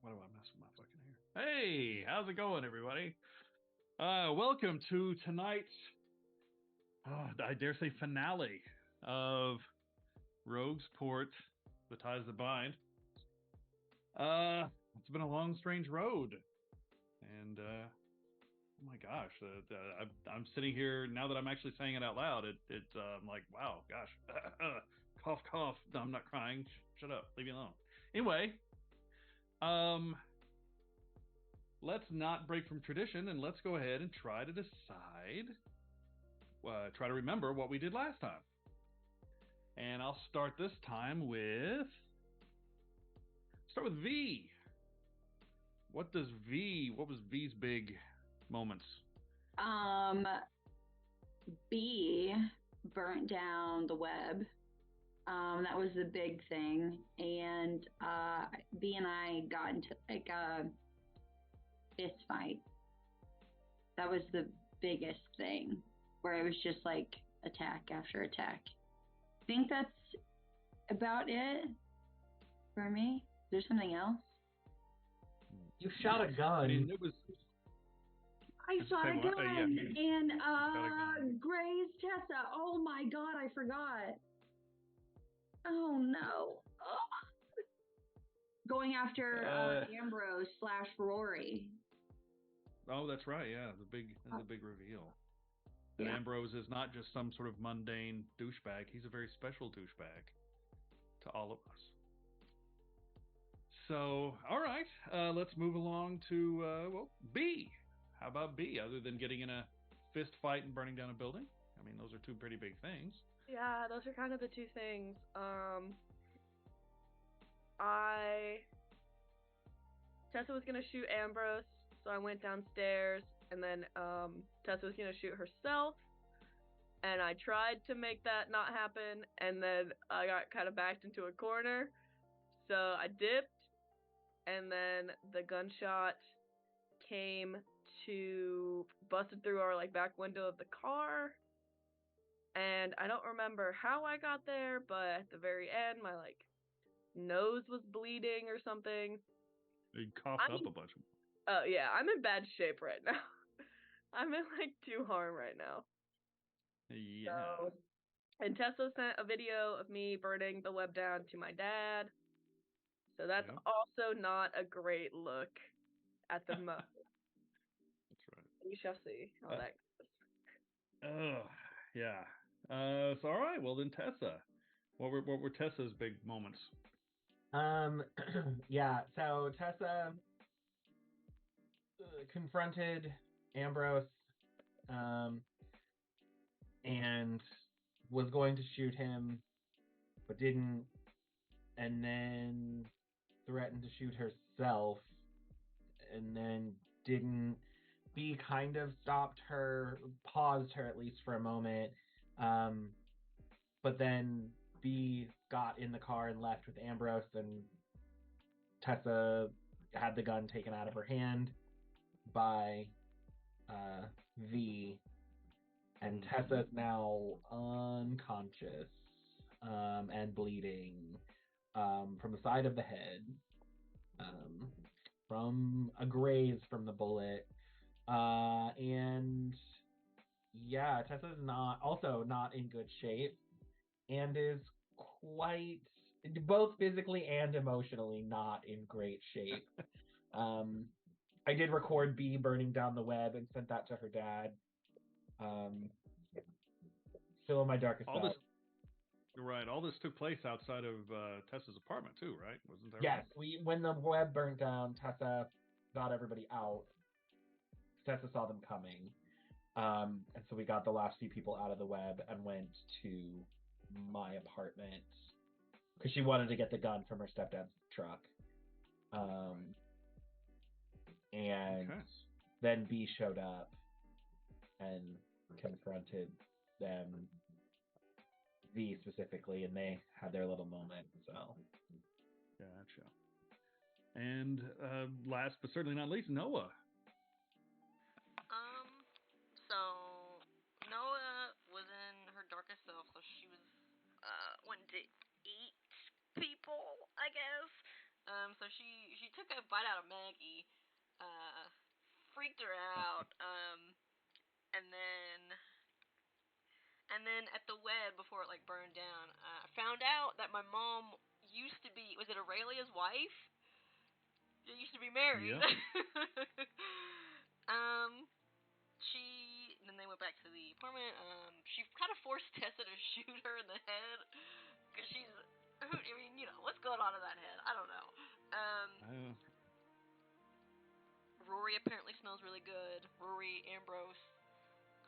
Why do I mess with my fucking hair? Hey, how's it going, everybody? Welcome to tonight's, I dare say, finale of RoguesPort, The Ties That Bind. It's been a long, strange road, and oh my gosh, I'm sitting here now that I'm actually saying it out loud. I'm like, wow, gosh, cough, cough. No, I'm not crying. Shut up, leave me alone. Anyway, um, let's not break from tradition and let's go ahead and try to decide, try to remember what we did last time. And I'll start this time with V. What was V's big moments? B burnt down the web. That was the big thing. And B and I got into like a fist fight. That was the biggest thing, where it was just like attack after attack. I think that's about it for me. There's something else. You shot a gun. I mean, it was. I shot a gun Yeah, and grazed Tessa. Oh my god, I forgot. Oh no. Ugh. Going after Ambrose / Rory. Oh, that's right. Yeah, the big reveal. That Yeah. Ambrose is not just some sort of mundane douchebag. He's a very special douchebag to all of us. So, all right, let's move along to B. How about B? Other than getting in a fist fight and burning down a building, I mean, those are two pretty big things. Yeah, those are kind of the two things. Tessa was gonna shoot Ambrose, so I went downstairs, and then Tessa was gonna shoot herself, and I tried to make that not happen, and then I got kind of backed into a corner, so I dipped, and then the gunshot busted through our back window of the car, and I don't remember how I got there, but at the very end, my nose was bleeding or something. You coughed up a bunch of. Oh yeah, I'm in bad shape right now. I'm in 2 harm right now. Yeah. So, and Tessa sent a video of me burning the web down to my dad. So that's also not a great look at the moment. That's right. We shall see how that goes. Yeah. So all right. Well then, Tessa, what were Tessa's big moments? Yeah. So Tessa confronted Ambrose, and was going to shoot him, but didn't, and then threatened to shoot herself, and then didn't. B kind of stopped her, paused her at least for a moment, but then B got in the car and left with Ambrose, and Tessa had the gun taken out of her hand by V, and Tessa's now unconscious and bleeding from the side of the head, from a graze from the bullet. And yeah, Tessa's also not in good shape, and is quite, both physically and emotionally, not in great shape. I did record B burning down the web and sent that to her dad. Still in my darkest hour. Right. All this took place outside of Tessa's apartment too, right? Wasn't that yes, right? When the web burnt down, Tessa got everybody out. Tessa saw them coming. And so we got the last few people out of the web and went to my apartment because she wanted to get the gun from her stepdad's truck. And then B showed up and confronted them, V specifically, and they had their little moment. So, gotcha. And last but certainly not least, Noah. So Noah was in her darkest self, so she was wanting to eat people, I guess. So she took a bite out of Maggie, freaked her out, and then at the web before it like burned down, I found out that my mom used to be, was it Aurelia's wife? They used to be married. Yep. Then they went back to the apartment. She kind of forced Tessa to shoot her in the head because she's. I mean, you know what's going on in that head. I don't know. Rory apparently smells really good. Rory, Ambrose.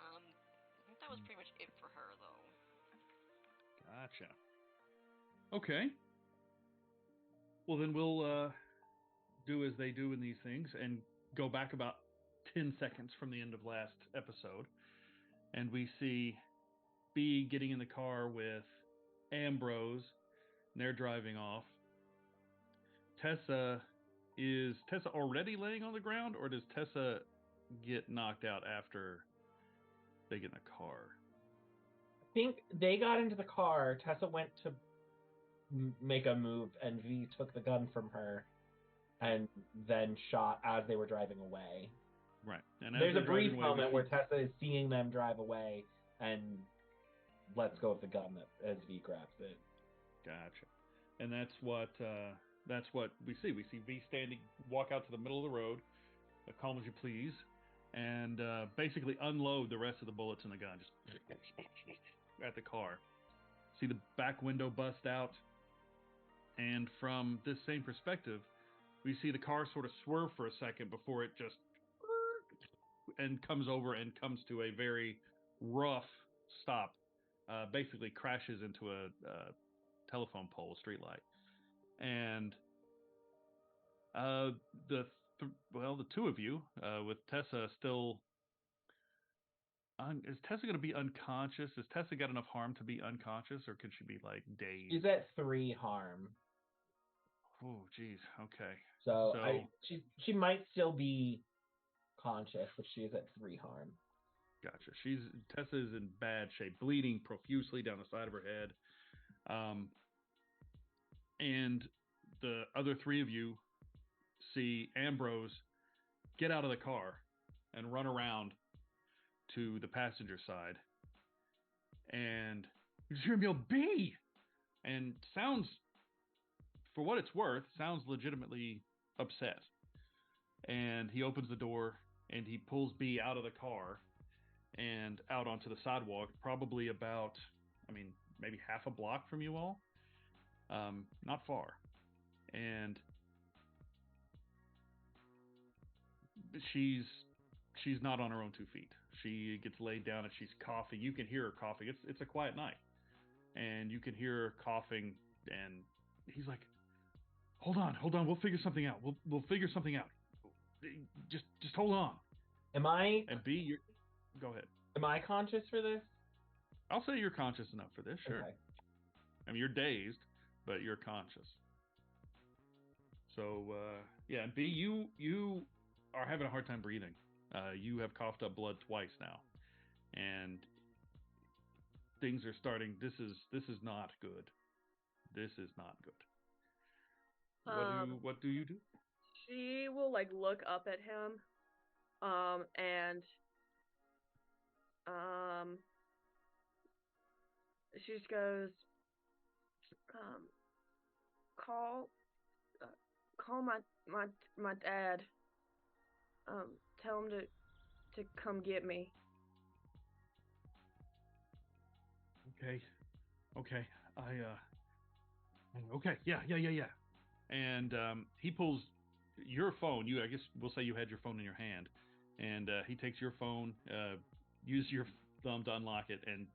I think that was pretty much it for her, though. Gotcha. Okay. Well, then we'll do as they do in these things and go back about 10 seconds from the end of last episode. And we see B getting in the car with Ambrose, and they're driving off. Is Tessa already laying on the ground, or does Tessa get knocked out after they get in the car? I think they got into the car. Tessa went to make a move, and V took the gun from her and then shot as they were driving away. Right. And there's a brief moment where Tessa is seeing them drive away and lets go of the gun as V grabs it. Gotcha. And that's what we see. We see V walk out to the middle of the road, calm as you please, and basically unload the rest of the bullets in the gun, just at the car. See the back window bust out, and from this same perspective, we see the car sort of swerve for a second before it just and comes over and comes to a very rough stop. Basically crashes into a telephone pole, street light. And the two of you, with Tessa still, is Tessa going to be unconscious? Has Tessa got enough harm to be unconscious, or could she be like dazed? She's at 3 harm. Oh, geez. Okay. So she might still be conscious, but she is at 3 harm. Gotcha. Tessa is in bad shape, bleeding profusely down the side of her head. And the other 3 of you see Ambrose get out of the car and run around to the passenger side. And you hear him yell, B! And sounds, for what it's worth, sounds legitimately upset. And he opens the door and he pulls B out of the car and out onto the sidewalk, probably about, maybe half a block from you all. Not far. And she's not on her own 2 feet. She gets laid down and she's coughing. You can hear her coughing. It's a quiet night. And you can hear her coughing, and he's like, Hold on, we'll figure something out. We'll figure something out. Just hold on. Am I? And B, go ahead. Am I conscious for this? I'll say you're conscious enough for this, sure. Okay. You're dazed, but you're conscious. So, and B, you are having a hard time breathing. You have coughed up blood twice now, and things are starting. This is not good. This is not good. What do you do? She will look up at him, and she just goes, call my dad. Tell him to come get me. Okay. Okay. Yeah. And he pulls your phone. I guess we'll say you had your phone in your hand, and he takes your phone, uses your thumb to unlock it, and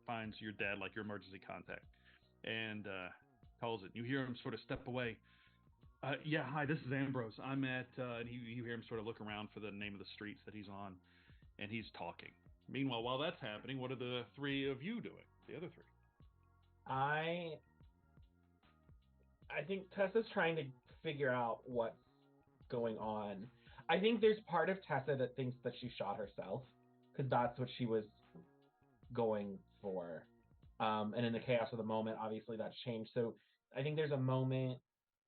finds your dad, like your emergency contact, and calls it. You hear him sort of step away. Yeah, hi, this is Ambrose. I'm at, and you hear him sort of look around for the name of the streets that he's on, and he's talking. Meanwhile, while that's happening, what are the 3 of you doing? The other 3? I think Tessa's trying to figure out what's going on. I think there's part of Tessa that thinks that she shot herself, because that's what she was going for. And in the chaos of the moment, obviously that's changed. So I think there's a moment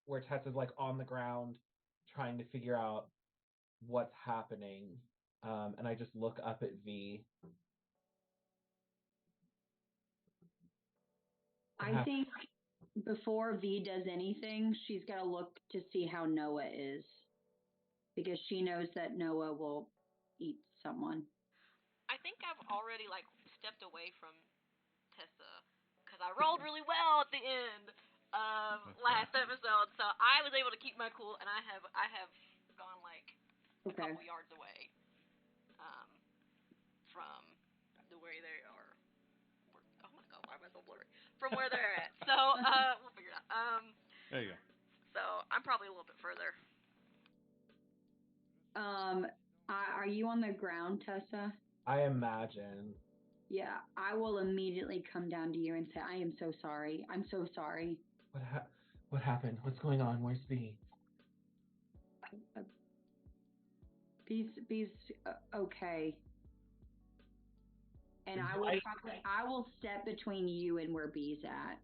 where Tessa's like on the ground trying to figure out what's happening. And I just look up at V. I think before V does anything, she's got to look to see how Noah is, because she knows that Noah will eat someone. I think I've already like stepped away from Tessa because I rolled really well at the end of last episode, so I was able to keep my cool, and I have gone like a couple yards away from the way they are. Oh my god, why am I so blurry? From where they're at. So we'll figure it out. There you go. So I'm probably a little bit further. Are you on the ground, Tessa? I imagine. Yeah, I will immediately come down to you and say, I am so sorry. I'm so sorry. What happened? What's going on? Where's B? B's okay. And I will step between you and where B's at.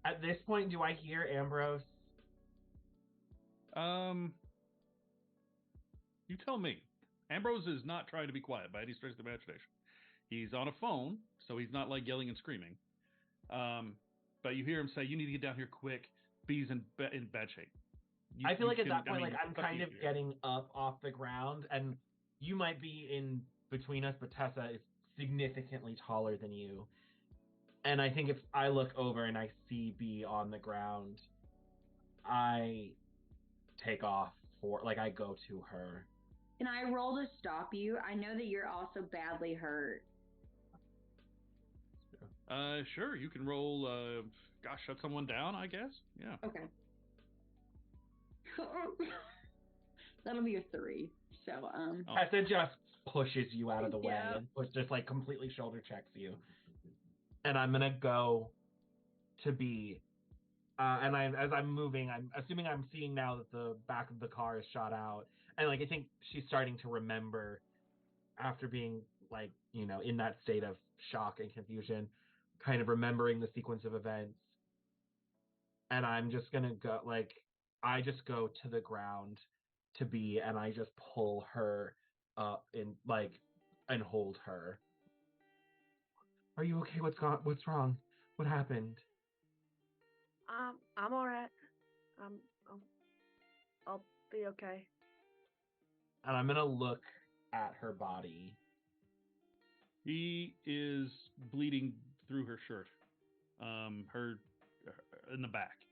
At this point, do I hear Ambrose? You tell me. Ambrose is not trying to be quiet by any stretch of the imagination. He's on a phone, so he's not like yelling and screaming. But you hear him say, "You need to get down here quick. B's in bad shape." I feel like at that point, like I'm kind of getting up off the ground, and you might be in between us, but Tessa is significantly taller than you. And I think if I look over and I see B on the ground, I take off I go to her. Can I roll to stop you? I know that you're also badly hurt. Sure. You can roll, shut someone down, I guess. Yeah. Okay. That'll be a 3. So, Tessa just pushes you out of the way and just like completely shoulder checks you. And I'm gonna go to B. And as I'm moving, I'm assuming I'm seeing now that the back of the car is shot out. And like I think she's starting to remember after being like, in that state of shock and confusion, kind of remembering the sequence of events. And I'm just gonna go I just go to the ground to B, and I just pull her up and hold her. Are you okay? What's wrong? What happened? I'm all right. I'll be okay. And I'm gonna look at her body. He is bleeding through her shirt, her in the back.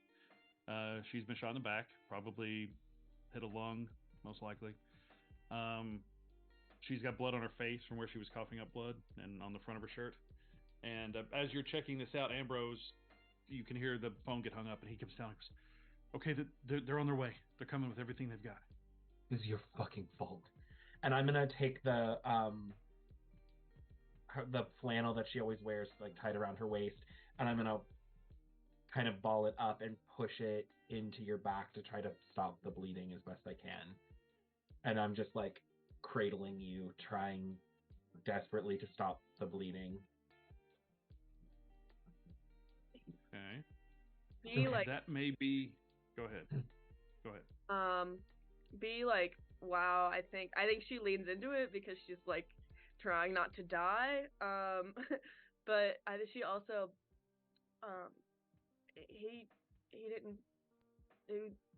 She's been shot in the back, probably hit a lung, most likely. She's got blood on her face from where she was coughing up blood, and on the front of her shirt. And as you're checking this out, Ambrose, you can hear the phone get hung up, and he comes down and goes, "Okay, they're on their way. They're coming with everything they've got." This is your fucking fault. And I'm gonna take the flannel that she always wears, like tied around her waist, and I'm gonna kind of ball it up and push it into your back to try to stop the bleeding as best I can. And I'm just like cradling you, trying desperately to stop the bleeding. Okay. That may be. Go ahead. Be like, wow. I think she leans into it because she's like trying not to die. But she also, he didn't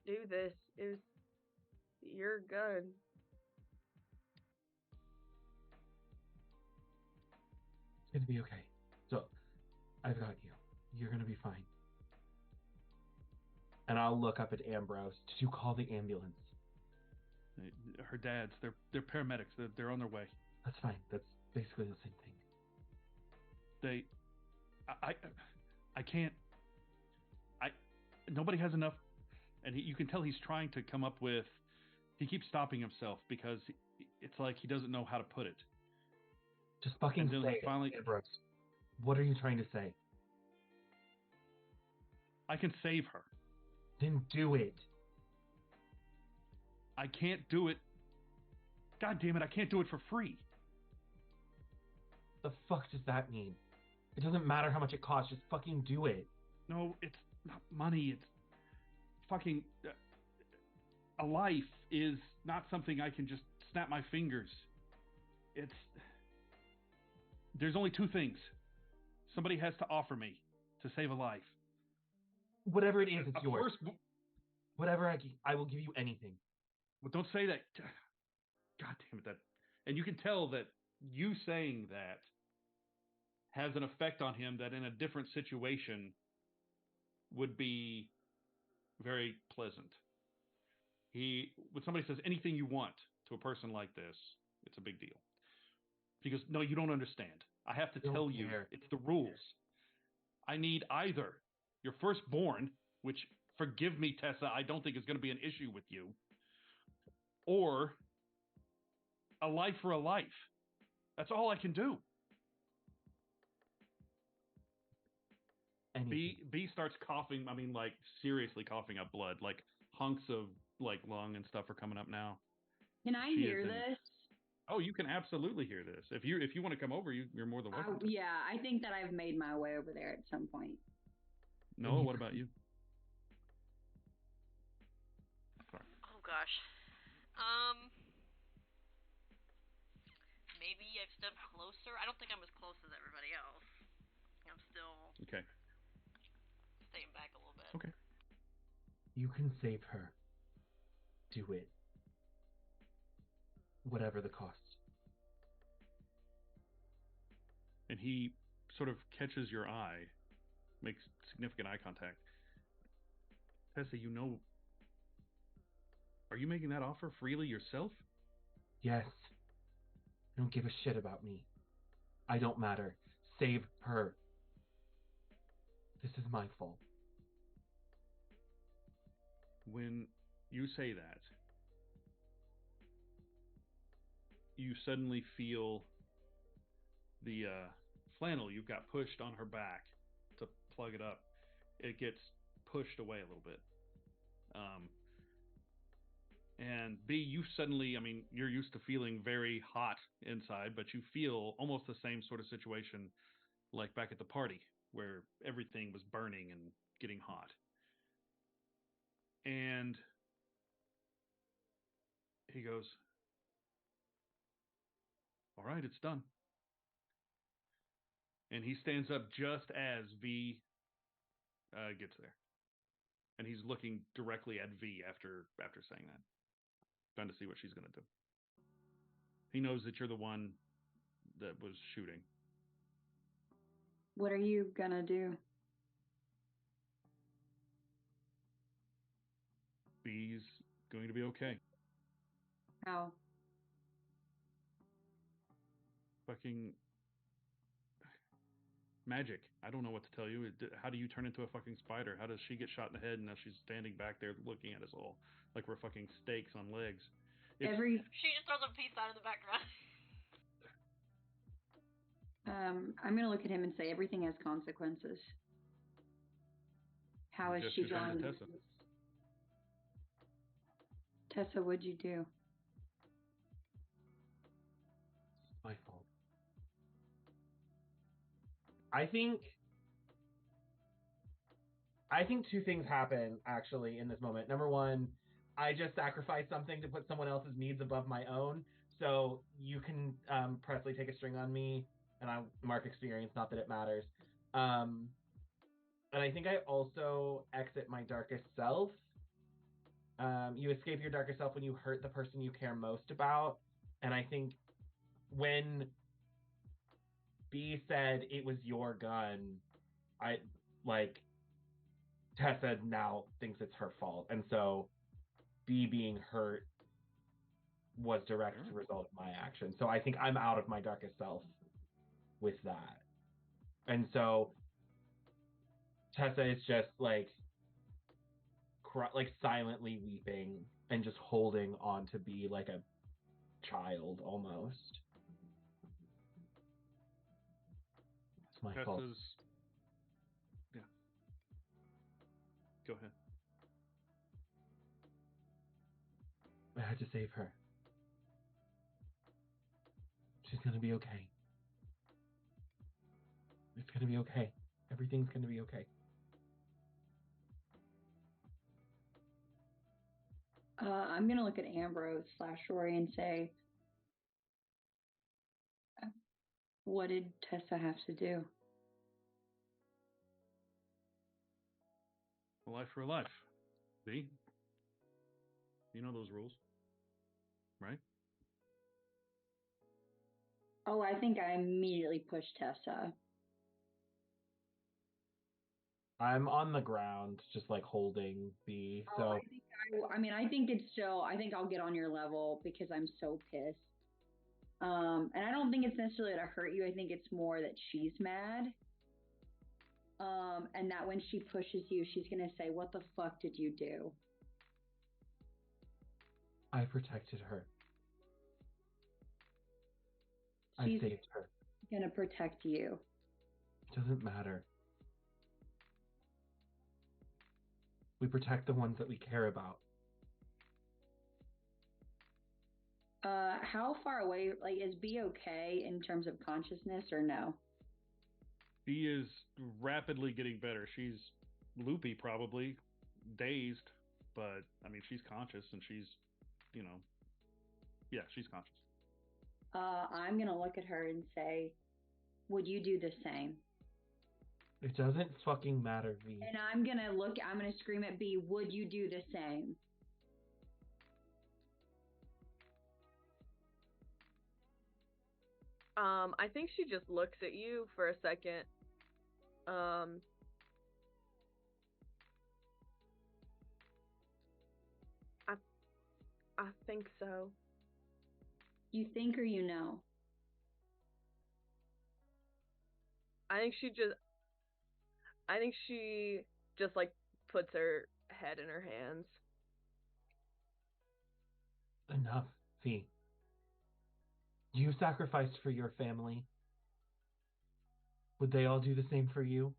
do this. It was your gun. It's gonna be okay. So, I've got you. You're gonna be fine. And I'll look up at Ambrose. Did you call the ambulance? Her dad's. They're paramedics. They're on their way. That's fine. That's basically the same thing. I can't. Nobody has enough, and you can tell he's trying to come up with. He keeps stopping himself because it's like he doesn't know how to put it. Just fucking say it, Ambrose. What are you trying to say? I can save her. Then do it. I can't do it. God damn it, I can't do it for free. The fuck does that mean? It doesn't matter how much it costs, just fucking do it. No, it's not money, it's fucking a life is not something I can just snap my fingers. There's only two things. Somebody has to offer me to save a life. Whatever it is, it's yours. First, Whatever I will give you anything. well, don't say that. God damn it! And you can tell that you saying that has an effect on him that in a different situation would be very pleasant. When somebody says anything you want to a person like this, it's a big deal. He goes, no, you don't understand. I have to tell you, it's the rules. I need either your firstborn, which, forgive me, Tessa, I don't think is going to be an issue with you, or a life for a life. That's all I can do. B starts coughing. I mean, like, seriously coughing up blood. Like, hunks of, like, lung and stuff are coming up now. Can I hear this? Oh, you can absolutely hear this. If you want to come over, you're more than welcome to. Yeah, I think that I've made my way over there at some point. Noah, what about you? Sorry. Oh gosh. Maybe I've stepped closer. I don't think I'm as close as everybody else. I'm still staying back a little bit. Okay. You can save her. Do it. Whatever the cost. And he sort of catches your eye, makes significant eye contact. Tessa, are you making that offer freely yourself? Yes. I don't give a shit about me. I don't matter. Save her. This is my fault. When you say that, you suddenly feel the flannel you've got pushed on her back to plug it up. It gets pushed away a little bit. And B, you suddenly, I mean, you're used to feeling very hot inside, but you feel almost the same sort of situation like back at the party where everything was burning and getting hot. And he goes, all right, it's done. And he stands up just as V gets there. And he's looking directly at V after saying that, trying to see what she's going to do. He knows that you're the one that was shooting. What are you going to do? V's going to be okay. How? Fucking magic. I don't know what to tell you. How do you turn into a fucking spider? How does she get shot in the head and now she's standing back there looking at us all like we're fucking steaks on legs? She just throws a peace sign in the background. I'm going to look at him and say everything has consequences. How is she going? Tessa. Tessa, what'd you do? My fault. I think two things happen actually in this moment. Number one, I just sacrificed something to put someone else's needs above my own. So you can Presley take a string on me, and I mark experience. Not that it matters. And I think I also exit my darkest self. You escape your darkest self when you hurt the person you care most about. And I think when B said it was your gun, Tessa now thinks it's her fault. And so B being hurt was direct as a result of my action. So I think I'm out of my darkest self with that. And so Tessa is just like silently weeping and just holding on to B like a child almost. It's my fault. Yeah. Go ahead. I had to save her. She's gonna be okay. It's gonna be okay. Everything's gonna be okay. I'm gonna look at Ambrose / Rory and say, what did Tessa have to do? A life for a life. See? You know those rules, right? Oh, I think I immediately pushed Tessa. I'm on the ground, just like holding the. Oh, So I think it's still. I think I'll get on your level because I'm so pissed. And I don't think it's necessarily to hurt you. I think it's more that she's mad. And that when she pushes you, she's gonna say, "What the fuck did you do?" I protected her. She's I saved her. gonna protect you. It doesn't matter. We protect the ones that we care about. How far away? Like, is B okay in terms of consciousness or no? She is rapidly getting better. She's loopy, probably dazed, but I mean, she's conscious and she's, you know, yeah, she's conscious. I'm gonna look at her and say, "Would you do the same?" It doesn't fucking matter, V. And I'm gonna scream at B, "Would you do the same?" I think she just looks at you for a second. I think so. You think or you know? I think she just like puts her head in her hands. Enough, V. You sacrificed for your family. Would they all do the same for you?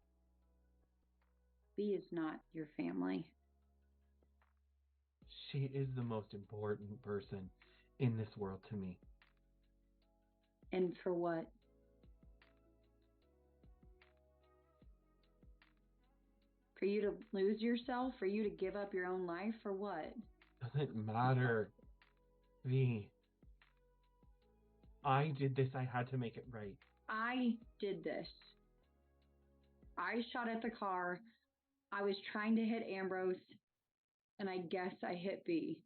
B is not your family. She is the most important person in this world to me. And for what? For you to lose yourself? For you to give up your own life? For what? Doesn't matter, V. I did this. I had to make it right. I did this. I shot at the car. I was trying to hit Ambrose, and I guess I hit B.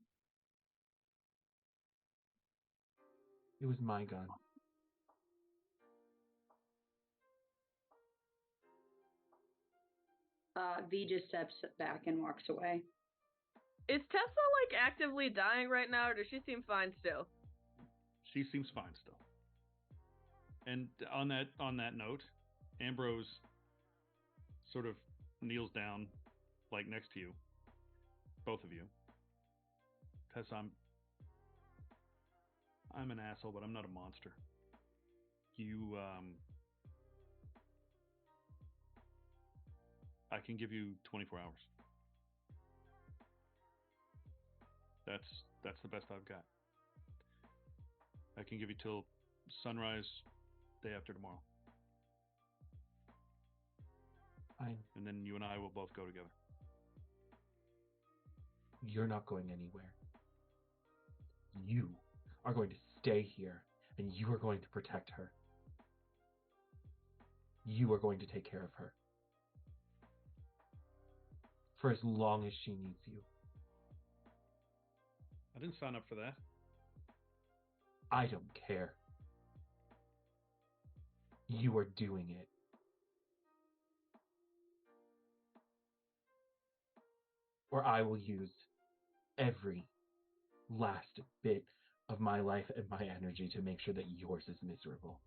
It was my gun. V just steps back and walks away. Is Tessa like actively dying right now, or does she seem fine still? She seems fine still. And on that note, Ambrose sort of kneels down, like next to you, both of you. Tessa, I'm an asshole, but I'm not a monster. You, I can give you 24 hours. That's the best I've got. I can give you till sunrise, day after tomorrow. Fine. And then you and I will both go together. You're not going anywhere. You are going to stay here, and you are going to protect her. You are going to take care of her. For as long as she needs you. I didn't sign up for that. I don't care. You are doing it. Or I will use every last bit of my life and my energy to make sure that yours is miserable.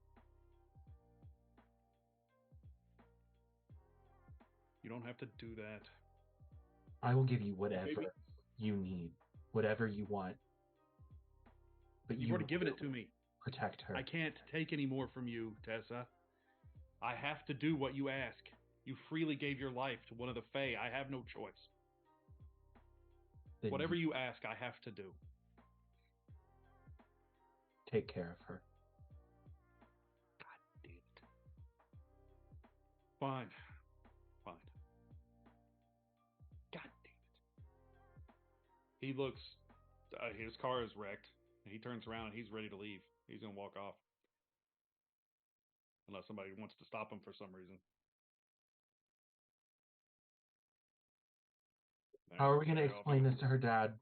You don't have to do that. I will give you whatever you need, whatever you want. But You've already given it to me. Protect her. I can't take any more from you, Tessa. I have to do what you ask. You freely gave your life to one of the Fae. I have no choice. Then Whatever you ask, I have to do. Take care of her. God damn it. Fine. God damn it. He looks his car is wrecked. He turns around and he's ready to leave. He's gonna walk off, unless somebody wants to stop him for some reason. How are we going to explain this to her dad?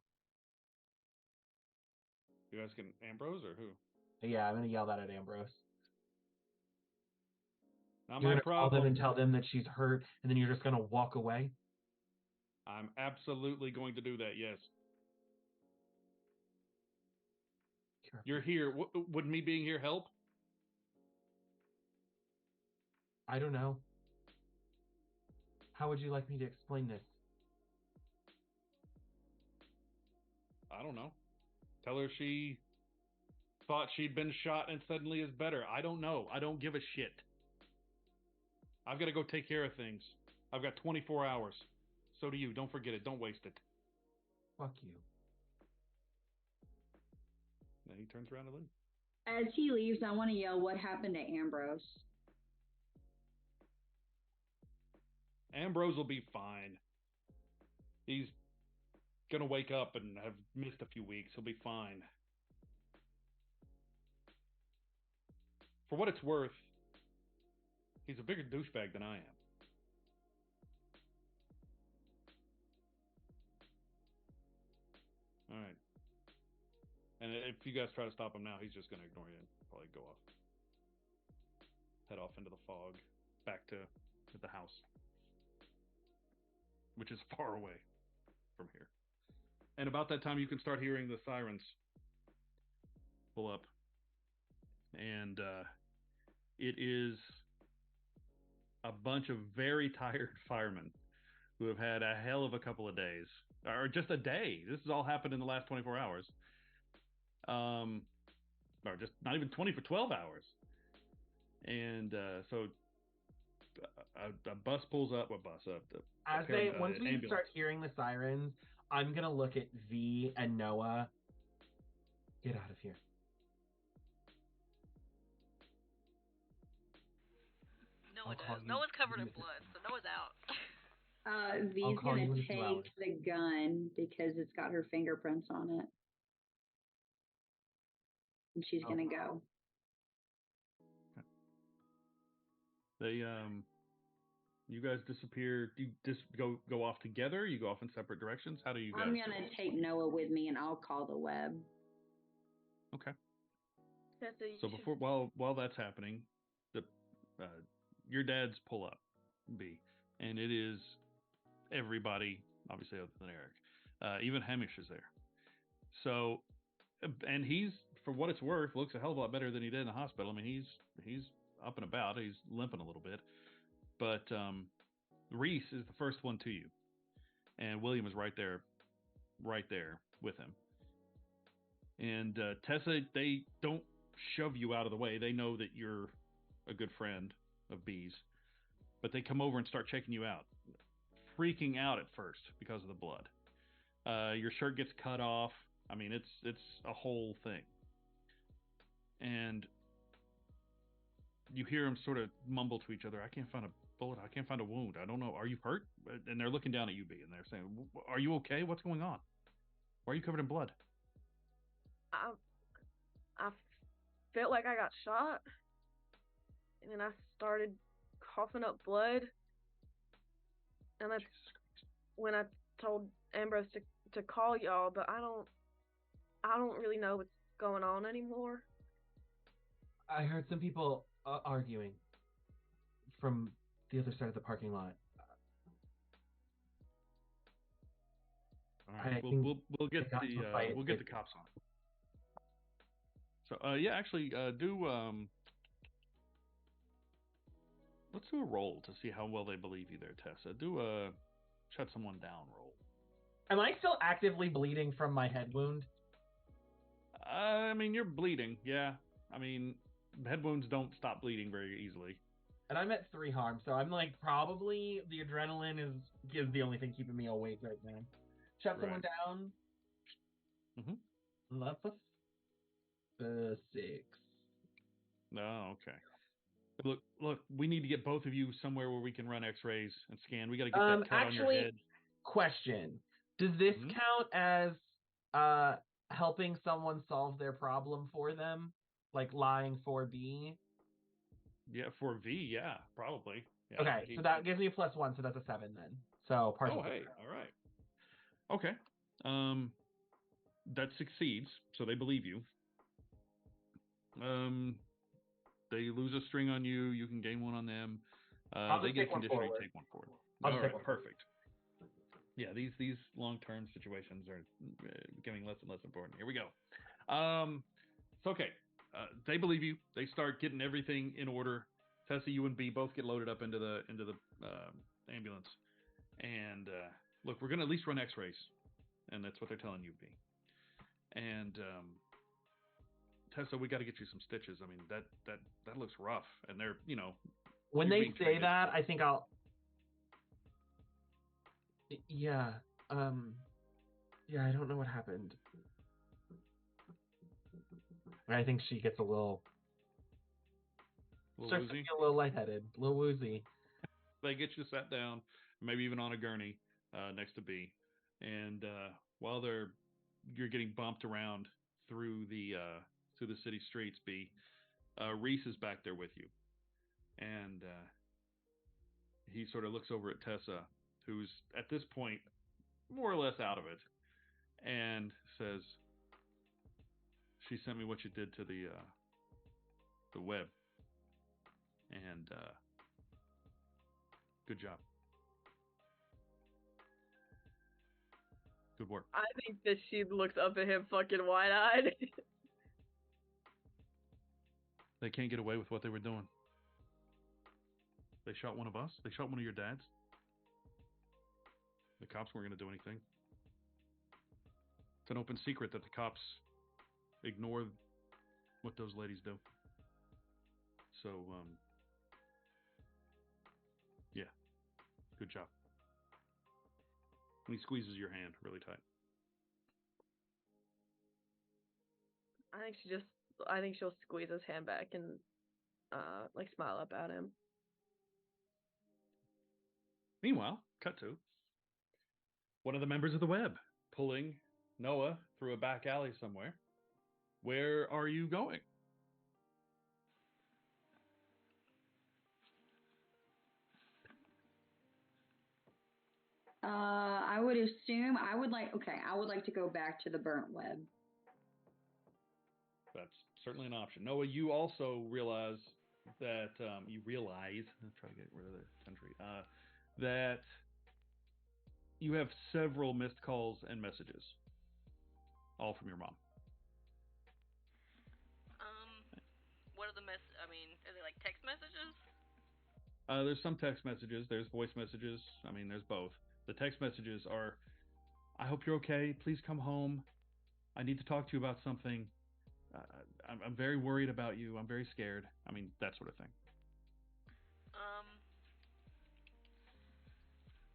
You asking Ambrose or who? Yeah, I'm going to yell that at Ambrose. Not You're my going to call them problem. and tell them that she's hurt, and then you're just going to walk away? I'm absolutely going to do that, yes. You're here. Would me being here help? I don't know. How would you like me to explain this? I don't know. Tell her she thought she'd been shot and suddenly is better. I don't know. I don't give a shit. I've got to go take care of things. I've got 24 hours. So do you. Don't forget it. Don't waste it. Fuck you. Then he turns around to leave. As he leaves, I want to yell, "What happened to Ambrose?" Ambrose will be fine. He's gonna wake up and have missed a few weeks. He'll be fine. For what it's worth, he's a bigger douchebag than I am. All right. And if you guys try to stop him now, he's just gonna ignore you and probably go off. Head off into the fog, back to the house, which is far away from here. And about that time, you can start hearing the sirens pull up. And it is a bunch of very tired firemen who have had a hell of a couple of days, or just a day. This has all happened in the last 24 hours. Or just not even 12 hours. And so a bus pulls up. What bus up? Once we ambulance. start hearing the sirens, I'm gonna look at V and Noah. Get out of here. Noah's covered in blood, so Noah's out. V's gonna take the gun because it's got her fingerprints on it, and she's gonna go. They you guys disappear. Do you just go off together? You go off in separate directions? How do you guys? I'm gonna take Noah with me, and I'll call the web. Okay. So while that's happening, the your dad's pull up, B, and it is everybody, obviously other than Eric. Even Hamish is there. So, and he's, for what it's worth, looks a hell of a lot better than he did in the hospital. I mean, he's up and about. He's limping a little bit, but Reese is the first one to you, and William is right there with him. And Tessa, they don't shove you out of the way. They know that you're a good friend of B's, but they come over and start checking you out, freaking out at first because of the blood. Your shirt gets cut off. I mean, it's a whole thing. And you hear them sort of mumble to each other, "I can't find a bullet. I can't find a wound. I don't know. Are you hurt?" And they're looking down at you, B, and they're saying, "Are you okay? What's going on? Why are you covered in blood?" I felt like I got shot, and then I started coughing up blood, and that's when I told Ambrose to call y'all, but I don't really know what's going on anymore. I heard some people arguing from the other side of the parking lot. All right, we'll get the cops on. So yeah, actually, let's do a roll to see how well they believe you there, Tessa. Do a shut someone down roll. Am I still actively bleeding from my head wound? I mean, you're bleeding, yeah. I mean, head wounds don't stop bleeding very easily. And I'm at 3 harm, so I'm like, probably the adrenaline is the only thing keeping me awake right now. Shut someone down. Mm-hmm. That's a 6. No, okay. Look, we need to get both of you somewhere where we can run x-rays and scan. We got to get that cut on your head. Question. Does this count as helping someone solve their problem for them, like lying for B. Yeah, for V, yeah, probably. Yeah, Okay, so that gives me a +1, so that's a 7 then. So partial. Oh, hey, all right. Okay. That succeeds, so they believe you. They lose a string on you. You can gain one on them. They get a condition where you take one forward. All right, perfect. Yeah, these long-term situations are becoming less and less important. Here we go. So okay, they believe you. They start getting everything in order. Tessa, you and B both get loaded up into the ambulance. And look, we're gonna at least run X-rays, and that's what they're telling you, B. And Tessa, we got to get you some stitches. I mean, that looks rough, and they're when you're they being say treated. that, I think I'll. Yeah. Yeah, I don't know what happened. I think she gets a little starts to woozy. feel a little lightheaded, a little woozy. They get you sat down, maybe even on a gurney next to B, and while you're getting bumped around through the city streets, B, Reese is back there with you, and he sort of looks over at Tessa, who's at this point more or less out of it, and says, "She sent me what you did to the web, and good job. Good work." I think that she looks up at him fucking wide-eyed. They can't get away with what they were doing. They shot one of us. They shot one of your dads. The cops weren't going to do anything. It's an open secret that the cops ignore what those ladies do. So, yeah, good job. And he squeezes your hand really tight. I think she'll squeeze his hand back and like smile up at him. Meanwhile, cut to one of the members of the web pulling Noah through a back alley somewhere. Where are you going? I would assume I would like to go back to the burnt web. That's certainly an option. Noah, you also realize that I'm trying to get rid of the country. That you have several missed calls and messages, all from your mom. What are the I mean, are they like text messages? There's some text messages. There's voice messages. I mean, there's both. The text messages are, "I hope you're okay. Please come home. I need to talk to you about something. I'm very worried about you. I'm very scared." I mean, that sort of thing.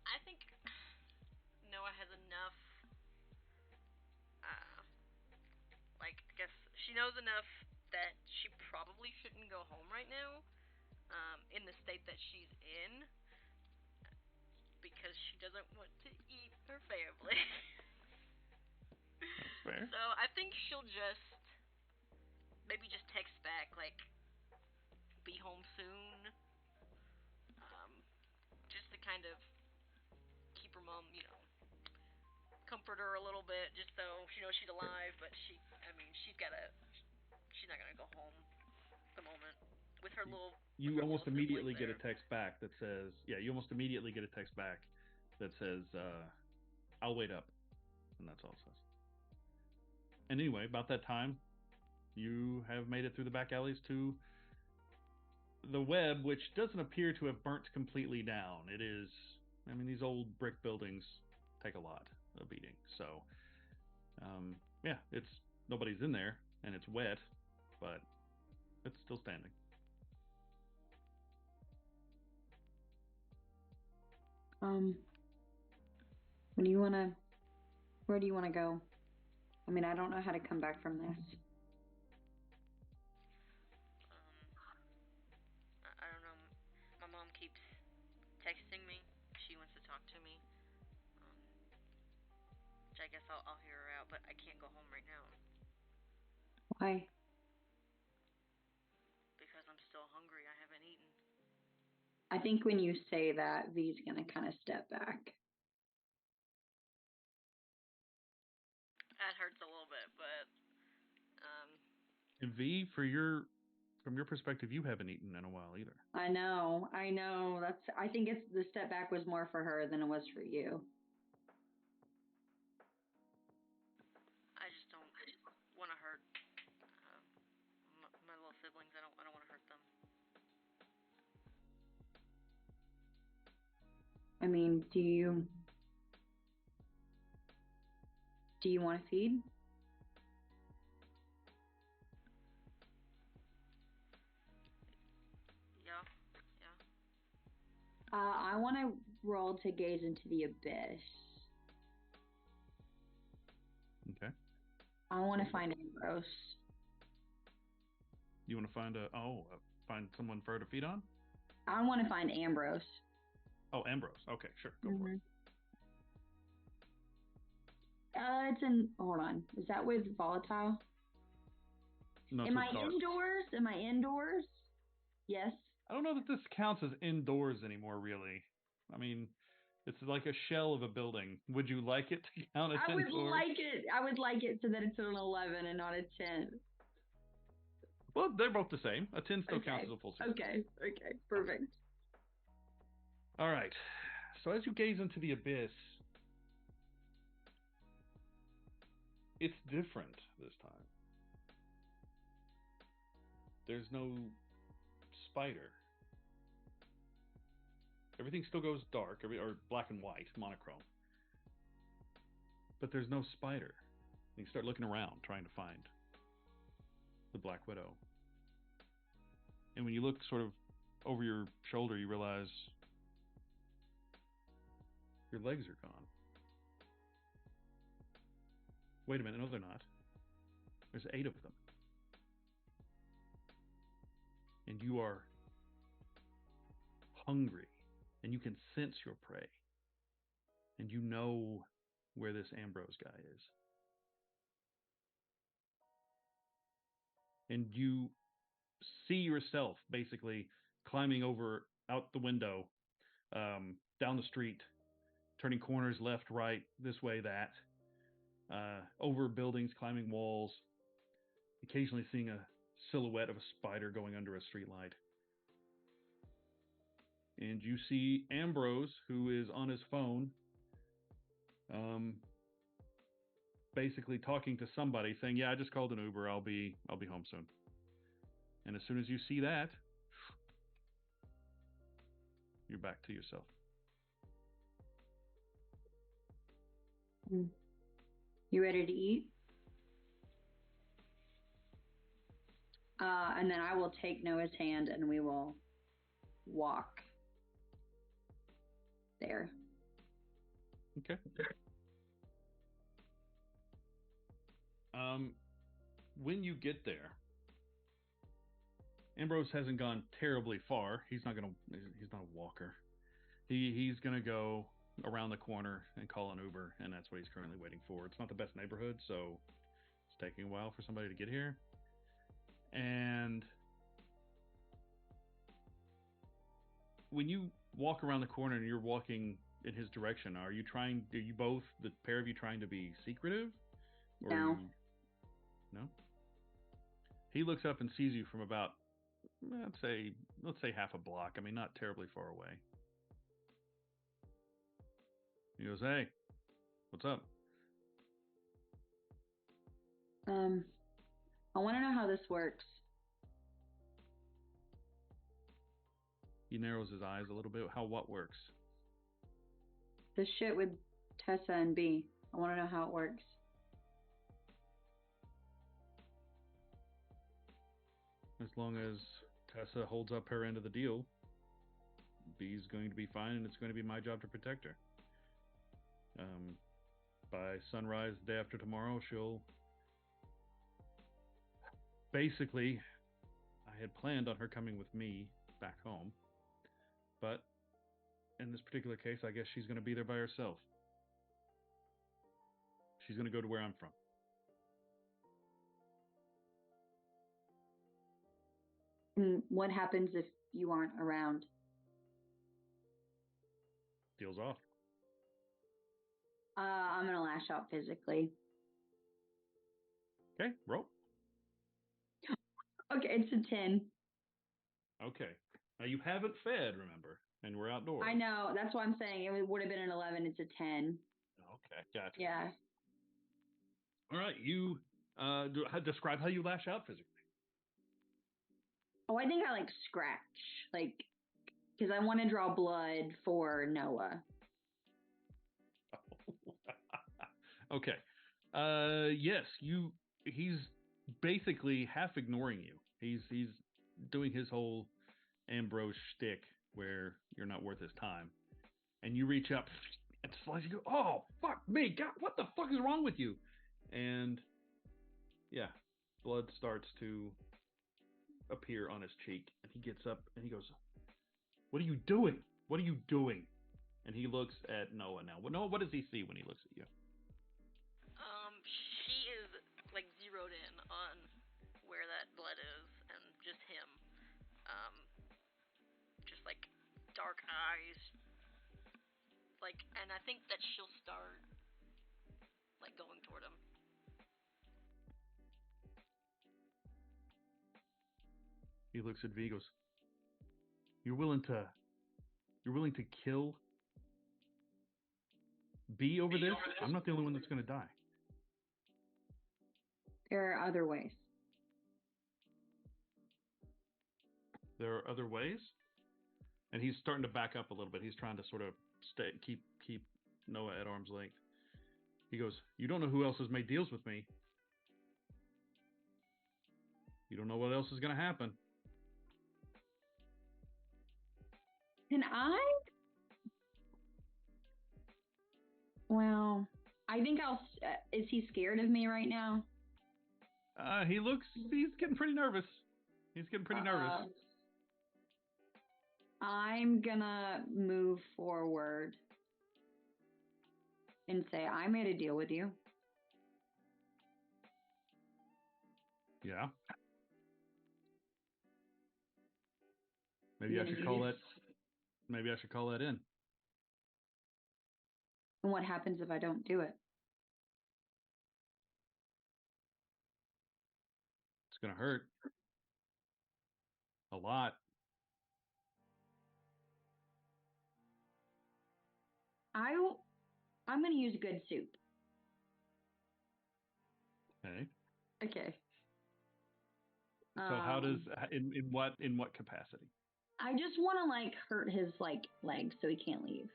I think Noah has enough. I guess she knows enough that she probably shouldn't go home right now. In the state that she's in, because she doesn't want to eat her family. That's fair. So I think she'll maybe just text back like, "Be home soon," just to kind of keep her mom, comfort her a little bit, just so she knows she's alive. But she's not gonna go home at the moment with her little. You almost immediately get a text back that says, "I'll wait up," and that's all it says. And anyway, about that time, you have made it through the back alleys to the web, which doesn't appear to have burnt completely down. It is, I mean, these old brick buildings take a lot of beating. So, yeah, nobody's in there, and it's wet, but it's still standing. Where do you wanna go? I mean, I don't know how to come back from this. I don't know. My mom keeps texting me. She wants to talk to me. Which I guess I'll hear her out, but I can't go home right now. Why? Because I'm still hungry. I haven't eaten. I think when you say that, V's gonna kind of step back. That hurts a little bit, but And V, from your perspective, you haven't eaten in a while either. I know. I think it's the step back was more for her than it was for you. I just don't want to hurt my little siblings. I don't want to hurt them. I mean, do you want to feed? Yeah. I want to roll to gaze into the abyss. Okay. I want to find Ambrose. You want to find someone for her to feed on? I want to find Ambrose. Oh, Ambrose. Okay, sure. Go for it. Hold on. Is that with volatile? No, Am I dark. indoors? Yes. I don't know that this counts as indoors anymore, really. I mean, it's like a shell of a building. Would you like it to count as indoors? I would like it so that it's an 11 and not a 10. Well, they're both the same. A 10 still counts as a full circle. Okay, perfect. All right. So as you gaze into the abyss, it's different this time. There's no spider. Everything still goes dark, or black and white, monochrome. But there's no spider. And you start looking around, trying to find the Black Widow. And when you look sort of over your shoulder, you realize your legs are gone. Wait a minute, no, they're not. There's 8 of them. And you are hungry, and you can sense your prey. And you know where this Ambrose guy is. And you see yourself basically climbing out the window, down the street, turning corners left, right, this way, that, over buildings, climbing walls, occasionally seeing a silhouette of a spider going under a streetlight. And you see Ambrose, who is on his phone, basically talking to somebody, saying, "Yeah, I just called an Uber. I'll be home soon." And as soon as you see that, you're back to yourself. You ready to eat? And then I will take Noah's hand and we will walk there. Okay. When you get there, Ambrose hasn't gone terribly far. He's not a walker. He's gonna go around the corner and call an Uber, and that's what he's currently waiting for. It's not the best neighborhood, so it's taking a while for somebody to get here. And when you walk around the corner and you're walking in his direction, are you both, the pair of you, trying to be secretive? Or No. No? He looks up and sees you from about, let's say half a block. I mean, not terribly far away. He goes, "Hey, what's up?" I want to know how this works. He narrows his eyes a little bit. What works? This shit with Tessa and B. I want to know how it works. As long as Tessa holds up her end of the deal, B's going to be fine, and it's going to be my job to protect her. By sunrise the day after tomorrow, she'll... Basically, I had planned on her coming with me back home, but in this particular case, I guess she's going to be there by herself. She's going to go to where I'm from. And what happens if you aren't around? Deals off. I'm gonna lash out physically. Okay, roll. Okay, it's a 10. Okay. Now you haven't fed, remember, and we're outdoors. I know. That's why I'm saying it would have been an 11. It's a 10. Okay, gotcha. Yeah. All right, you describe how you lash out physically. Oh, I think I like scratch, like, because I want to draw blood for Noah. Okay. Yes, he's basically half ignoring you. He's doing his whole Ambrose shtick where you're not worth his time. And you reach up and slice, you go, oh, fuck me, God, what the fuck is wrong with you? And yeah, blood starts to appear on his cheek. And he gets up and he goes, what are you doing? What are you doing? And he looks at Noah now. Noah, what does he see when he looks at you? She is like zeroed in on where that blood is, and just him. Just like dark eyes. Like, and I think that she'll start like going toward him. He looks at V, goes, You're willing to kill B over this? I'm not the only one that's going to die. There are other ways. There are other ways? And he's starting to back up a little bit. He's trying to sort of keep Noah at arm's length. He goes, you don't know who else has made deals with me. You don't know what else is going to happen. Can I? Well, I think I'll. Is he scared of me right now? He's getting pretty nervous. He's getting pretty nervous. I'm gonna move forward and say, I made a deal with you. Yeah. Maybe I should call that. Maybe I should call that in. And what happens if I don't do it? It's gonna hurt. A lot. I'm gonna use good soup. Okay. Okay. So how does in what capacity? I just want to like hurt his like legs so he can't leave.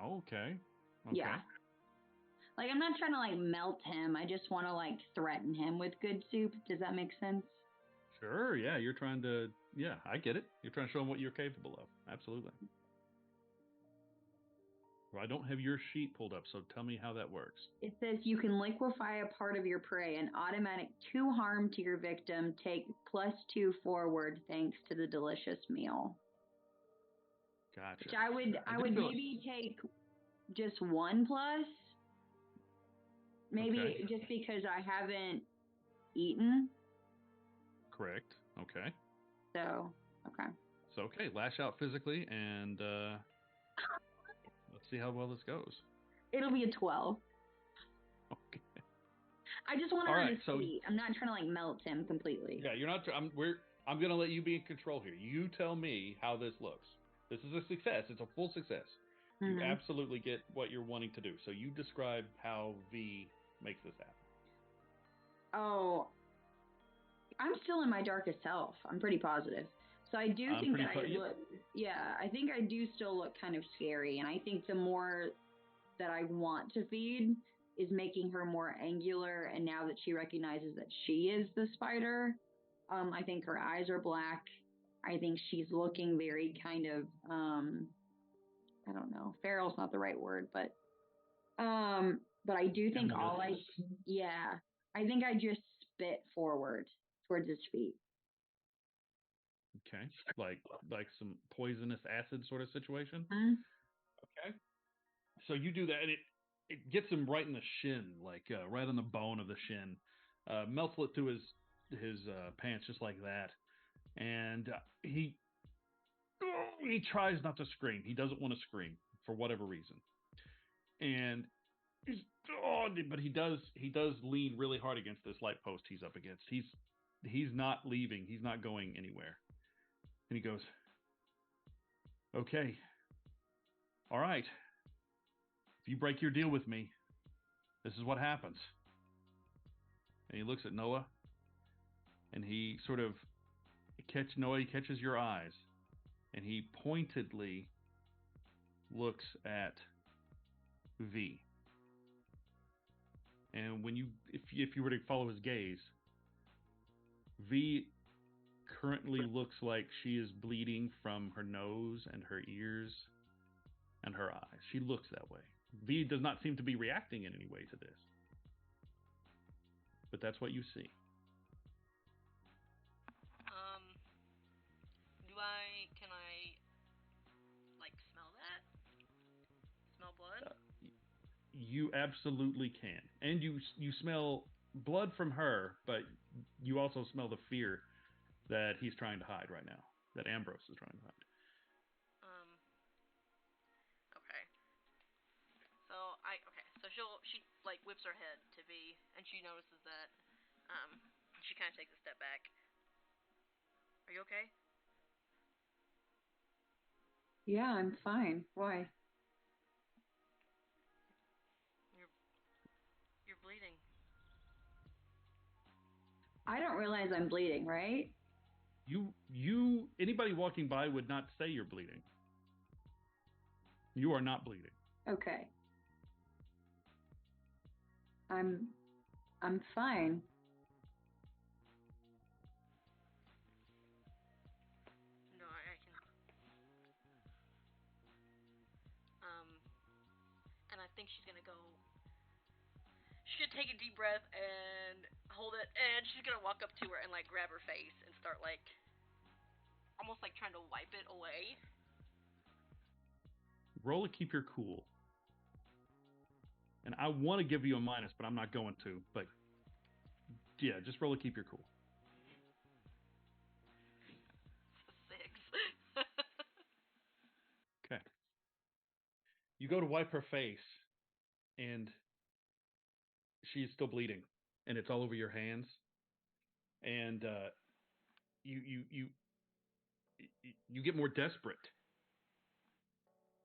Oh, okay. Yeah. Like I'm not trying to like melt him. I just want to like threaten him with good soup. Does that make sense? Sure. Yeah. You're trying to. Yeah, I get it. You're trying to show him what you're capable of. Absolutely. Well, I don't have your sheet pulled up, so tell me how that works. It says you can liquefy a part of your prey, an automatic 2 harm to your victim. Take +2 forward thanks to the delicious meal. Gotcha. Which I would maybe take just 1+. Maybe just because I haven't eaten. Correct. Okay. So, okay. So, okay, lash out physically, and let's see how well this goes. It'll be a 12. Okay. I just want to hurt his feet. I'm not trying to like melt him completely. Yeah, you're not. I'm gonna let you be in control here. You tell me how this looks. This is a success. It's a full success. Mm-hmm. You absolutely get what you're wanting to do. So you describe how V makes this happen. Oh, I'm still in my darkest self. I'm pretty positive. So I do think that I look. Yeah, I think I do still look kind of scary, and I think the more that I want to feed is making her more angular, and now that she recognizes that she is the spider, I think her eyes are black. I think she's looking very kind of, I don't know, feral's not the right word, but I do think I think I just spit forward towards his feet. Okay, like some poisonous acid sort of situation. Mm-hmm. Okay, so you do that, and it gets him right in the shin, like right on the bone of the shin, melts it through pants just like that, and he tries not to scream. He doesn't want to scream for whatever reason, and but he does lean really hard against this light post he's up against. He's not leaving. He's not going anywhere, and he goes, "Okay, all right. If you break your deal with me, this is what happens." And he looks at Noah, and he sort of Noah catches your eyes, and he pointedly looks at V. And when if you were to follow his gaze, V currently looks like she is bleeding from her nose and her ears and her eyes. She looks that way. V does not seem to be reacting in any way to this. But that's what you see. Can I, like, smell that? Smell blood? You absolutely can. And you smell blood from her, but you also smell the fear that he's trying to hide right now. That Ambrose is trying to hide. Okay. So she like whips her head to V, and she notices that. She kind of takes a step back. Are you okay? Yeah, I'm fine. Why? You're bleeding. I don't realize I'm bleeding, right? Anybody walking by would not say you're bleeding. You are not bleeding. Okay. I'm fine. No, I can. And I think she's gonna go. She's gonna take a deep breath and hold it, and she's gonna walk up to her and like grab her face and start like, almost like trying to wipe it away. Roll to keep your cool. And I want to give you a minus, but I'm not going to. But yeah, just roll to keep your cool. 6. Okay. You go to wipe her face, and she's still bleeding, and it's all over your hands. And you get more desperate,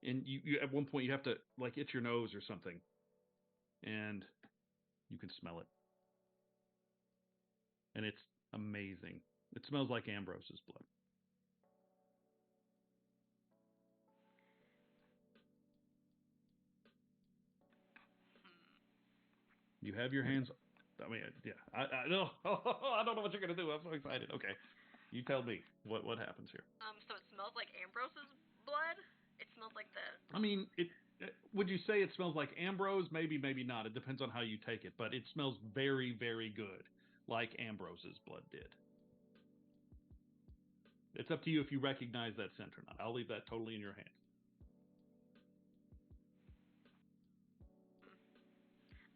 and you at one point you have to like itch your nose or something, and you can smell it, and it's amazing. It smells like Ambrose's blood. You have your hands. I mean, yeah. I know. I don't know what you're gonna do. I'm so excited. Okay, you tell me what happens here. So it smells like Ambrose's blood. It smells like that. I mean, would you say it smells like Ambrose? Maybe, maybe not. It depends on how you take it. But it smells very, very good, like Ambrose's blood did. It's up to you if you recognize that scent or not. I'll leave that totally in your hands.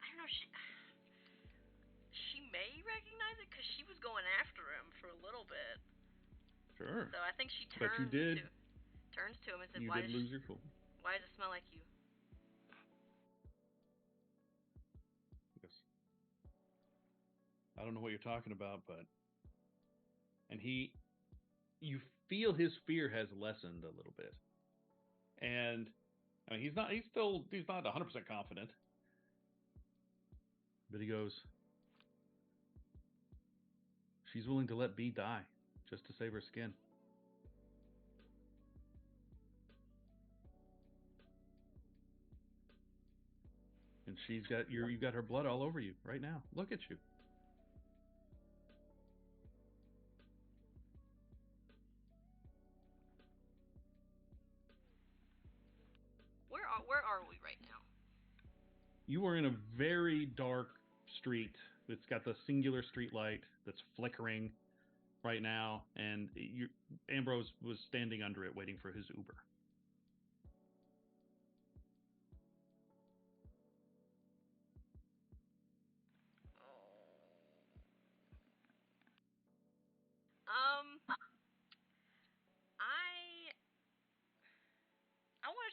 I don't know. She may recognize it because she was going after him for a little bit. Sure. So I think she But you did. Turns to him and says, You did lose your cool. Why does it smell like you? Yes. I don't know what you're talking about, but and you feel his fear has lessened a little bit, and I mean, he's not 100% confident, but he goes, she's willing to let B die just to save her skin. And she's got you got her blood all over you right now. Look at you. Where are we right now? You are in a very dark street. It's got the singular street light that's flickering right now, and Ambrose was standing under it waiting for his Uber.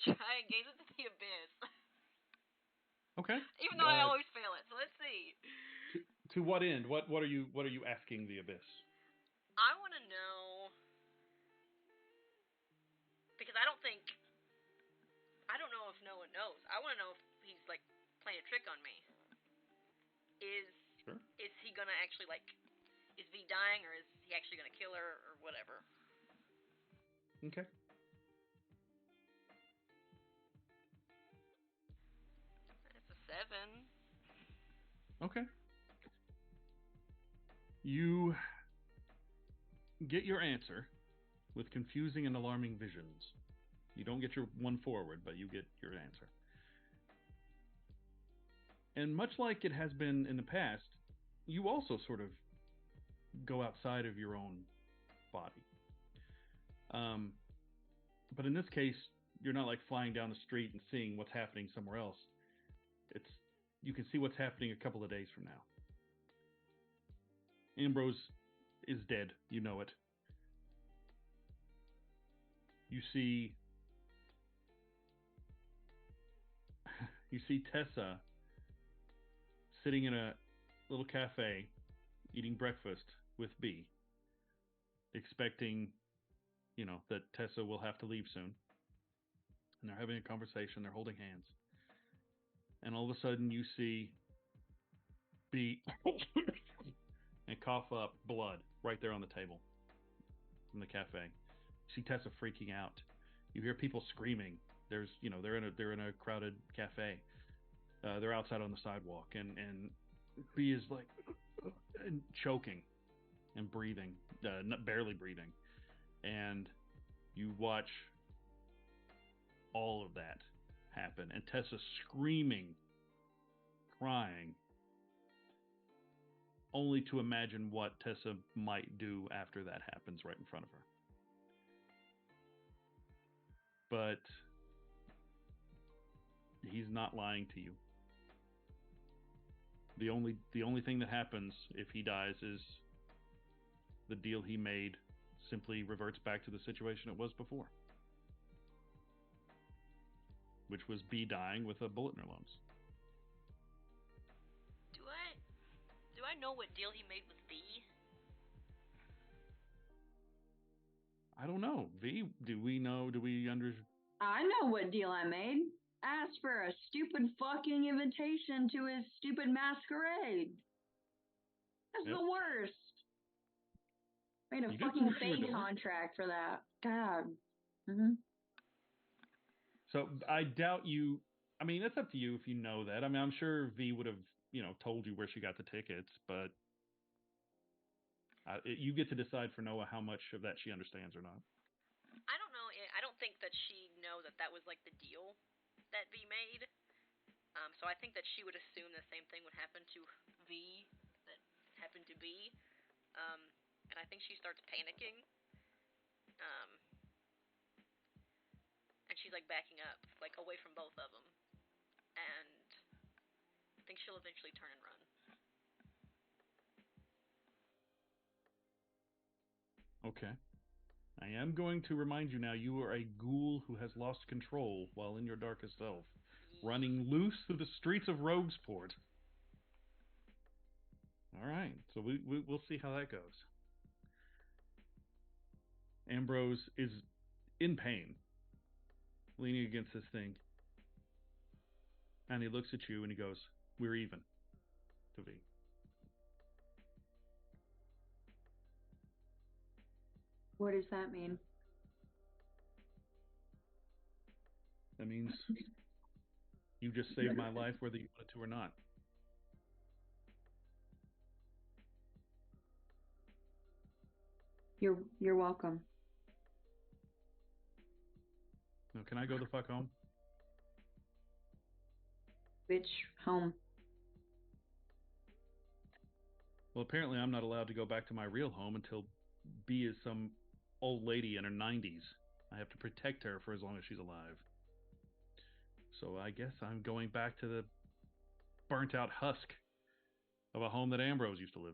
gonna try and gaze into the abyss. Okay. Even though I always fail it, so let's see. To what end? What are you asking the abyss? I want to know because I don't know if no one knows. I want to know if he's like playing a trick on me. Is he gonna actually is V dying or is he actually gonna kill her or whatever? Okay. That's a 7. Okay. You get your answer with confusing and alarming visions. You don't get your one forward, but you get your answer. And much like it has been in the past, you also sort of go outside of your own body. But in this case, you're not like flying down the street and seeing what's happening somewhere else. You can see what's happening a couple of days from now. Ambrose is dead. You know it. You see Tessa sitting in a little cafe eating breakfast with B, expecting, that Tessa will have to leave soon. And they're having a conversation. They're holding hands. And all of a sudden you see B and cough up blood right there on the table from the cafe. You see Tessa freaking out. You hear people screaming. There's, they're in a crowded cafe. They're outside on the sidewalk, and B is like and choking and breathing, barely breathing. And you watch all of that happen, and Tessa screaming, crying, only to imagine what Tessa might do after that happens right in front of her. But he's not lying to you. The only thing that happens if he dies is the deal he made simply reverts back to the situation it was before, which was B dying with a bullet in her lungs. Do I know what deal he made with V? I don't know. V, do we know? Do we understand? I know what deal I made. Asked for a stupid fucking invitation to his stupid masquerade. That's the worst. Made a fucking fake contract for that. God. Mm-hmm. So I doubt you. I mean, it's up to you if you know that. I mean, I'm sure V would have, told you where she got the tickets, but you get to decide for Noah how much of that she understands or not. I don't know. I don't think that she knows that was like the deal that V made. So I think that she would assume the same thing would happen to V that happened to B. And I think she starts panicking. And she's like backing up, like away from both of them. And I think she'll eventually turn and run. Okay. I am going to remind you now, you are a ghoul who has lost control while in your darkest self, running loose through the streets of RoguesPort. All right, so we'll see how that goes. Ambrose is in pain, leaning against this thing, and he looks at you and he goes, "We're even," to V. What does that mean? That means you just saved my life whether you wanted to or not. You're welcome. Now, can I go the fuck home? Which home? Well, apparently I'm not allowed to go back to my real home until B is some old lady in her 90s. I have to protect her for as long as she's alive. So I guess I'm going back to the burnt out husk of a home that Ambrose used to live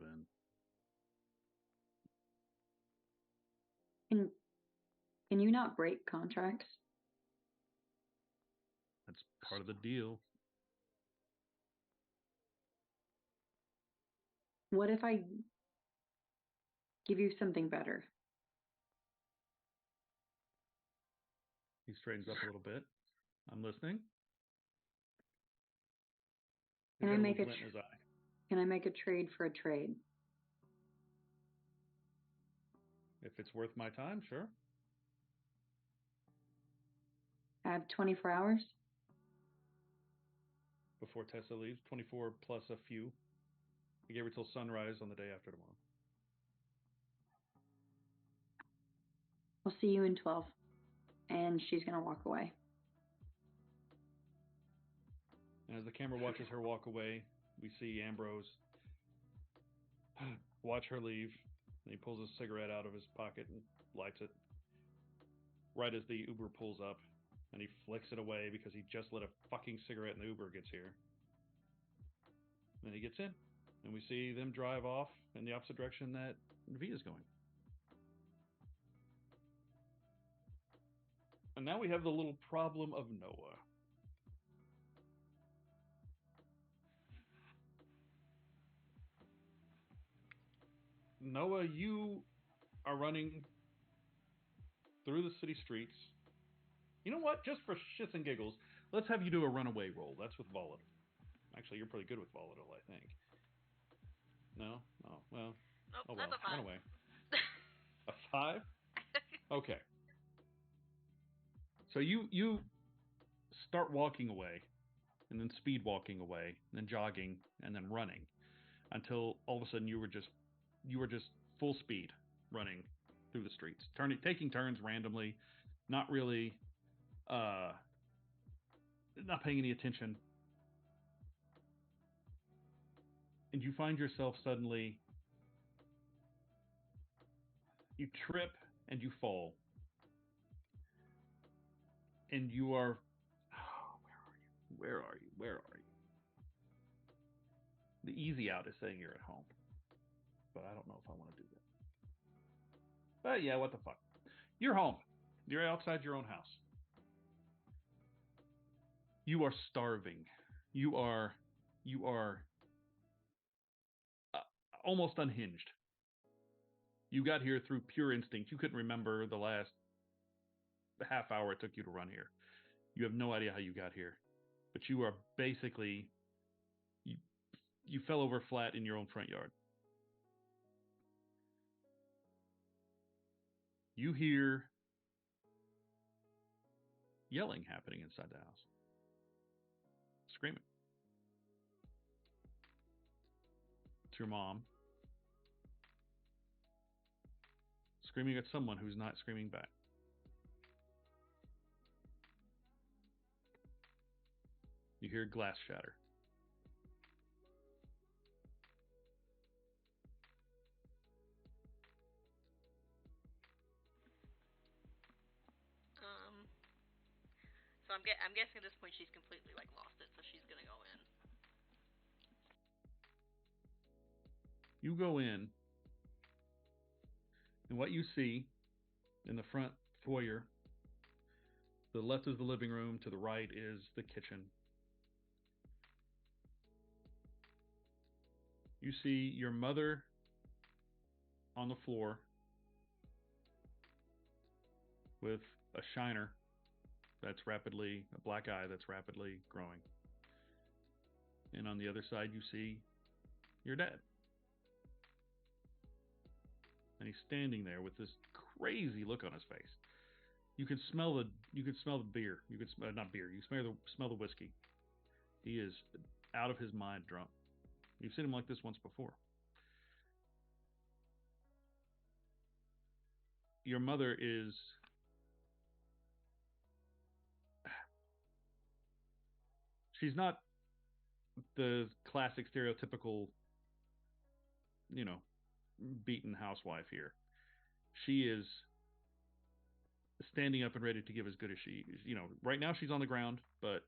in. Can you not break contracts? part of the deal. What if I give you something better? He straightens up a little bit. I'm listening. He's Can I got a make little a glint in his eye. Can I make a trade for a trade? If it's worth my time, sure. I have 24 hours. Before Tessa leaves, 24 plus a few. I gave her till sunrise on the day after tomorrow. I'll see you in 12. And she's going to walk away. And as the camera watches her walk away, we see Ambrose watch her leave. And he pulls a cigarette out of his pocket and lights it right as the Uber pulls up. And he flicks it away because he just lit a fucking cigarette and the Uber gets here. And then he gets in. And we see them drive off in the opposite direction that V is going. And now we have the little problem of Noah. Noah, you are running through the city streets. You know what? Just for shits and giggles, let's have you do a runaway roll. That's with volatile. Actually, you're pretty good with volatile, I think. No? Oh, well. Nope, Oh, well. that's a 5. Runaway. A 5? Okay. So you start walking away, and then speed walking away, and then jogging, and then running, until all of a sudden you were just full speed running through the streets, taking turns randomly, not really, not paying any attention, and you find yourself suddenly, you trip and you fall, and you are, oh, where are you? The easy out is saying you're at home, but I don't know if I want to do that. But yeah, what the fuck? You're home. You're outside your own house. You are starving. You are almost unhinged. You got here through pure instinct. You couldn't remember the last half hour it took you to run here. You have no idea how you got here. But you are basically, you fell over flat in your own front yard. You hear yelling happening inside the house. Screaming. It's your mom. Screaming at someone who's not screaming back. You hear glass shatter. So I'm guessing at this point she's completely like lost it, so she's gonna go in. You go in, and what you see in the front foyer, to the left is the living room, to the right is the kitchen. You see your mother on the floor with a shiner that's rapidly, a black eye that's rapidly growing. And on the other side, you see your dad. And he's standing there with this crazy look on his face. You can smell the beer. You can smell, not beer. You smell the whiskey. He is out of his mind drunk. You've seen him like this once before. Your mother is, she's not the classic stereotypical, beaten housewife here. She is standing up and ready to give as good as she, right now she's on the ground, but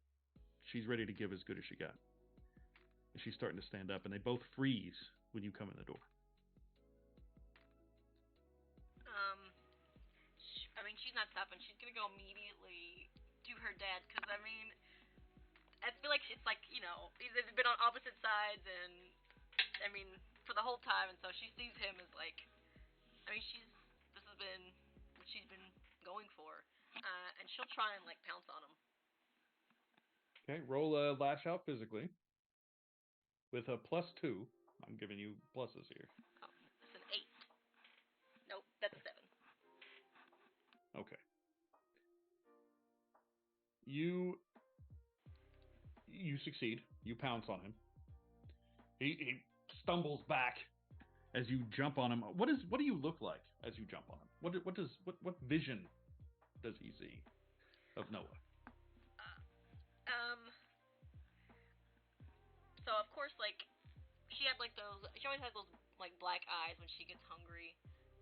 she's ready to give as good as she got. And she's starting to stand up, and they both freeze when you come in the door. I mean, she's not stopping. She's gonna go immediately to her dad, because I mean, I feel like it's like, they've been on opposite sides, and I mean, for the whole time, and so she sees him as like, this has been what she's been going for, and she'll try and like pounce on him. Okay, roll a lash out physically with a +2. I'm giving you pluses here. Oh, that's an 8. Nope, that's a 7. Okay. You succeed. You pounce on him. He stumbles back as you jump on him. What do you look like as you jump on him? What vision does he see of Noah? So of course, like, she had like those. She always has those like black eyes when she gets hungry.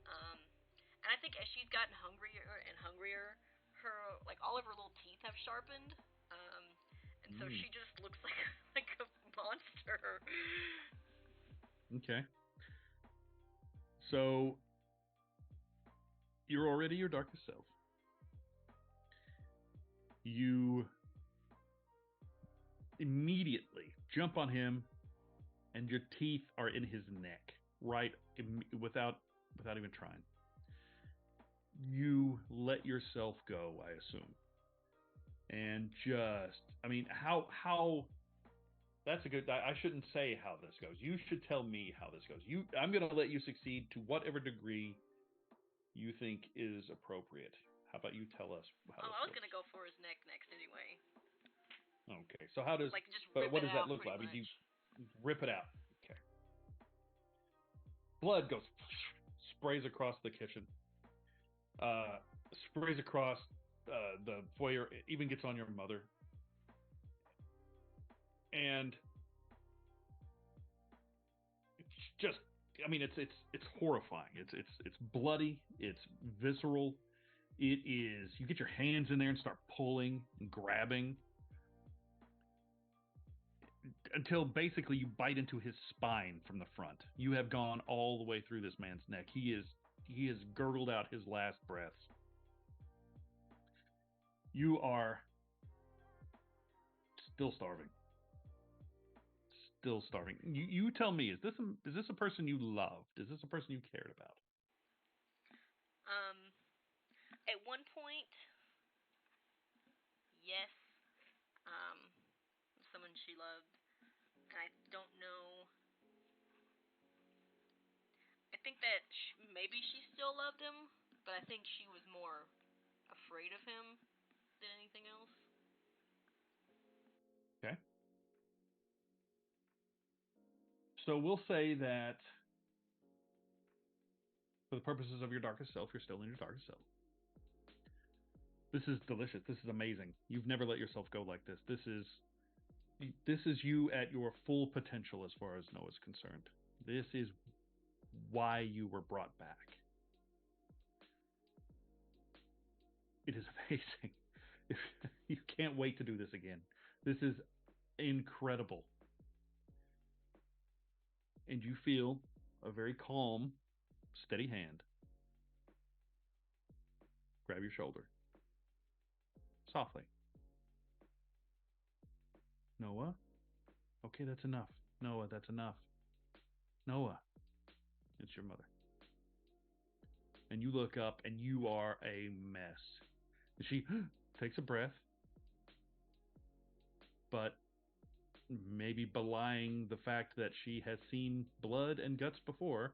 And I think as she's gotten hungrier and hungrier, her like all of her little teeth have sharpened. And so she just looks like like a monster. Okay. So you're already your darkest self. You immediately jump on him, and your teeth are in his neck, right? Without even trying. You let yourself go, I assume, and how. That's a good. I shouldn't say how this goes. You should tell me how this goes. I'm going to let you succeed to whatever degree you think is appropriate. How about you tell us how this goes? I was going to go for his neck next anyway. Okay, so how does like just but what does that look like? Much. Do you rip it out? Okay. Blood goes sprays across the kitchen. Sprays across the foyer. It even gets on your mother. And it's just, it's horrifying. It's bloody. It's visceral. It is. You get your hands in there and start pulling and grabbing until basically you bite into his spine from the front. You have gone all the way through this man's neck. He has gurgled out his last breaths. You are still starving. Still starving. You tell me, is this a person you loved? Is this a person you cared about? At one point, yes. Someone she loved, and I don't know. I think that maybe she still loved him, but I think she was more afraid of him than anything else. Okay. So we'll say that for the purposes of your darkest self, you're still in your darkest self. This is delicious. This is amazing. You've never let yourself go like this. This is you at your full potential as far as Noah's concerned. This is why you were brought back. It is amazing. You can't wait to do this again. This is incredible. And you feel a very calm, steady hand grab your shoulder. Softly. Noah? Okay, that's enough. Noah, that's enough. Noah. It's your mother. And you look up and you are a mess. And she takes a breath, but maybe belying the fact that she has seen blood and guts before,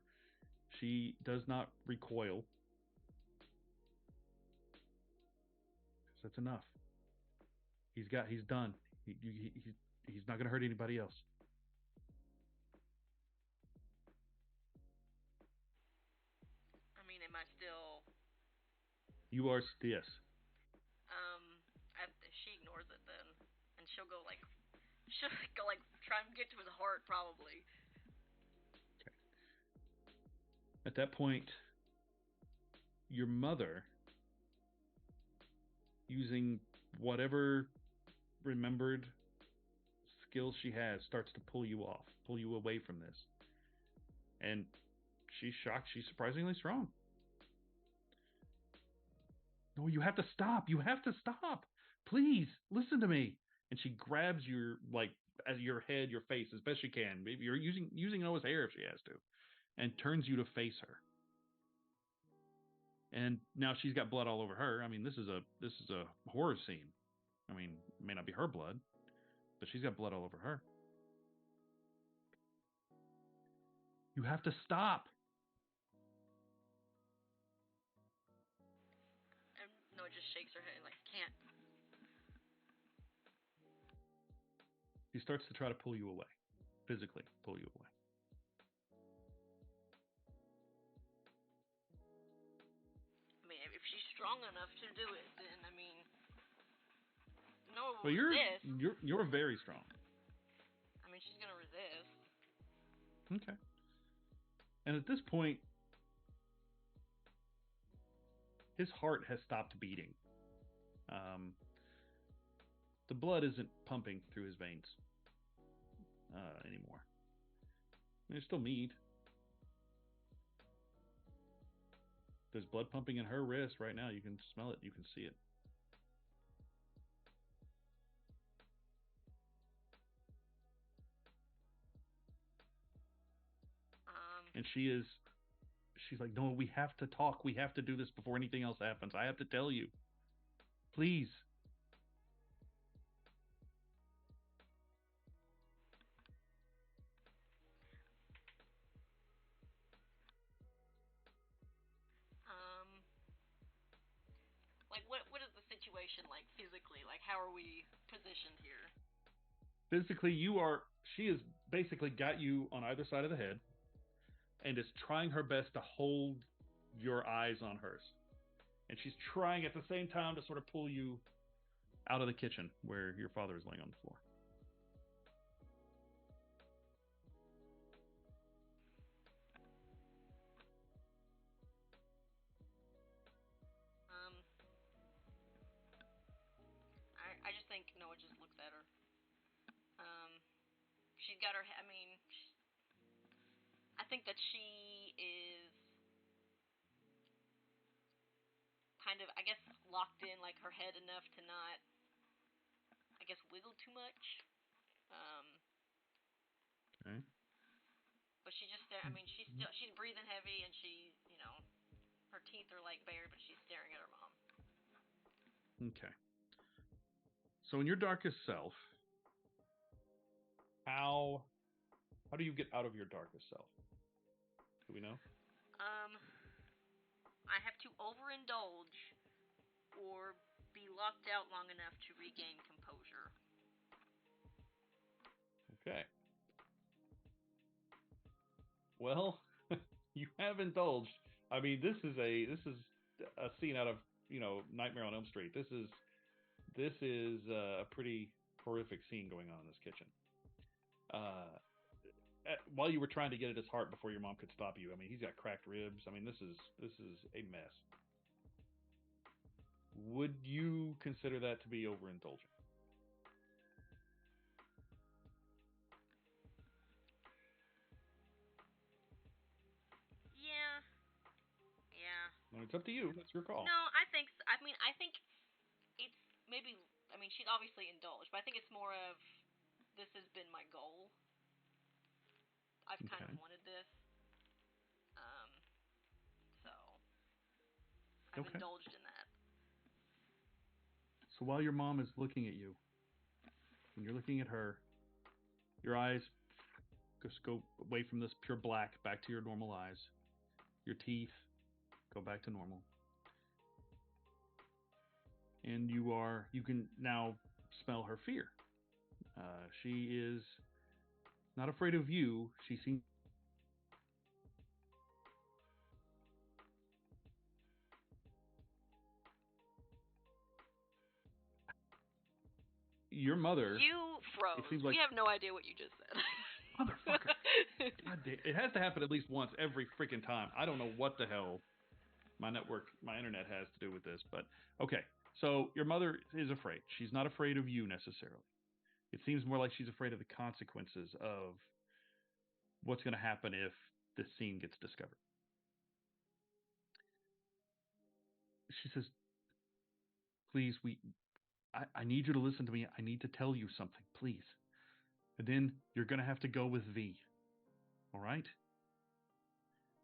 she does not recoil. That's enough. He's done. He's not going to hurt anybody else. Am I still? You are yes. She ignores it then, and she'll go like try and get to his heart probably. Okay. At that point, your mother, using whatever remembered skills she has, starts to pull you away from this. And she's shocked. She's surprisingly strong. No, you have to stop. You have to stop. Please, listen to me. and she grabs your as your head, your face as best she can. Maybe you're using Noah's hair if she has to, and turns you to face her. And now she's got blood all over her. I mean, this is a horror scene. I mean, it may not be her blood, but she's got blood all over her. You have to stop. And Noah just shakes her head and can't. She starts to try to pull you away, physically pull you away. I mean, if she's strong enough to do it, then I mean, Noah will But resist. you're very strong. I mean, she's gonna resist. Okay. And at this point, his heart has stopped beating. The blood isn't pumping through his veins anymore. There's still meat. There's blood pumping in her wrist right now. You can smell it. You can see it. And she's like, no, we have to talk. We have to do this before anything else happens. I have to tell you. Please. What is the situation like physically? Like, how are we positioned here? Physically, she has basically got you on either side of the head and is trying her best to hold your eyes on hers. And she's trying at the same time to sort of pull you out of the kitchen where your father is laying on the floor. I just think Noah just looks at her. She's got her. I mean, I think that she is kind of, I guess, locked in, like her head enough to not, I guess, wiggle too much. Okay. But she just, I mean, she's breathing heavy, and she, her teeth are like bared, but she's staring at her mom. Okay. So in your darkest self, how do you get out of your darkest self? Do we know? I have to overindulge or be locked out long enough to regain composure. Okay. Well, you have indulged. I mean, this is a scene out of Nightmare on Elm Street. This is a pretty horrific scene going on in this kitchen. While you were trying to get at his heart before your mom could stop you, I mean, he's got cracked ribs. I mean, this is a mess. Would you consider that to be overindulgent? Yeah. No, it's up to you. That's your call. No, I think. I mean, I think it's maybe. I mean, she's obviously indulged, but I think it's more of this has been my goal. I've kind of wanted this. So I've indulged in that. So while your mom is looking at you, and you're looking at her, your eyes just go away from this pure black back to your normal eyes. Your teeth go back to normal. And you can now smell her fear. She is not afraid of you. She seems your mother. You froze. We have no idea what you just said. Motherfucker. It has to happen at least once every freaking time. I don't know what the hell my internet has to do with this, but okay. So your mother is afraid. She's not afraid of you necessarily. It seems more like she's afraid of the consequences of what's going to happen if this scene gets discovered. She says, please, I need you to listen to me. I need to tell you something, please. And then you're going to have to go with V. All right?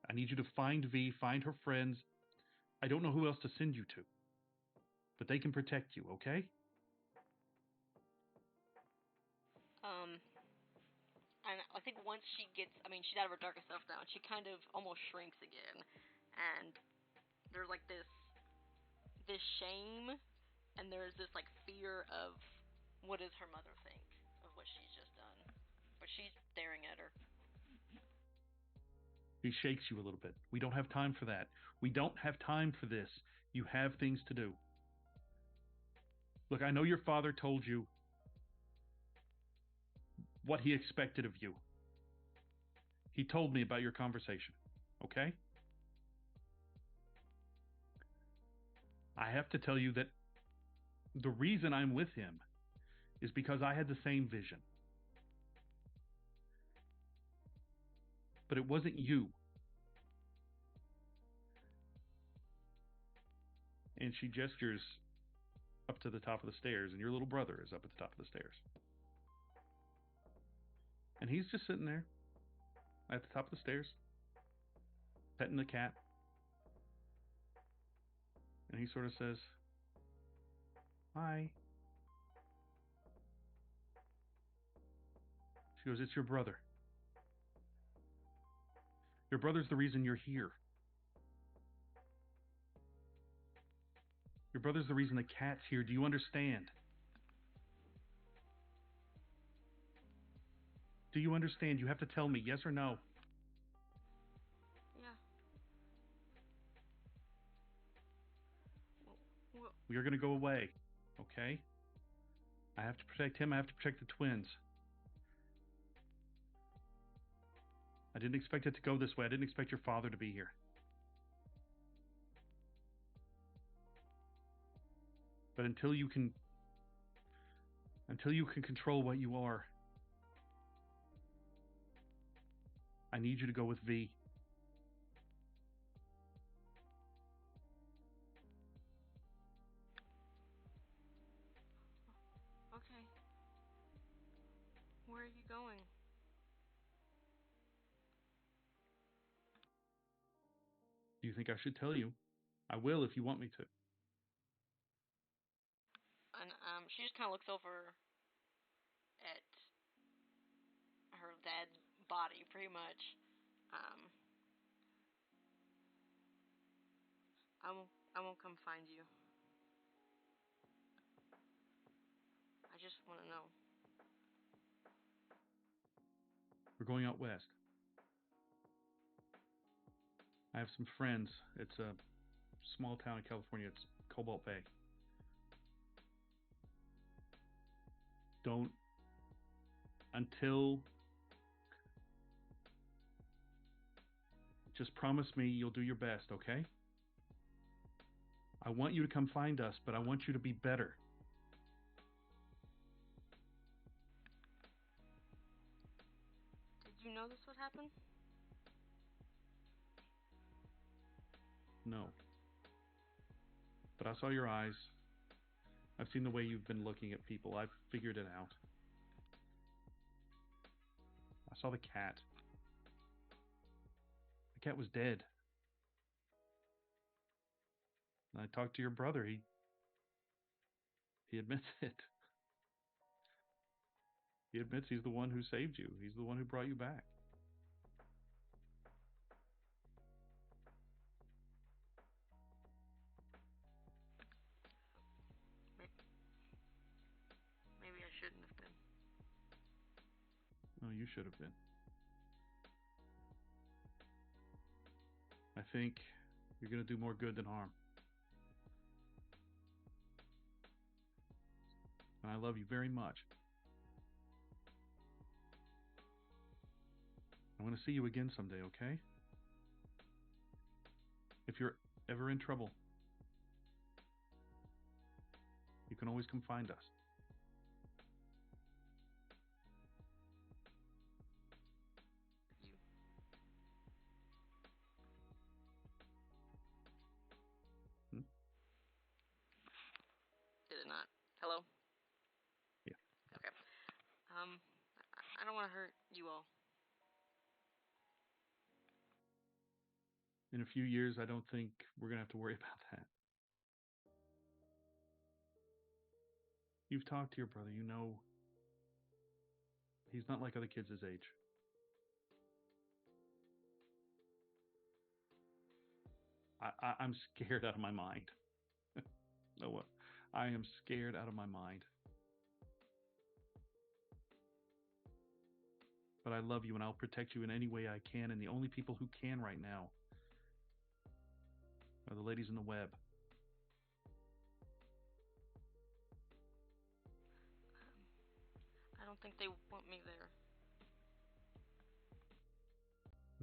I need you to find V, find her friends. I don't know who else to send you to, but they can protect you, okay? And I think once she gets, she's out of her darkest self now, and she kind of almost shrinks again, and there's like this shame, and there's this like fear of what does her mother think of what she's just done, but she's staring at her. He shakes you a little bit. We don't have time for that. We don't have time for this. You have things to do. Look, I know your father told you what he expected of you. He told me about your conversation, okay? I have to tell you that the reason I'm with him is because I had the same vision. But it wasn't you. And she gestures up to the top of the stairs, and your little brother is up at the top of the stairs. And he's just sitting there at the top of the stairs, petting the cat. And he sort of says, "Hi." She goes, "It's your brother. Your brother's the reason you're here. Your brother's the reason the cat's here. Do you understand? Do you understand? You have to tell me, yes or no." Yeah. Well, We are going to go away, okay? I have to protect him. I have to protect the twins. I didn't expect it to go this way. I didn't expect your father to be here. But until you can control what you are, I need you to go with V. okay. Where are you going? Do you think I should tell you? I will if you want me to. And she just kind of looks over at her dad's body, pretty much. Um, I won't come find you. I just want to know. We're going out west. I have some friends. It's a small town in California. It's Cobalt Bay. Don't until just promise me you'll do your best, okay? I want you to come find us, but I want you to be better. Did you know this would happen? No. But I saw your eyes. I've seen the way you've been looking at people. I've figured it out. I saw the cat. The cat was dead. And I talked to your brother. He admits it. He admits he's the one who saved you. He's the one who brought you back. Maybe I shouldn't have been. Oh, you should have been. I think you're going to do more good than harm. And I love you very much. I want to see you again someday, okay? If you're ever in trouble, you can always come find us. You. Hmm? Did it not Hello? Yeah. Okay. I don't want to hurt you all. In a few years, I don't think we're going to have to worry about that. You've talked to your brother. You know he's not like other kids his age. I'm scared out of my mind. Noah, I am scared out of my mind. But I love you and I'll protect you in any way I can. And the only people who can right now are the ladies in the web. I don't think they want me there.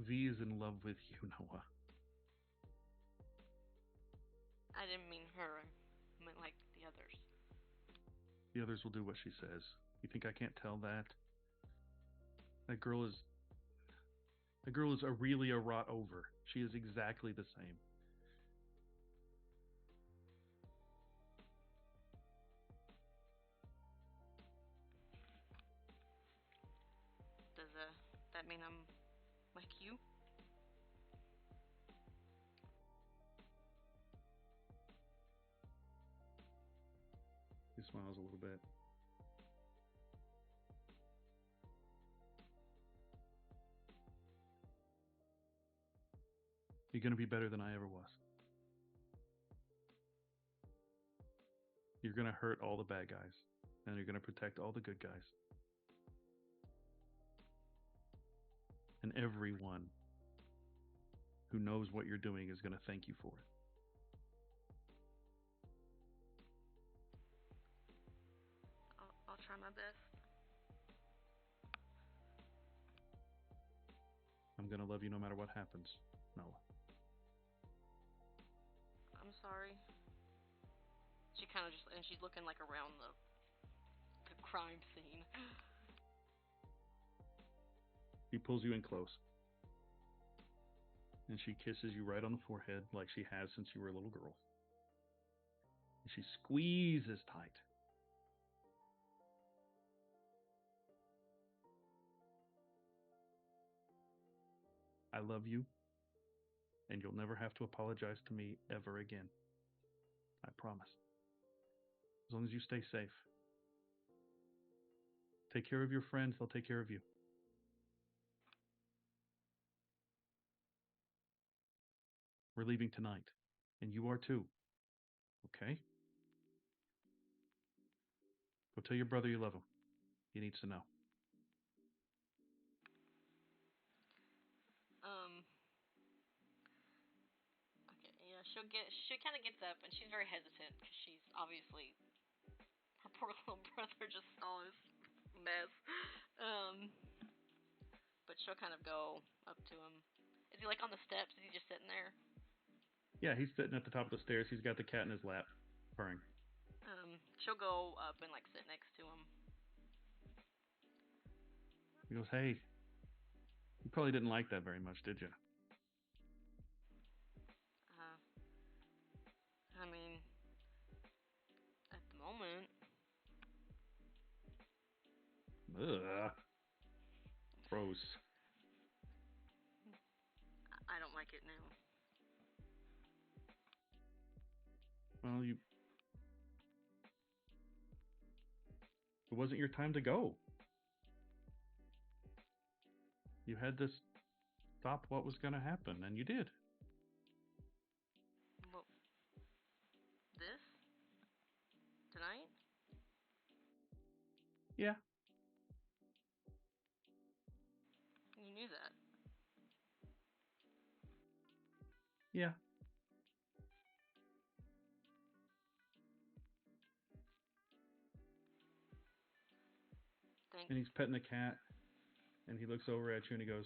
V is in love with you, Noah. I didn't mean her. I meant like the others. The others will do what she says. You think I can't tell that? That girl is really a rot over. She is exactly the same. Does that mean I'm like you? He smiles a little bit. You're going to be better than I ever was. You're going to hurt all the bad guys, and you're going to protect all the good guys. And everyone who knows what you're doing is going to thank you for it. I'll try my best. I'm going to love you no matter what happens, Noah. I'm sorry. She kind of and she's looking like around the crime scene. She pulls you in close. And she kisses you right on the forehead like she has since you were a little girl. And she squeezes tight. I love you, and you'll never have to apologize to me ever again. I promise. As long as you stay safe. Take care of your friends, they'll take care of you. We're leaving tonight, and you are too. Okay? Go tell your brother you love him. He needs to know. Okay, yeah, she kind of gets up, and she's very hesitant, because she's obviously, her poor little brother just saw his mess. But she'll kind of go up to him. Is he like on the steps? Is he just sitting there? Yeah, he's sitting at the top of the stairs. He's got the cat in his lap, purring. She'll go up and like sit next to him. He goes, hey, you probably didn't like that very much, did you? I mean, at the moment. Ugh. Gross. I don't like it now. Well, it wasn't your time to go. You had to stop what was going to happen, and you did. Well, this? Tonight? Yeah. You knew that. Yeah. Thanks. And he's petting the cat, and he looks over at you and he goes,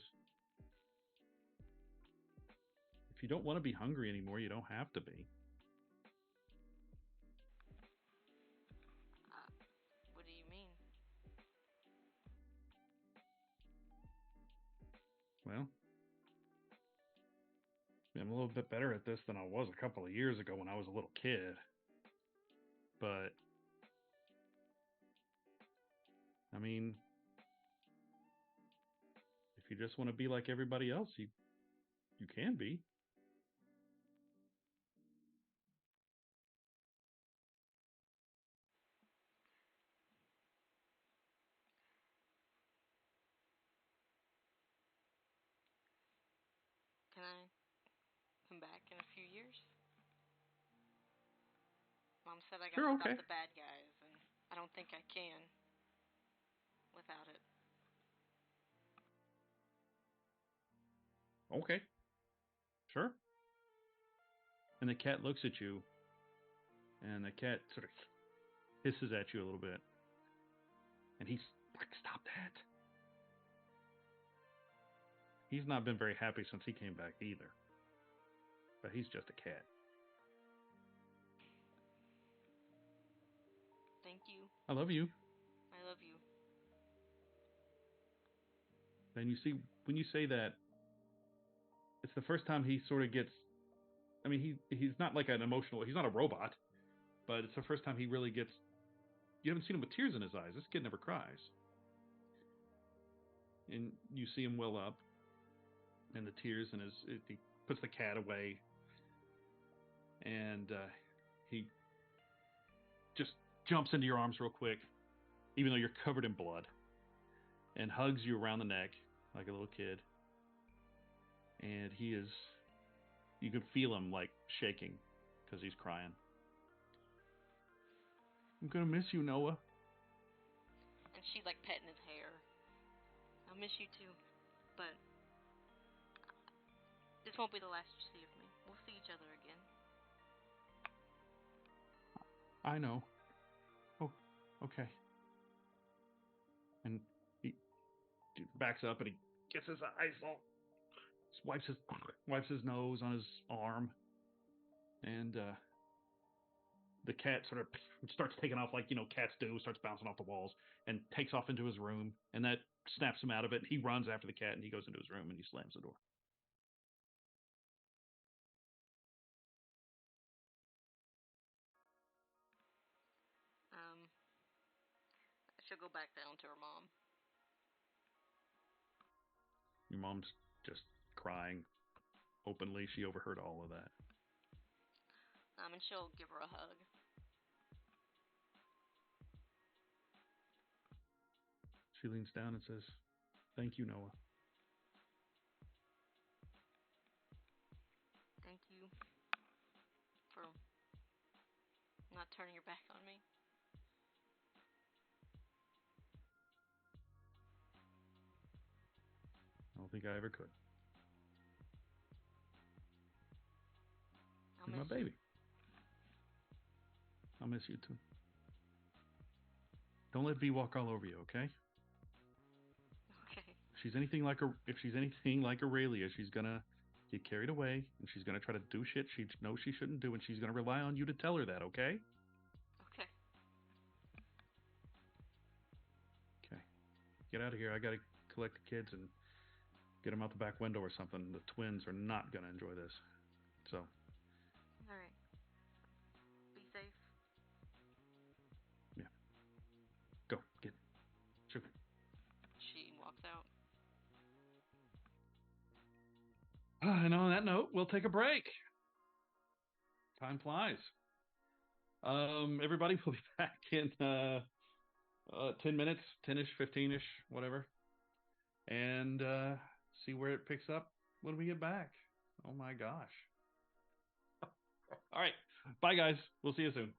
if you don't want to be hungry anymore, you don't have to be. What do you mean? Well, I'm a little bit better at this than I was a couple of years ago when I was a little kid. But I mean, if you just want to be like everybody else, you can be. Can I come back in a few years? Mom said I gotta Sure, stop okay. the bad guys, and I don't think I can without it. Okay. Sure. And the cat looks at you, and the cat sort of hisses at you a little bit. And he's like, stop that. He's not been very happy since he came back either. But he's just a cat. Thank you. I love you. I love you. And you see, when you say that, it's the first time he sort of gets. I mean, he's not like an emotional. He's not a robot, but it's the first time he really gets. You haven't seen him with tears in his eyes. This kid never cries. And you see him well up, and the tears in his. He puts the cat away, and he just jumps into your arms real quick, even though you're covered in blood, and hugs you around the neck like a little kid. And he is. You can feel him like shaking because he's crying. I'm gonna miss you, Noah. And she's like petting his hair. I'll miss you too, but this won't be the last you see of me. We'll see each other again. I know. Oh, okay. And he backs up and he gets his eyes all, wipes his nose on his arm, and the cat sort of starts taking off like cats do, starts bouncing off the walls, and takes off into his room, and that snaps him out of it. He runs after the cat, and he goes into his room and he slams the door. She'll go back down to her mom. Your mom's just crying openly. She overheard all of that. And she'll give her a hug. She leans down and says, "Thank you, Noah." Thank you for not turning your back on me. I don't think I ever could. I'll You're my miss you. baby. I'll miss you too. Don't let V walk all over you, okay? Okay. If she's anything like Aurelia, she's gonna get carried away and she's gonna try to do shit she knows she shouldn't do, and she's gonna rely on you to tell her that, okay? Okay. Okay. Get out of here. I gotta collect the kids and get them out the back window or something. The twins are not gonna enjoy this. So. All right. Be safe. Yeah. Go. Get. Shoot. She walks out. And on that note, we'll take a break. Time flies. Everybody will be back in 10 minutes, 10-ish, 15-ish, whatever. And see where it picks up when we get back. Oh my gosh. All right. Bye, guys. We'll see you soon.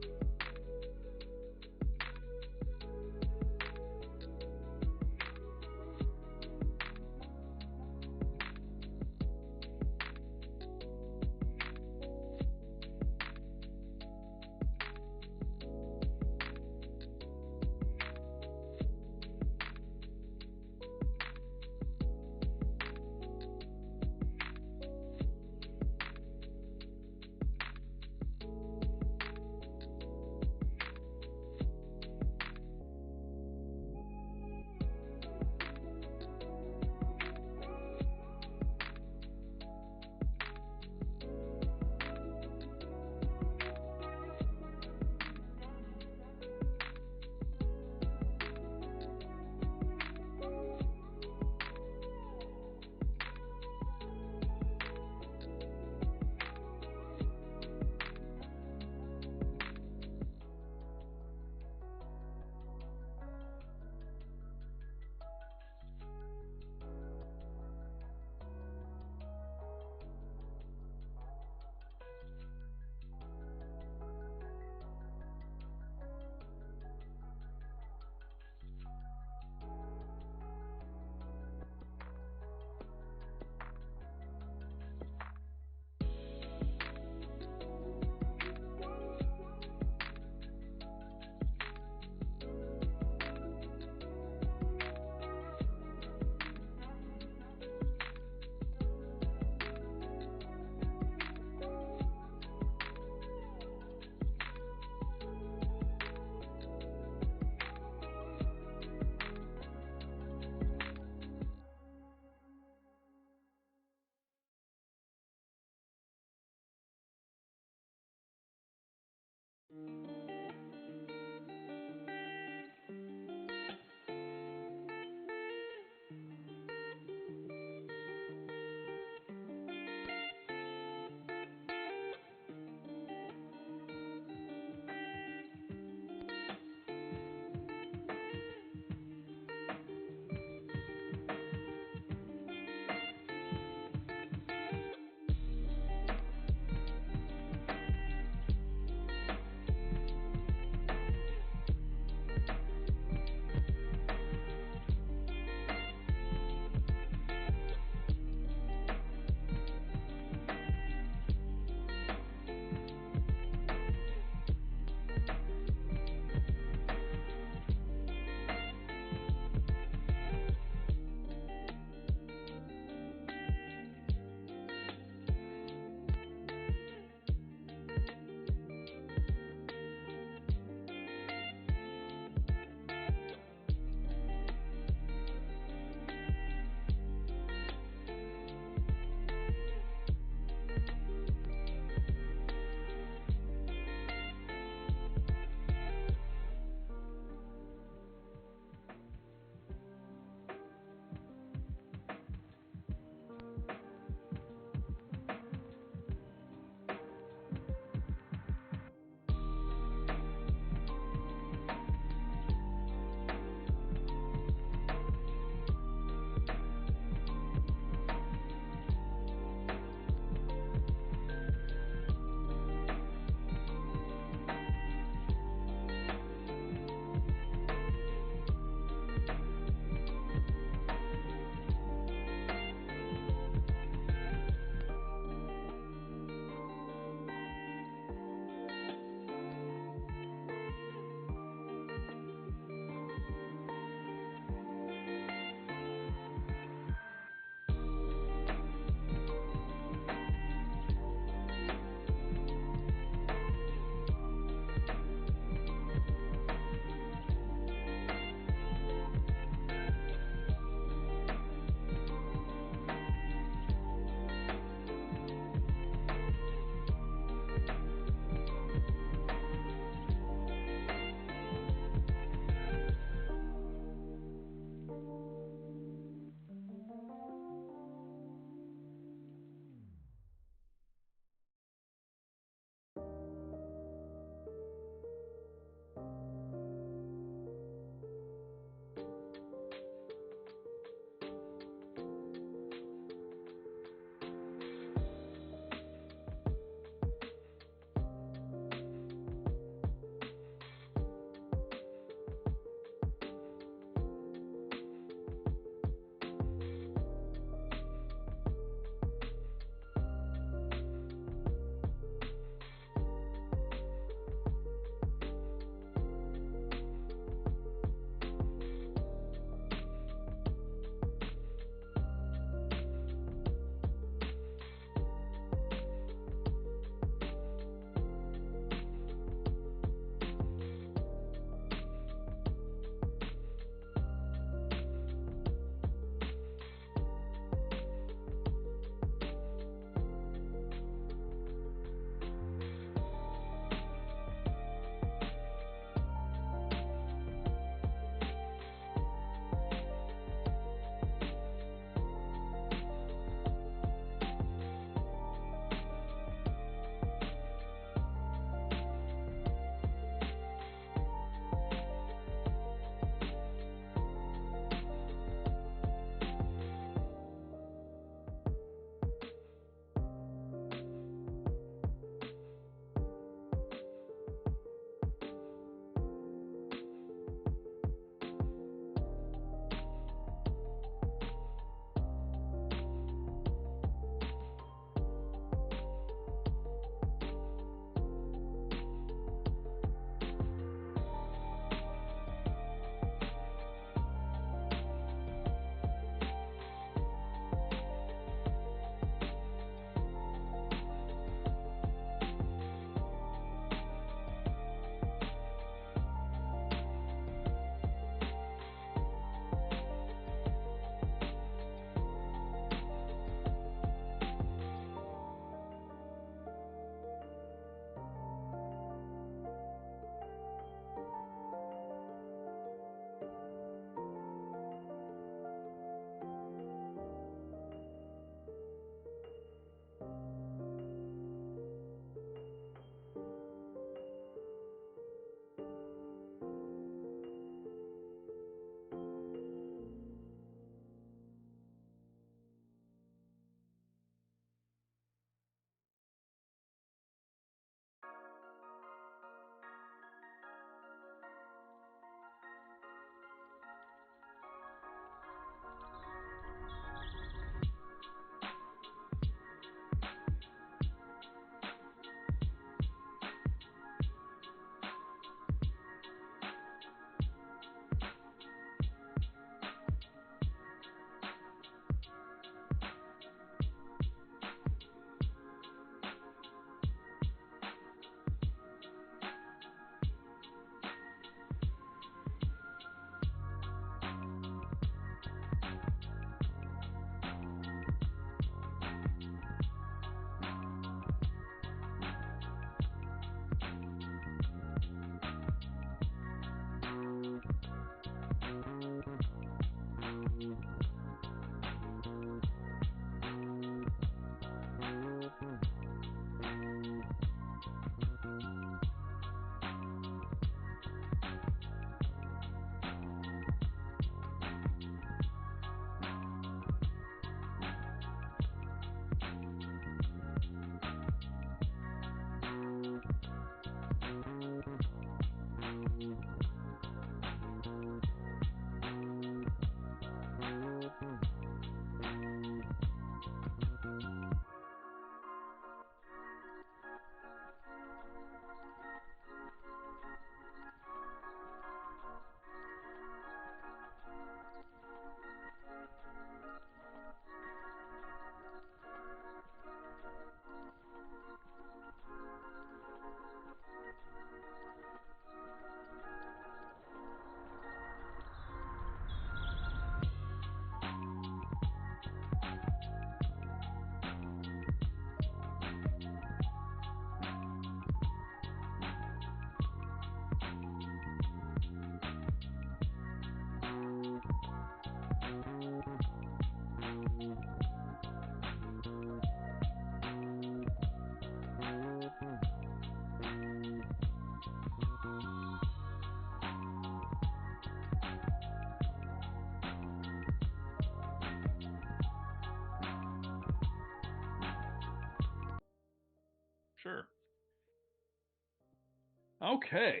Okay,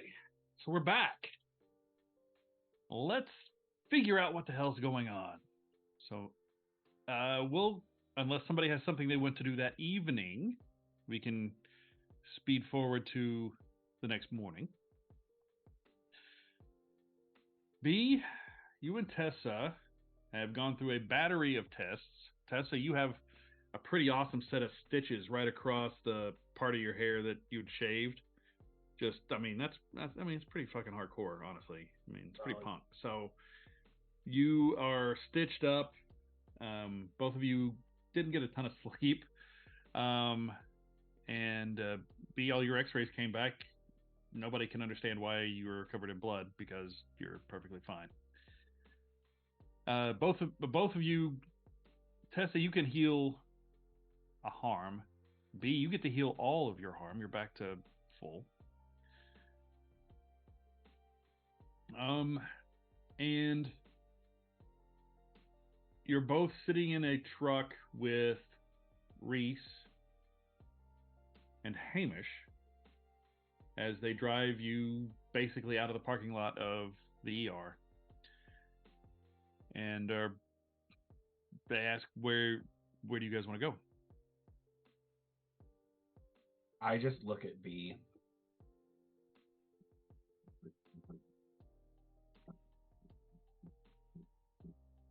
so we're back. Let's figure out what the hell's going on. So, unless somebody has something they want to do that evening, we can speed forward to the next morning. B, you and Tessa have gone through a battery of tests. Tessa, you have a pretty awesome set of stitches right across the part of your hair that you'd shaved. Just, I mean, it's pretty fucking hardcore, honestly. I mean, it's pretty punk. So, you are stitched up. Both of you didn't get a ton of sleep. And B, all your x-rays came back. Nobody can understand why you were covered in blood because you're perfectly fine. Both of you, Tessa, you can heal a harm. B, you get to heal all of your harm. You're back to full. And you're both sitting in a truck with Reese and Hamish as they drive you basically out of the parking lot of the ER. And they ask, where do you guys want to go? I just look at B.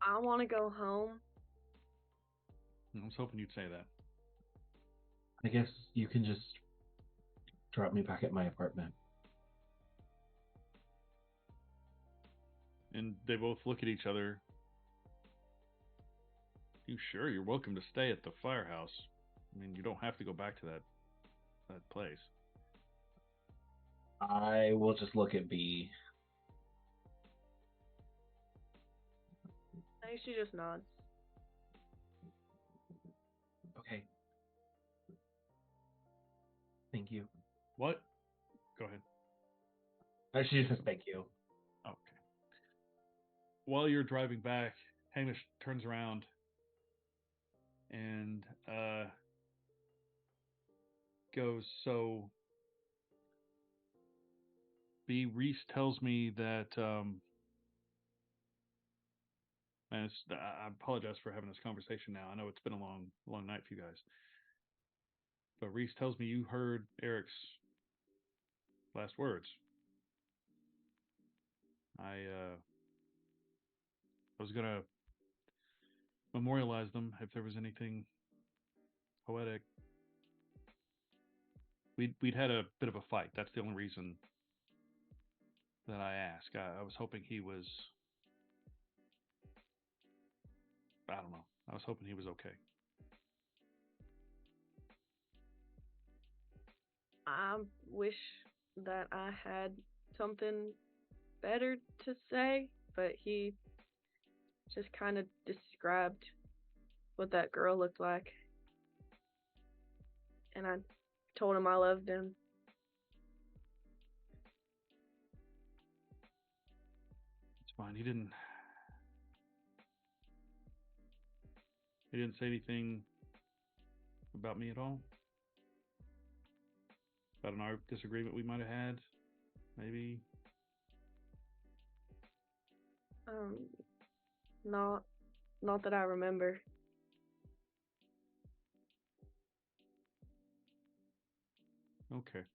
I want to go home. I was hoping you'd say that. I guess you can just drop me back at my apartment. And they both look at each other. You sure? You're welcome to stay at the firehouse. I mean, you don't have to go back to that place. I will just look at B. I think she just nods. Okay. Thank you. What? Go ahead. She just says thank you. Okay. While you're driving back, Hamish turns around and goes, so B, Reese tells me that and I apologize for having this conversation now. I know it's been a long night for you guys. But Reese tells me you heard Eric's last words. I was gonna memorialize them if there was anything poetic. We'd had a bit of a fight. That's the only reason that I asked. I was hoping he was. I don't know. I was hoping he was okay. I wish that I had something better to say, but he just kind of described what that girl looked like. And I told him I loved him. It's fine. He didn't say anything about me at all. About an disagreement we might have had, maybe. Not that I remember. Okay.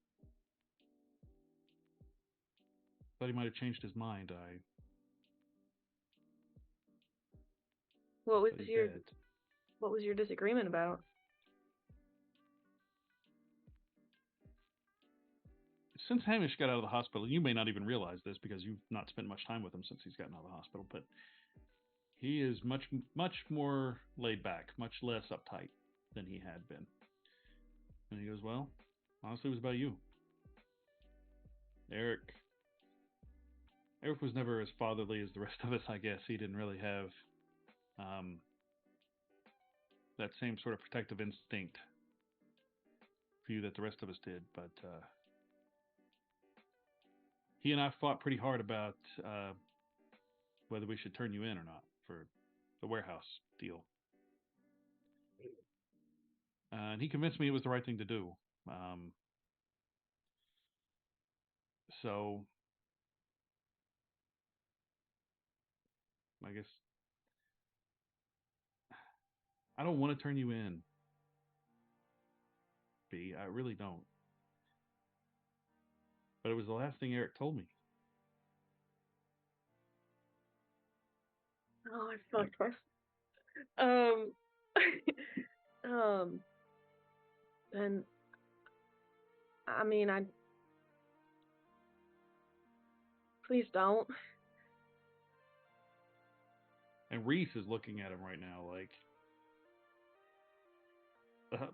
Thought he might have changed his mind. What was But he your did. What was your disagreement about? Since Hamish got out of the hospital, you may not even realize this because you've not spent much time with him since he's gotten out of the hospital, but he is much more laid back, much less uptight than he had been. And he goes, well, honestly, it was about you. Eric was never as fatherly as the rest of us, I guess. He didn't really have that same sort of protective instinct for you that the rest of us did, but he and I fought pretty hard about whether we should turn you in or not for the warehouse deal. And he convinced me it was the right thing to do. So I guess I don't want to turn you in, B. I really don't. But it was the last thing Eric told me. Oh, I fucked myself. Um, um, and I mean, please don't. And Reese is looking at him right now, like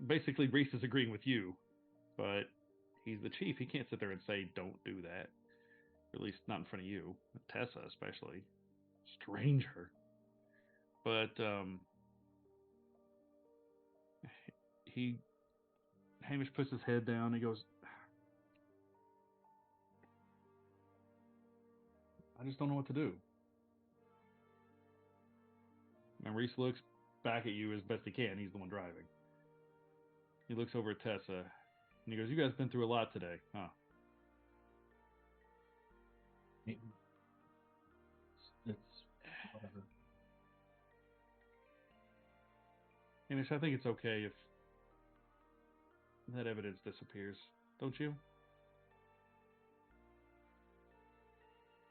basically Reese is agreeing with you, but he's the chief. He can't sit there and say, "Don't do that." Or at least not in front of you, Tessa especially, stranger. But he Hamish puts his head down. He goes, "I just don't know what to do." And Reese looks back at you as best he can. He's the one driving. He looks over at Tessa and he goes, "You guys been through a lot today, huh?" It's whatever. Hamish, I think it's okay if that evidence disappears, don't you?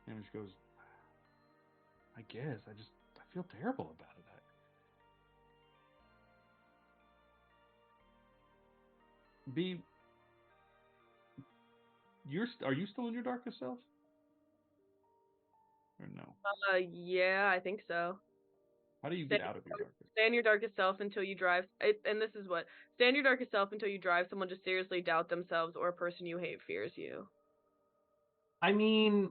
Hamish goes, "I guess. I feel terrible about it. B, are you still in your darkest self? Or no? Yeah, I think so. How do you get out of your darkest? Stay in your darkest self until you drive. And this is what: stay in your darkest self until you drive someone to seriously doubt themselves or a person you hate fears you. I mean,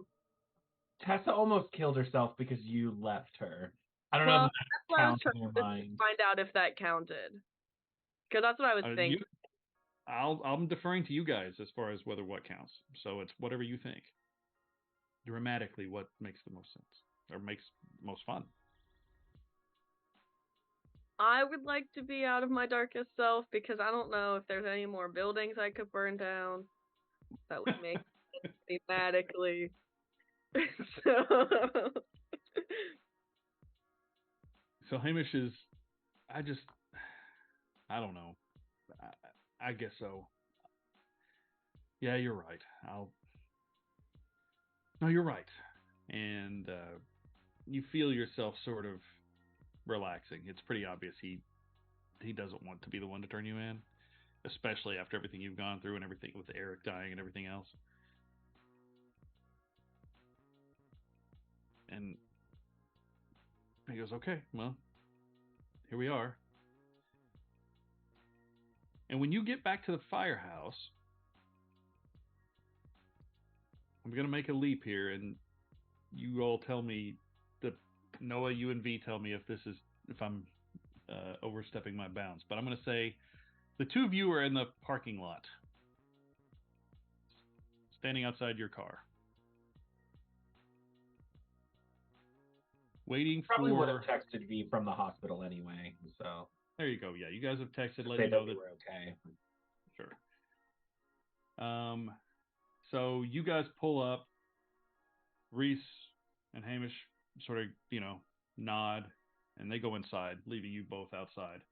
Tessa almost killed herself because you left her. I don't know Well, if that's that what I was counts in your trying to mind. find out if that counted. Because that's what I was thinking. I'm deferring to you guys as far as whether what counts. So it's whatever you think. Dramatically, what makes the most sense or makes most fun. I would like to be out of my darkest self because I don't know if there's any more buildings I could burn down that would make it thematically. So So Hamish is, I don't know. I guess so. Yeah, you're right. No, you're right. And you feel yourself sort of relaxing. It's pretty obvious he doesn't want to be the one to turn you in, especially after everything you've gone through and everything with Eric dying and everything else. And he goes, "Okay, well, here we are." And when you get back to the firehouse, I'm going to make a leap here, and you all tell me, Noah, you and V tell me if I'm overstepping my bounds. But I'm going to say the two of you are in the parking lot, standing outside your car, waiting Probably would for. have texted V from the hospital anyway, so. There you go. Yeah, you guys have texted, They letting you know know that we're okay. Sure. So you guys pull up. Reese and Hamish sort of, nod, and they go inside, leaving you both outside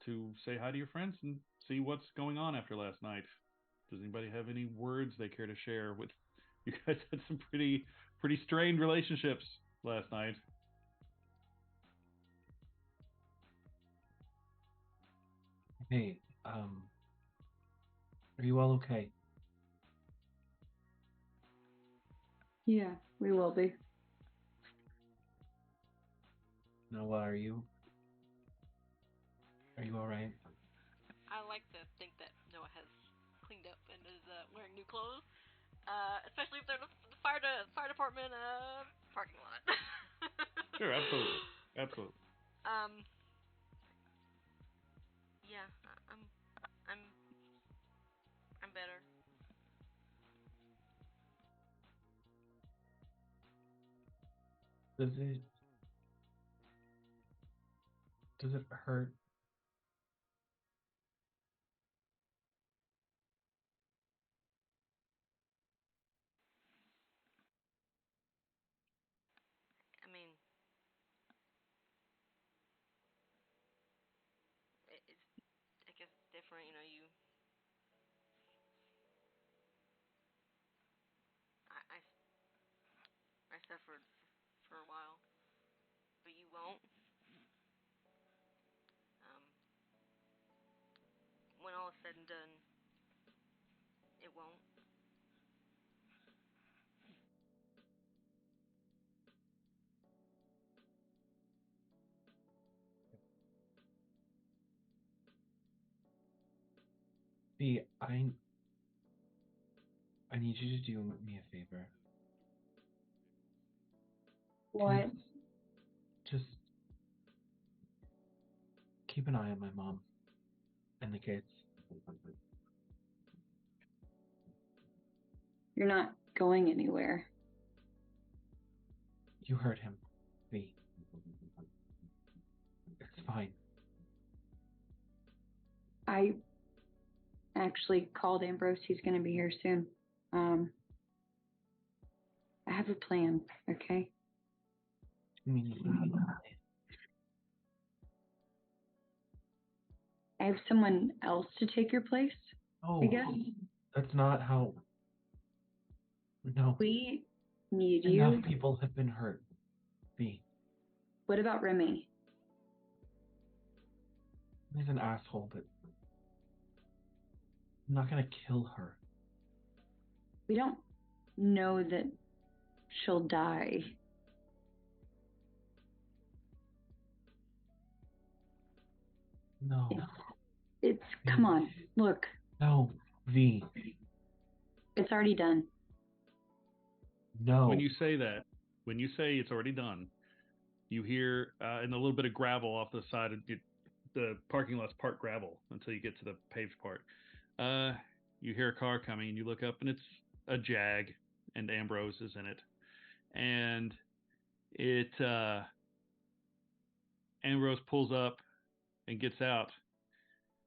to say hi to your friends and see what's going on after last night. Does anybody have any words they care to share with? You guys had some pretty strained relationships last night. Hey, are you all okay? Yeah, we will be. Noah, are you all right? I like to think that Noah has cleaned up and is wearing new clothes, especially if they're in the fire department parking lot. Sure, absolutely. Um. Yeah, I'm I'm better. Does it hurt? you. I suffered for a while, but you won't. Um, when all is said and done, it won't. V, I need you to do me a favor. What? Just keep an eye on my mom and the kids. You're not going anywhere. You heard him, V. It's fine. I actually called Ambrose. He's going to be here soon. I have a plan, okay? You mean you I have someone else to take your place, I guess. That's not how. No. We need Enough you. people have been hurt, V. What about Remy? He's an asshole, but I'm not gonna kill her. We don't know that she'll die. No. It's come on, look. No, V. It's already done. No. When you say it's already done, you hear in a little bit of gravel off the side of the parking lot's part gravel until you get to the paved part. You hear a car coming, and you look up, and it's a Jag, and Ambrose is in it, and Ambrose pulls up and gets out.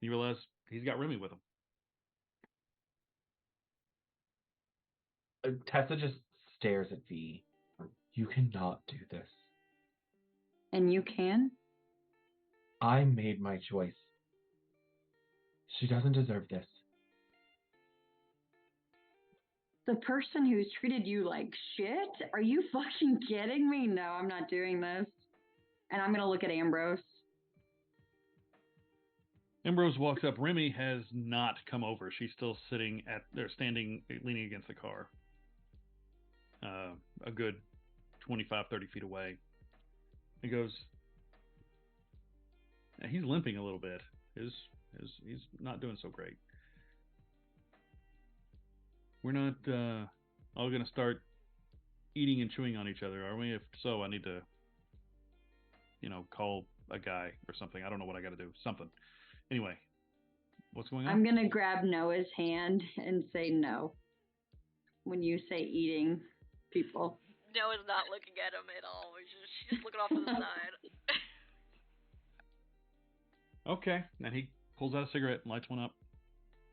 And you realize he's got Remy with him. Tessa just stares at V. You cannot do this. And you can? I made my choice. She doesn't deserve this. The person who's treated you like shit? Are you fucking kidding me? No, I'm not doing this. And I'm going to look at Ambrose. Ambrose walks up. Remy has not come over. She's still standing, leaning against the car. A good 25, 30 feet away. He goes, he's limping a little bit. He's not doing so great. We're not all going to start eating and chewing on each other, are we? If so, I need to, call a guy or something. I don't know what I got to do. Something. Anyway, what's going on? I'm going to grab Noah's hand and say no. When you say eating people. Noah's not looking at him at all. She's just looking off to the side. Okay. And he pulls out a cigarette and lights one up.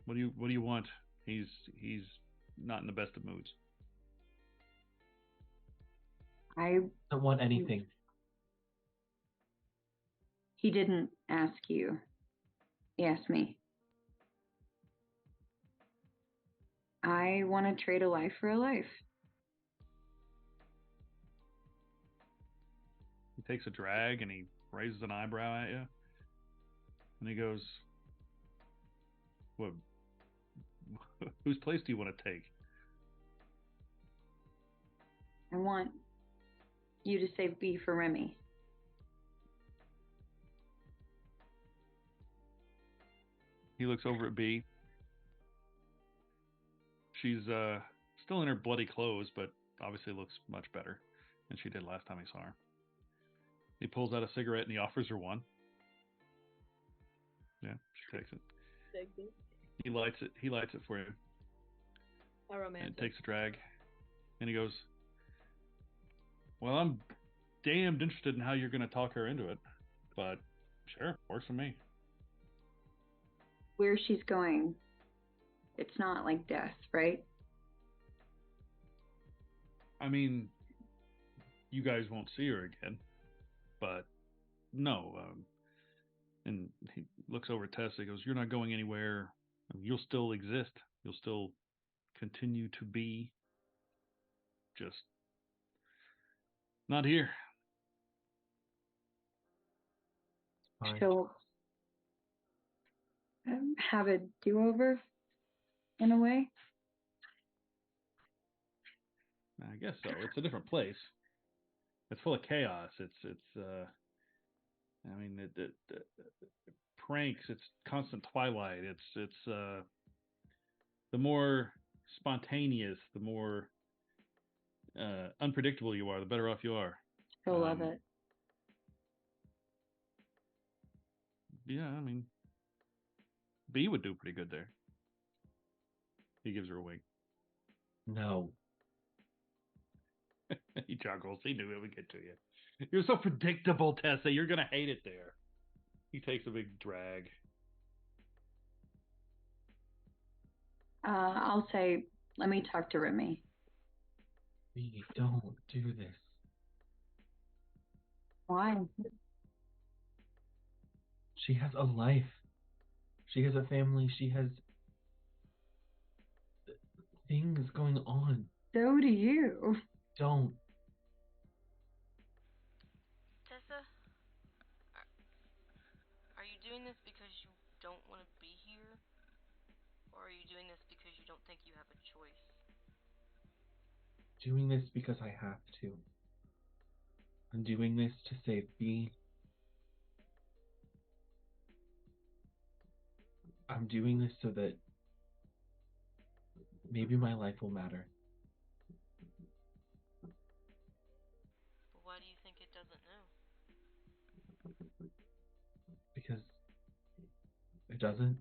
What do you want? He's not in the best of moods. I don't want anything. He didn't ask you. He asked me. I want to trade a life for a life. He takes a drag and he raises an eyebrow at you. And he goes, "What? Whose place do you want to take?" I want you to save B for Remy. He looks over at B. She's still in her bloody clothes, but obviously looks much better than she did last time he saw her. He pulls out a cigarette and he offers her one. Yeah, she takes it. Thank you. He lights it for you. How romantic. And takes a drag. And he goes, "Well, I'm damned interested in how you're going to talk her into it. But sure, works for me." Where she's going, it's not like death, right? I mean, you guys won't see her again. But no, And he looks over at Tessa. He goes, "You're not going anywhere. You'll still exist. You'll still continue to be. Just not here." Fine. She'll have a do-over in a way. I guess so. It's a different place. It's full of chaos. I mean, it pranks. It's constant twilight. It's the more spontaneous, the more unpredictable you are, the better off you are. She'll love it. Yeah, I mean, B would do pretty good there. He gives her a wink. No. He chuckles. He knew it would get to you. You're so predictable, Tessa. You're gonna hate it there. He takes a big drag. I'll say, let me talk to Remy. We don't do this. Why? She has a life. She has a family. She has things going on. So do you. Don't. Tessa, are you doing this because you don't want to be here? Or are you doing this because you don't think you have a choice? Doing this because I have to. I'm doing this to save B. I'm doing this so that maybe my life will matter. But why do you think it doesn't now? Because it doesn't.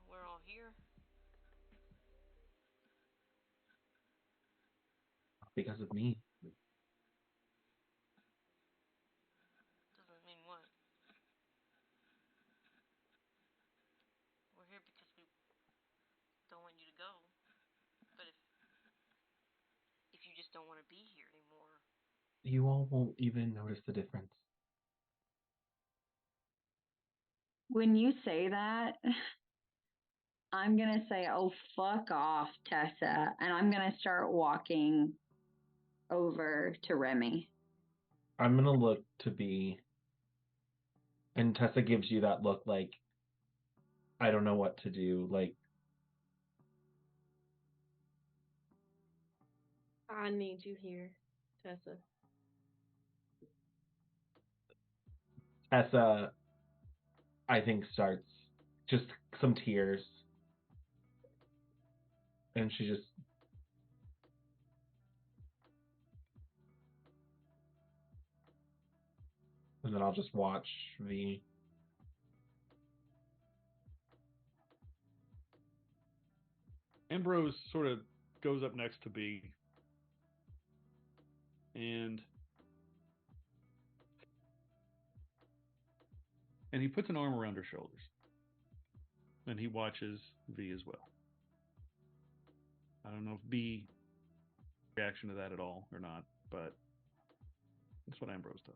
We're all here. Because of me. Doesn't mean what? We're here because we don't want you to go. But if you just don't want to be here anymore. You all won't even notice the difference. When you say that, I'm going to say, oh, fuck off, Tessa. And I'm going to start walking over to Remy. I'm going to look to B. And Tessa gives you that look like, I don't know what to do. Like, I need you here, Tessa. Tessa, I think, starts just some tears. And she just... And then I'll just watch V. Ambrose sort of goes up next to B. And he puts an arm around her shoulders. And he watches V as well. I don't know if B reaction to that at all or not, but that's what Ambrose does.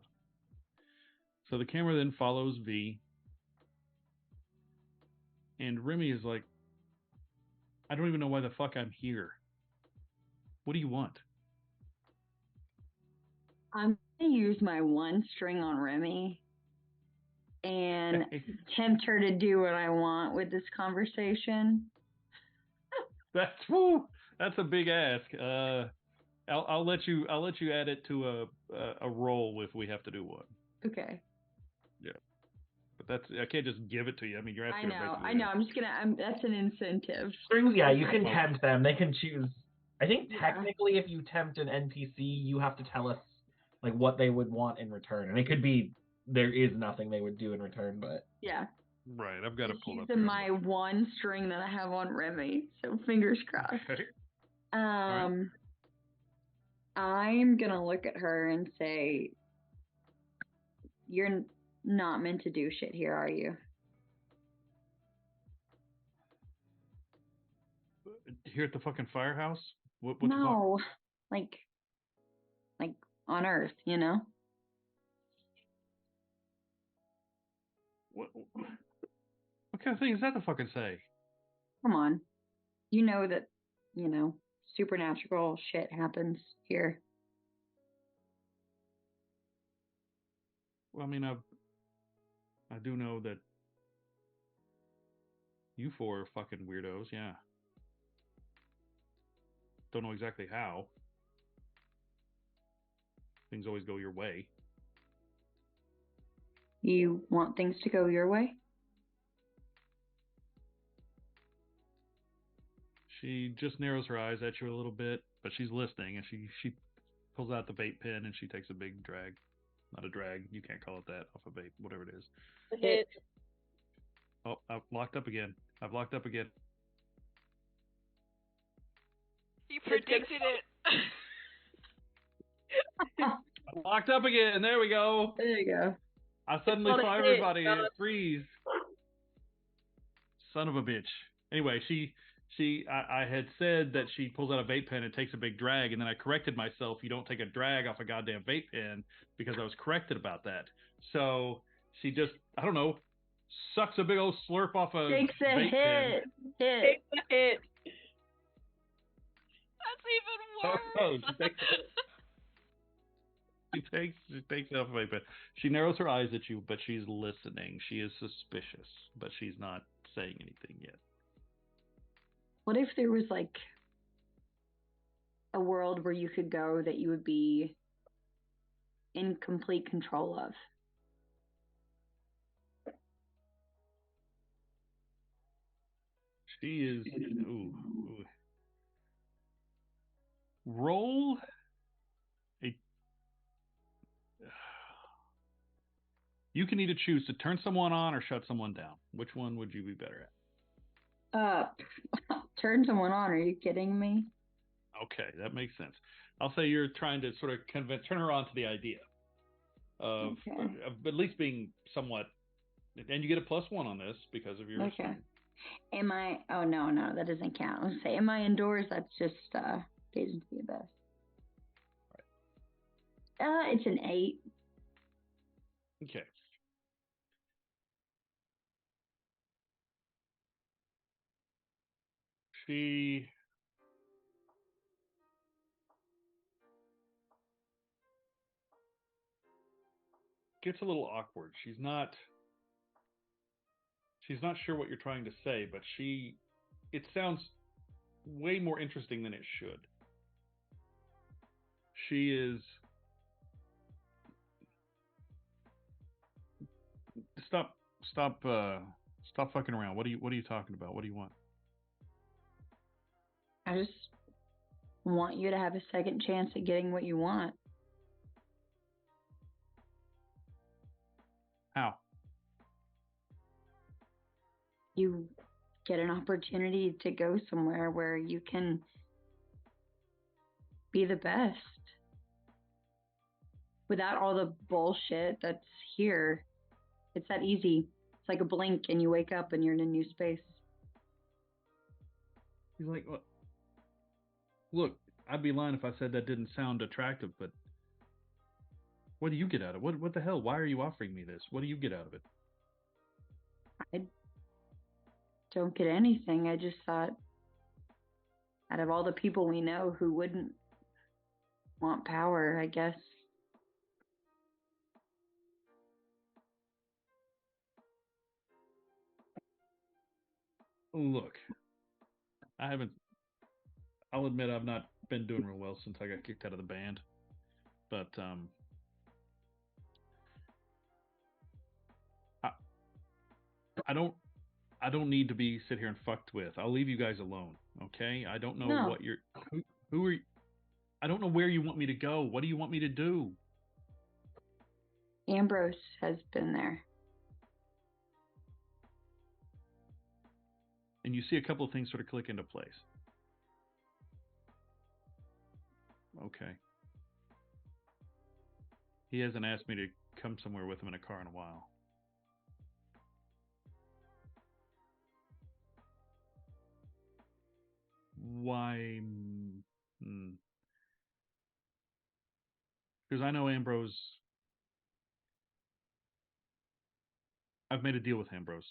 So the camera then follows V. And Remy is like, I don't even know why the fuck I'm here. What do you want? I'm going to use my one string on Remy and tempt her to do what I want with this conversation. That's a big ask. I'll let you add it to a roll if we have to do one. Okay. Yeah, but I can't just give it to you. I mean, you're asking. I know. I'm just gonna. That's an incentive. Strings, yeah, you can tempt them. They can choose. I think Yeah. technically, if you tempt an NPC, you have to tell us like what they would want in return, and it could be there is nothing they would do in return, but Yeah. Right, I've got to pull up using my one string that I have on Remy, so fingers crossed. Okay. I'm gonna look at her and say, "You're not meant to do shit here, are you?" Here at the fucking firehouse? What No, like on Earth, you know. What kind of thing is that to fucking say? Come on. You know that, supernatural shit happens here. Well, I mean, I do know that you four are fucking weirdos, yeah. Don't know exactly how. Things always go your way. You want things to go your way? She just narrows her eyes at you a little bit, but she's listening, and she pulls out the vape pen and she takes a big drag. Not a drag, you can't call it that, off a vape, whatever it is. Hit. Oh, I've locked up again. You predicted it. I'm locked up again. There we go. There you go. I suddenly It's saw on a hit, everybody God. freeze. Son of a bitch. Anyway, I had said that she pulls out a vape pen and takes a big drag, and then I corrected myself. You don't take a drag off a goddamn vape pen, because I was corrected about that. So she just, I don't know, sucks a big old slurp off a Takes a vape pen. hit. Take the hit. That's even Oh, worse. she takes it off a vape pen. She narrows her eyes at you, but she's listening. She is suspicious, but she's not saying anything yet. What if there was like a world where you could go that you would be in complete control of? She is. Ooh. Roll a. You can either choose to turn someone on or shut someone down. Which one would you be better at? Turn someone on. Are you kidding me? Okay, that makes sense. I'll say you're trying to sort of turn her on to the idea of at least being somewhat, and you get a +1 on this because of your. Okay. Am I? Oh no, that doesn't count. Let's say, am I indoors? That's just pays to be the best. Right. It's an 8. Okay. She gets a little awkward. She's not sure what you're trying to say, but it sounds way more interesting than it should. She is. Stop fucking around. What are you talking about? What do you want? I just want you to have a second chance at getting what you want. How? You get an opportunity to go somewhere where you can be the best without all the bullshit that's here. It's that easy. It's like a blink and you wake up and you're in a new space. He's like, what? Look, I'd be lying if I said that didn't sound attractive, but what do you get out of it? What the hell? Why are you offering me this? What do you get out of it? I don't get anything. I just thought, out of all the people we know, who wouldn't want power, I guess. Look, I'll admit I've not been doing real well since I got kicked out of the band. But I don't need to be sit here and fucked with. I'll leave you guys alone, okay? I don't know what you're who are you, I don't know where you want me to go. What do you want me to do? Ambrose has been there. And you see a couple of things sort of click into place. Okay. He hasn't asked me to come somewhere with him in a car in a while. Why? Because I know Ambrose I've made a deal with Ambrose.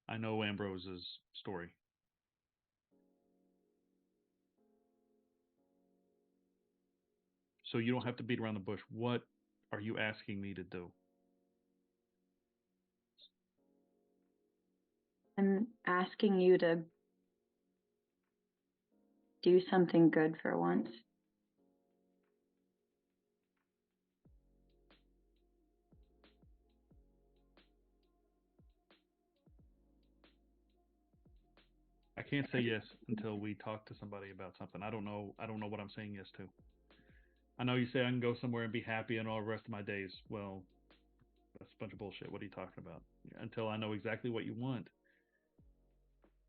I know Ambrose's story. So you don't have to beat around the bush. What are you asking me to do? I'm asking you to do something good for once. I can't say yes until we talk to somebody about something. I don't know what I'm saying yes to. I know you say I can go somewhere and be happy and all the rest of my days. Well, that's a bunch of bullshit. What are you talking about? Until I know exactly what you want.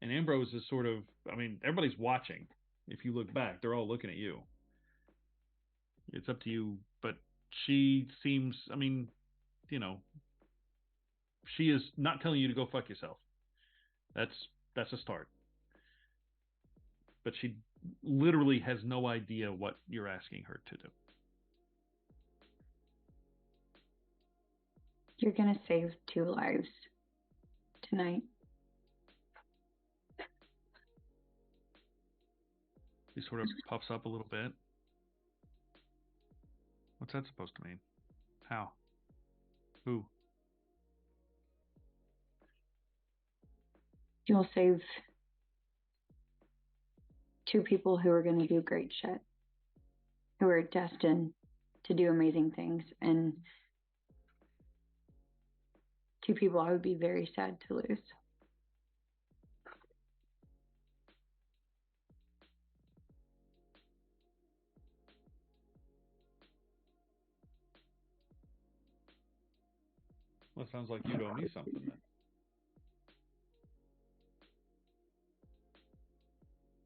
And Ambrose is sort of, I mean, everybody's watching. If you look back, they're all looking at you. It's up to you. But she seems, I mean, you know, she is not telling you to go fuck yourself. That's a start. But she literally has no idea what you're asking her to do. You're going to save 2 lives tonight. He sort of puffs up a little bit. What's that supposed to mean? How? Who? You'll save 2 people who are going to do great shit, who are destined to do amazing things, and 2 people I would be very sad to lose. Well, it sounds like you owe me something then.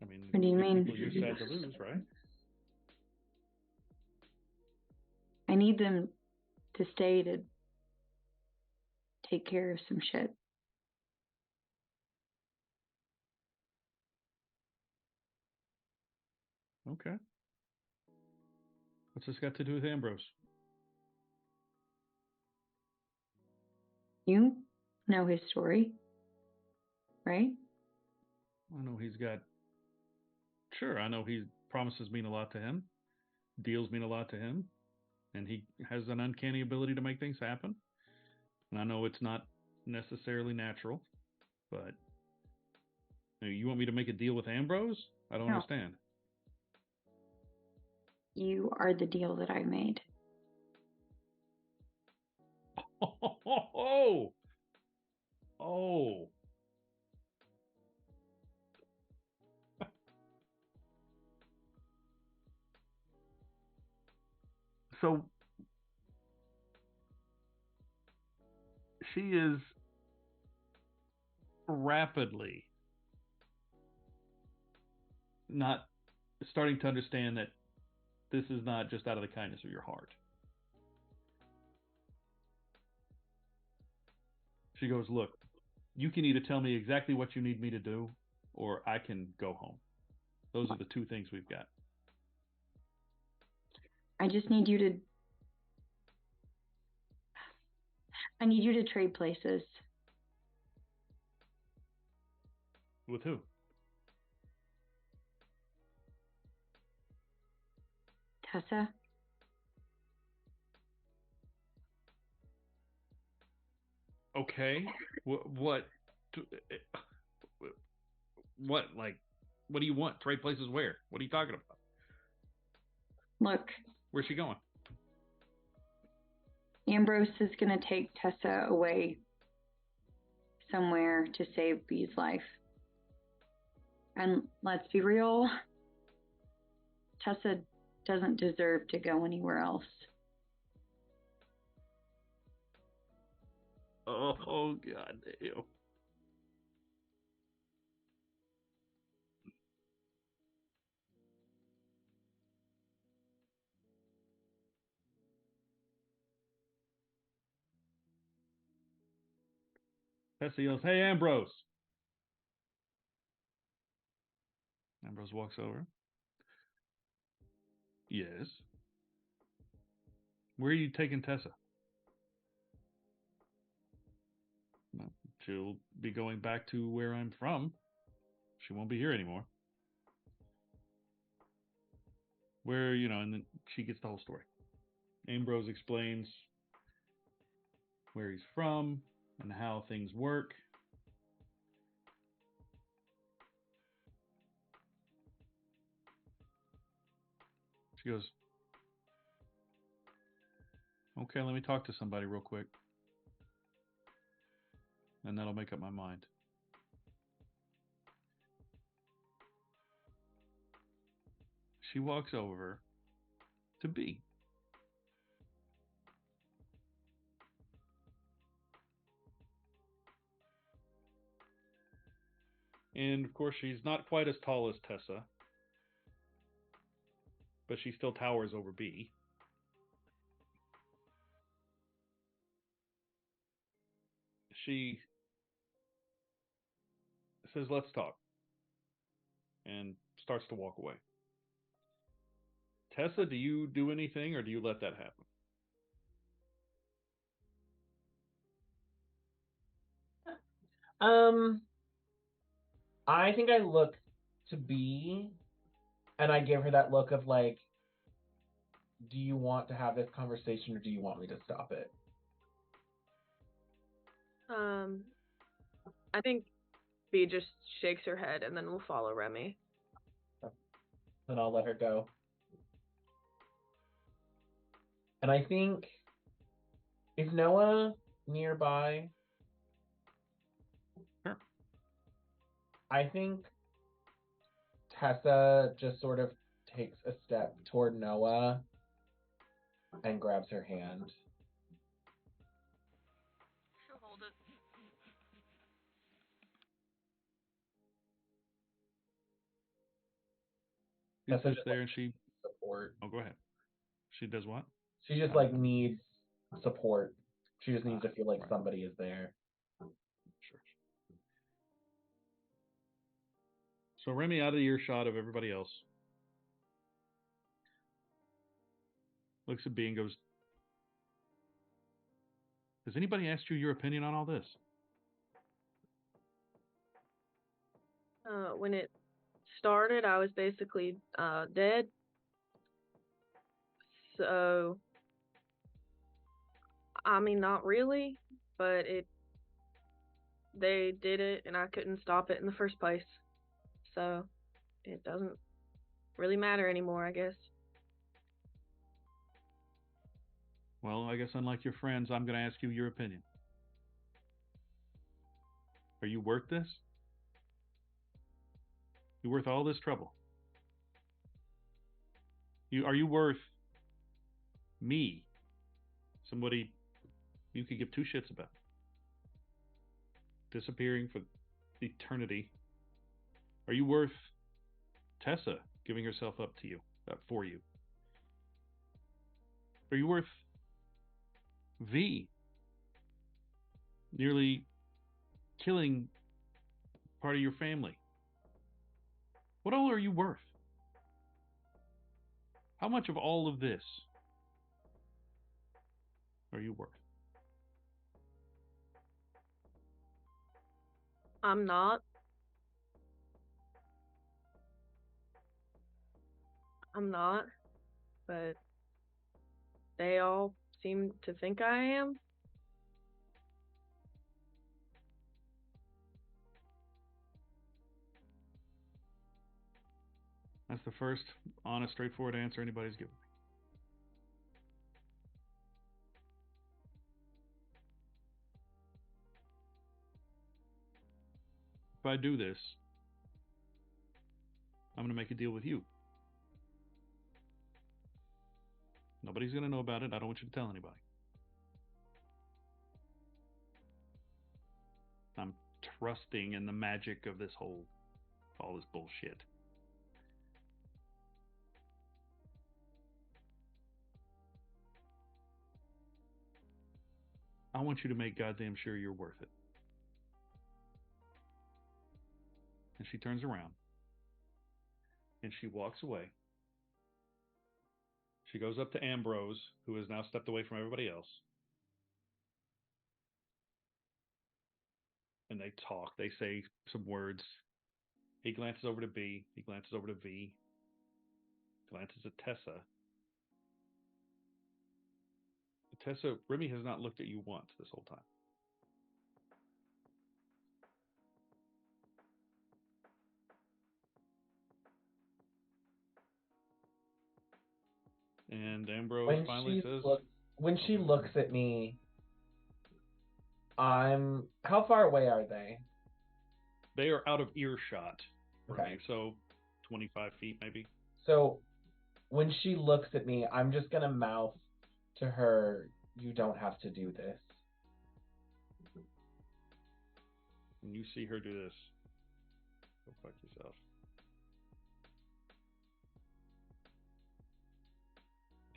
I mean, What do you mean? people you're sad to lose, right? I need them to stay to take care of some shit. Okay. What's this got to do with Ambrose? You know his story, right? I know he's got. Sure, I know he promises mean a lot to him, deals mean a lot to him, and he has an uncanny ability to make things happen. And I know it's not necessarily natural, but you want me to make a deal with Ambrose? I don't No. understand. You are the deal that I made. Oh, oh. So she is rapidly not starting to understand that this is not just out of the kindness of your heart. She goes, look, you can either tell me exactly what you need me to do, or I can go home. Those are the 2 things we've got. I just need you to. I need you to trade places. With who? Tessa? Okay. What? What? Like, what do you want? Trade places where? What are you talking about? Look, Where's she going? Ambrose is going to take Tessa away somewhere to save Bee's life. And let's be real, Tessa doesn't deserve to go anywhere else. Oh God damn. Tessa yells, hey, Ambrose. Ambrose walks over. Yes. Where are you taking Tessa? she'll be going back to where I'm from. She won't be here anymore. Where, and then she gets the whole story. Ambrose explains where he's from and how things work. She goes, okay, let me talk to somebody real quick. And that'll make up my mind. She walks over to B. And of course, she's not quite as tall as Tessa, but she still towers over B. She says, let's talk, and starts to walk away. Tessa, do you do anything, or do you let that happen? I think I look to B, and I give her that look of like, do you want to have this conversation, or do you want me to stop it? I think B just shakes her head, and then we'll follow Remy. Then I'll let her go. And I think, is Noah nearby? Sure. I think Tessa just sort of takes a step toward Noah and grabs her hand. She'll hold it. She Tessa sits just there like and she. support. Oh, go ahead. She does what? She just like needs support. She just needs to feel like right. somebody is there. Sure. So Remy out of earshot of everybody else. Looks at B and goes, has anybody asked you your opinion on all this? When it started, I was basically dead. So, I mean, not really, but they did it, and I couldn't stop it in the first place. So, it doesn't really matter anymore, I guess. Well, I guess unlike your friends, I'm going to ask you your opinion. Are you worth this? You worth all this trouble? Are you worth me? Somebody you could give two shits about. Disappearing for eternity. Are you worth Tessa giving herself up to you, for you? Are you worth V nearly killing part of your family? What all are you worth? How much of all of this are you worth? I'm not. But they all seem to think I am. That's the first honest, straightforward answer anybody's given me. If I do this, I'm going to make a deal with you. Nobody's going to know about it. I don't want you to tell anybody. I'm trusting in the magic of all this bullshit. I want you to make goddamn sure you're worth it. And she turns around and she walks away. She goes up to Ambrose, who has now stepped away from everybody else. and they talk. They say some words. He glances over to B. He glances over to V. Glances at Tessa. Tessa, Remy has not looked at you once this whole time. And Ambrose finally says, when she looks at me, how far away are they? They are out of earshot, Okay. Remy, so 25 feet maybe. So when she looks at me, I'm just going to mouth to her, "You don't have to do this." When you see her do this, go fuck yourself.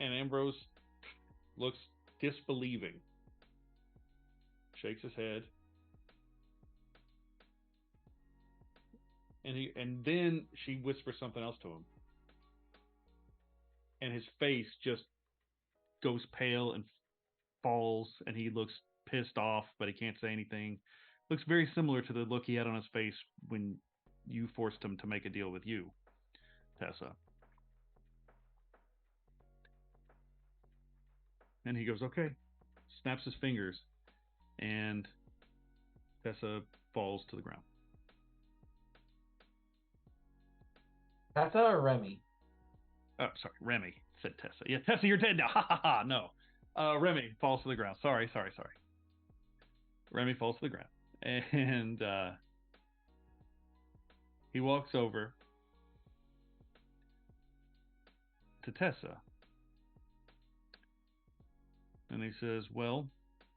And Ambrose looks disbelieving, shakes his head, and then she whispers something else to him, and his face just goes pale and falls, and he looks pissed off, but he can't say anything. Looks very similar to the look he had on his face when you forced him to make a deal with you, Tessa. And he goes, okay, snaps his fingers, and Tessa falls to the ground. Tessa or Remy? Oh, sorry, Remy, said Tessa. Yeah, Tessa, you're dead now. Ha ha ha, no. Remy falls to the ground. Sorry. Remy falls to the ground. And he walks over to Tessa. And he says, well,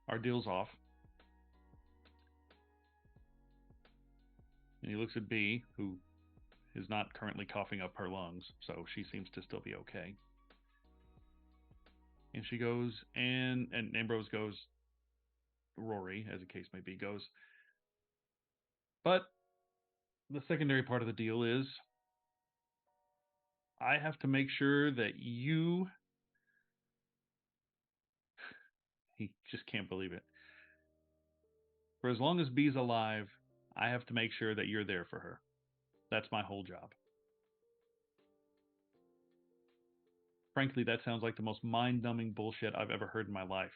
our deal's off. And he looks at B, who is not currently coughing up her lungs, so she seems to still be okay. And she goes, and Ambrose goes, Rory, as the case may be, goes, but the secondary part of the deal is I have to make sure that you... He just can't believe it. For as long as B's alive, I have to make sure that you're there for her. That's my whole job. Frankly, that sounds like the most mind-numbing bullshit I've ever heard in my life.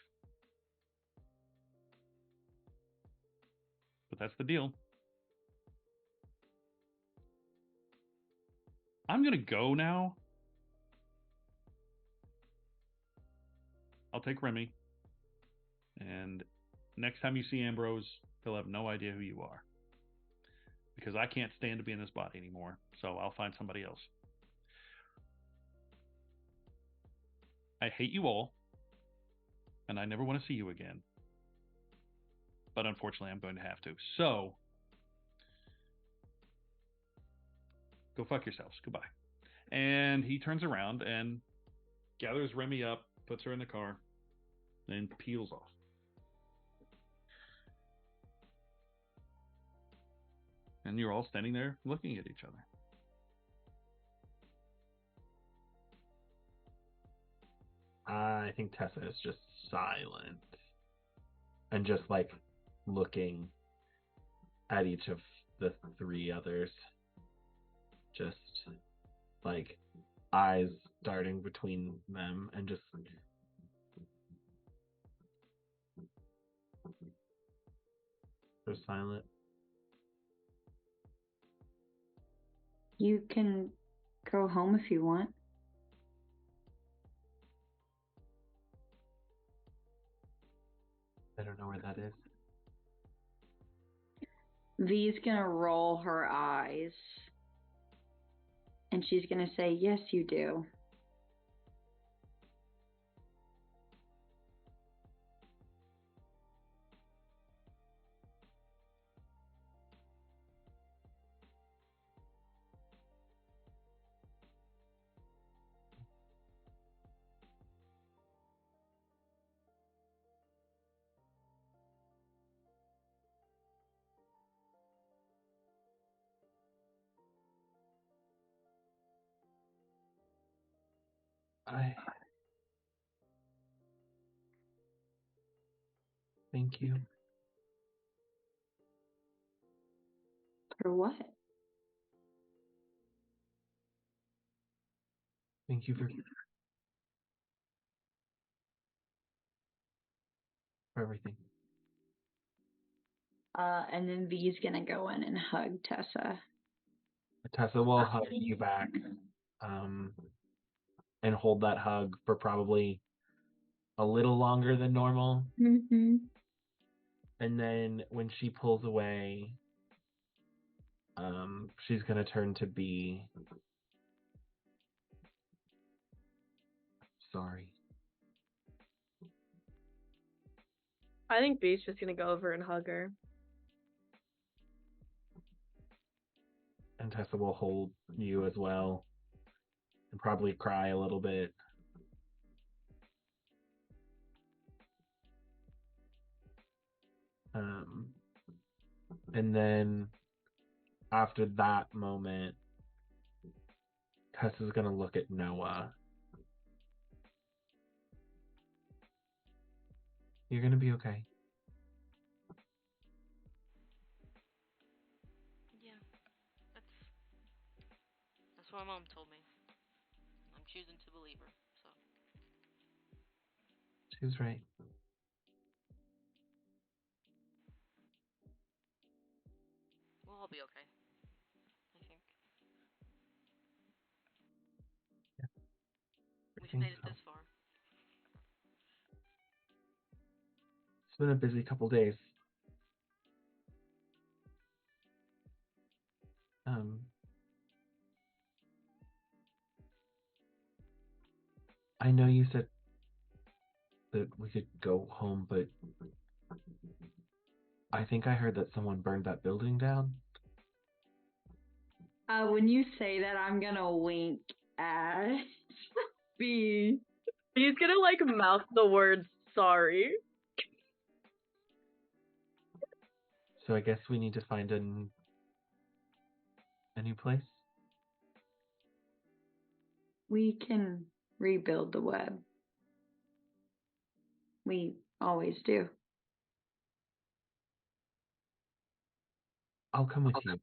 But that's the deal. I'm going to go now. I'll take Remy. And next time you see Ambrose, he'll have no idea who you are. Because I can't stand to be in this body anymore. So I'll find somebody else. I hate you all. And I never want to see you again. But unfortunately, I'm going to have to. So, go fuck yourselves. Goodbye. And he turns around and gathers Remy up, puts her in the car, and peels off. And you're all standing there looking at each other. I think Tessa is just silent. And just like looking at each of the three others. Just like eyes darting between them and just they're silent. You can go home if you want. I don't know where that is. V's gonna roll her eyes. And she's gonna say, yes, you do. Thank you. For what? Thank you for everything. And then V's gonna go in and hug Tessa. Tessa will hug you back, and hold that hug for probably a little longer than normal. Mm-hmm. And then when she pulls away, she's gonna turn to B. Sorry. I think B's just gonna go over and hug her. And Tessa will hold you as well. And probably cry a little bit. And then after that moment, Tessa's gonna look at Noah. You're gonna be okay. Yeah, that's what my mom told me. I'm choosing to believe her. So She was right. we'll all be okay. I think we've made it this far. It's been a busy couple days. I know you said that we could go home, but I think I heard that someone burned that building down. When you say that, I'm gonna wink at B. B's gonna like mouth the words sorry. So I guess we need to find a new place. We can rebuild the web. We always do. I'll come with you.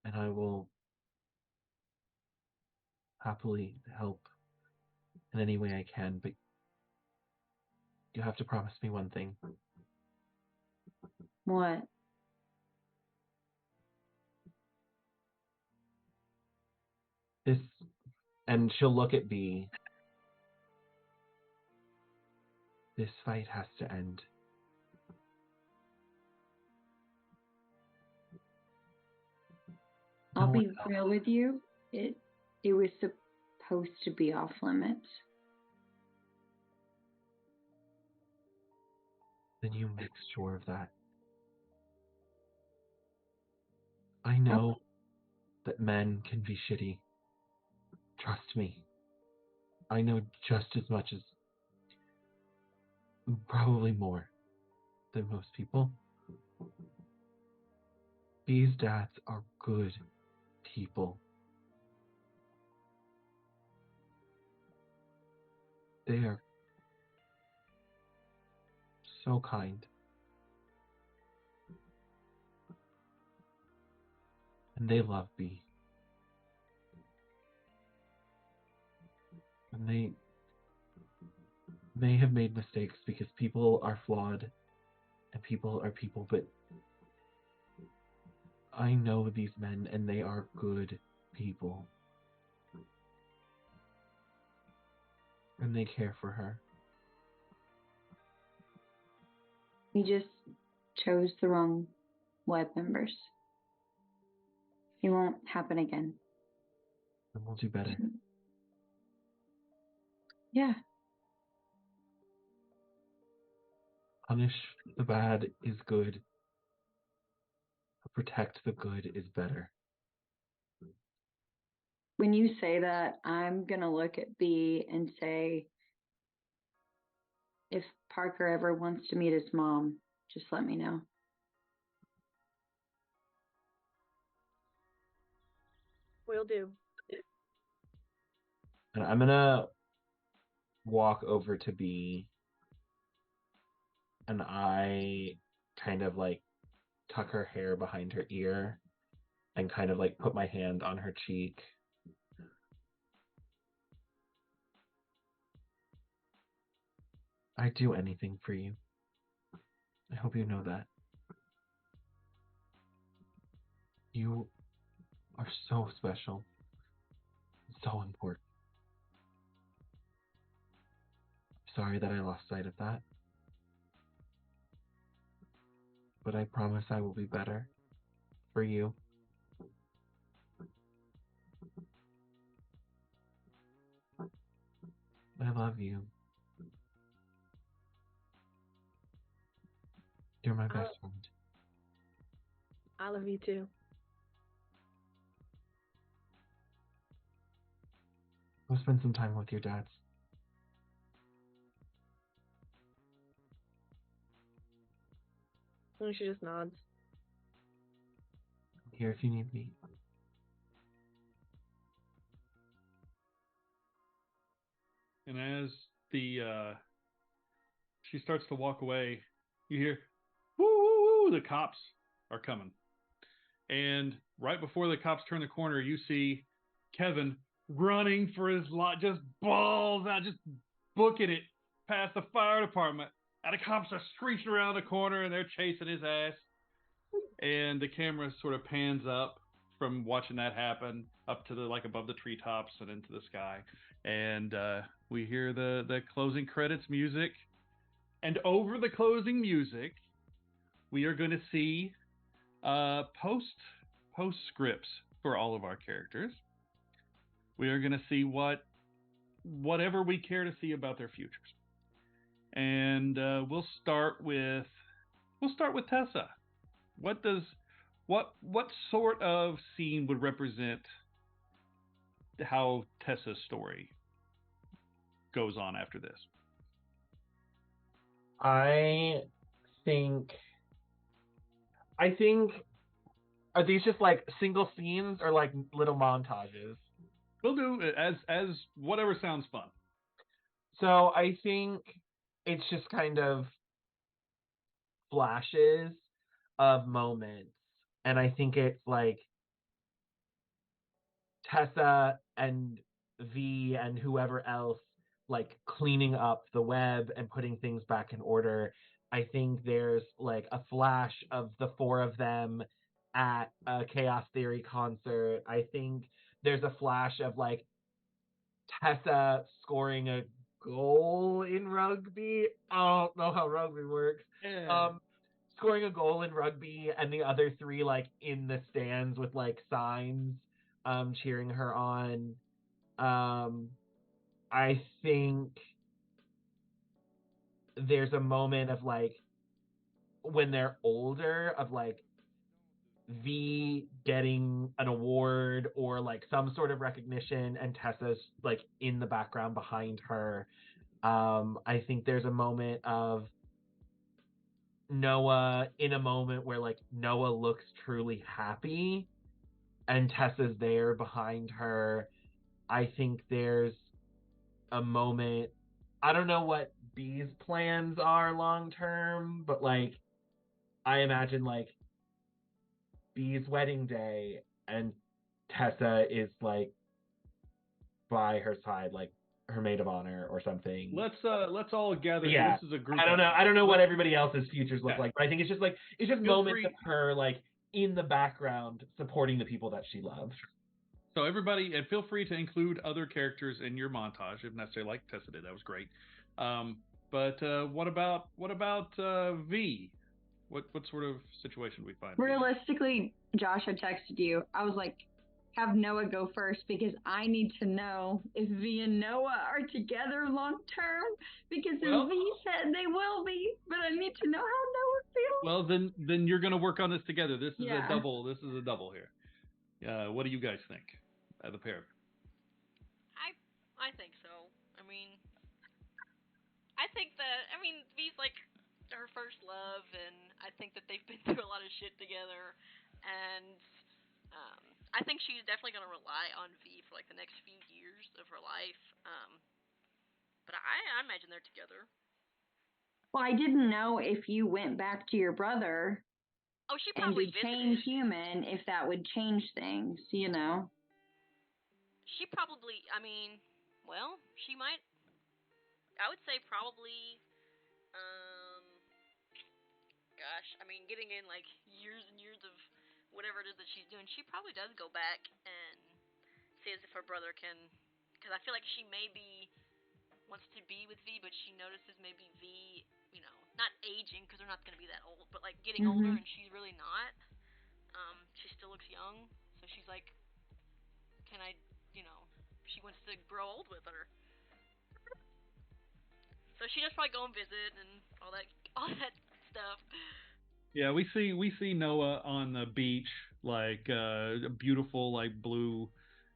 And I will happily help in any way I can, but you have to promise me one thing. What? This, and she'll look at B. This fight has to end. I'll be real with you. It was supposed to be off limits. Then you make sure of that. I know that men can be shitty. Trust me. I know just as much as, probably more than most people. These dads are good people. They are so kind. And they love me. And they may have made mistakes because people are flawed and people are people, but I know these men and they are good people. And they care for her. We just chose the wrong web members. It won't happen again. And we'll do better. Yeah. Punish the bad is good. Protect the good is better. When you say that, I'm going to look at B and say, if Parker ever wants to meet his mom, just let me know. Will do. And I'm gonna walk over to B and I kind of like tuck her hair behind her ear and kind of like put my hand on her cheek. I'd do anything for you. I hope you know that. You are so special. So important. Sorry that I lost sight of that. But I promise I will be better. For you. I love you. You're my best friend. I love you too. Go spend some time with your dads. And she just nods. I'm here if you need me. And as she starts to walk away, you hear, woo, woo, woo, the cops are coming. And right before the cops turn the corner, you see Kevin running for his life, just balls out, just booking it past the fire department. And the cops are screeching around the corner and they're chasing his ass. And the camera sort of pans up from watching that happen up to the like above the treetops and into the sky. And we hear the closing credits music. And over the closing music, we are going to see postscripts for all of our characters. We are going to see whatever we care to see about their futures. And we'll start with Tessa. What sort of scene would represent how Tessa's story goes on after this? I think are these just like single scenes or like little montages? We'll do it as whatever sounds fun. So I think it's just kind of flashes of moments. And I think it's like Tessa and V and whoever else like cleaning up the web and putting things back in order. I think there's like a flash of the four of them at a Chaos Theory concert. I think there's a flash of like Tessa scoring a goal in rugby. I don't know how rugby works. Scoring a goal in rugby and the other three like in the stands with like signs cheering her on. I think there's a moment of like when they're older of like V getting an award or like some sort of recognition and Tessa's like in the background behind her. I think there's a moment of Noah in a moment where like Noah looks truly happy and Tessa's there behind her. I think there's a moment, I don't know what B's plans are long term, but like I imagine like B's wedding day and Tessa is like by her side, like her maid of honor or something. Let's all gather. Yeah. This is a group. I don't know what everybody else's futures look like, but I think it's just Feel moments free. of her like in the background supporting the people that she loves. So everybody, and feel free to include other characters in your montage, if necessary, like Tessa did. That was great. But what about V? What sort of situation we find? Realistically, Josh, I texted you. I was like, have Noah go first because I need to know if V and Noah are together long term because V said they will be, but I need to know how Noah feels. Well, then you're going to work on this together. This is a double. This is a double here. What do you guys think? The pair. I think so. I mean, V's like her first love, and I think that they've been through a lot of shit together, and I think she's definitely going to rely on V for like the next few years of her life. But I imagine they're together. Well, I didn't know if you went back to your brother Oh, she and probably became visited. human if that would change things, you know? She probably, I mean, well, she might. I would say probably. Um, Gosh, I mean, getting in like years and years of whatever it is that she's doing, she probably does go back and see as if her brother can. Because I feel like she maybe wants to be with V, but she notices maybe V, not aging because they're not going to be that old, but like getting older, and she's really not. She still looks young, so she's like, can I, she wants to grow old with her. So she just probably go and visit and all that stuff. Yeah, we see Noah on the beach, like a beautiful like blue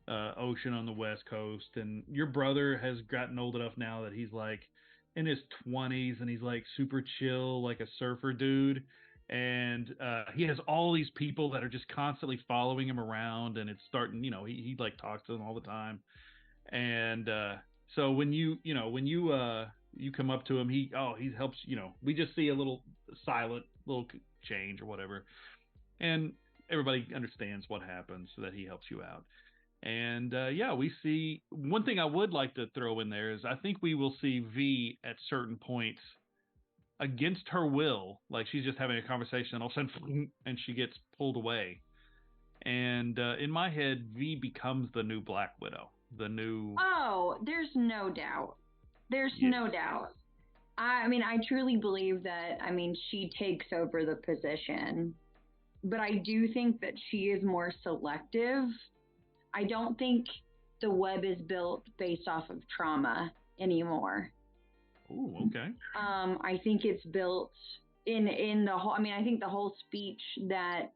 ocean on the west coast, and your brother has gotten old enough now that he's like in his 20s and he's like super chill, like a surfer dude, and he has all these people that are just constantly following him around, and it's starting, he like talks to them all the time, and so when you come up to him, he helps, we just see a little silent little change or whatever, and everybody understands what happens so that he helps you out. And yeah, we see one thing I would like to throw in there is I think we will see V at certain points against her will, like she's just having a conversation, and all of a sudden, and she gets pulled away. And in my head, V becomes the new Black Widow, the new. Oh, there's no doubt. There's Yes. no doubt. I mean, I truly believe that, I mean, she takes over the position, but I do think that she is more selective. I don't think the web is built based off of trauma anymore. Oh, okay. I think it's built in the whole. I mean, I think the whole speech that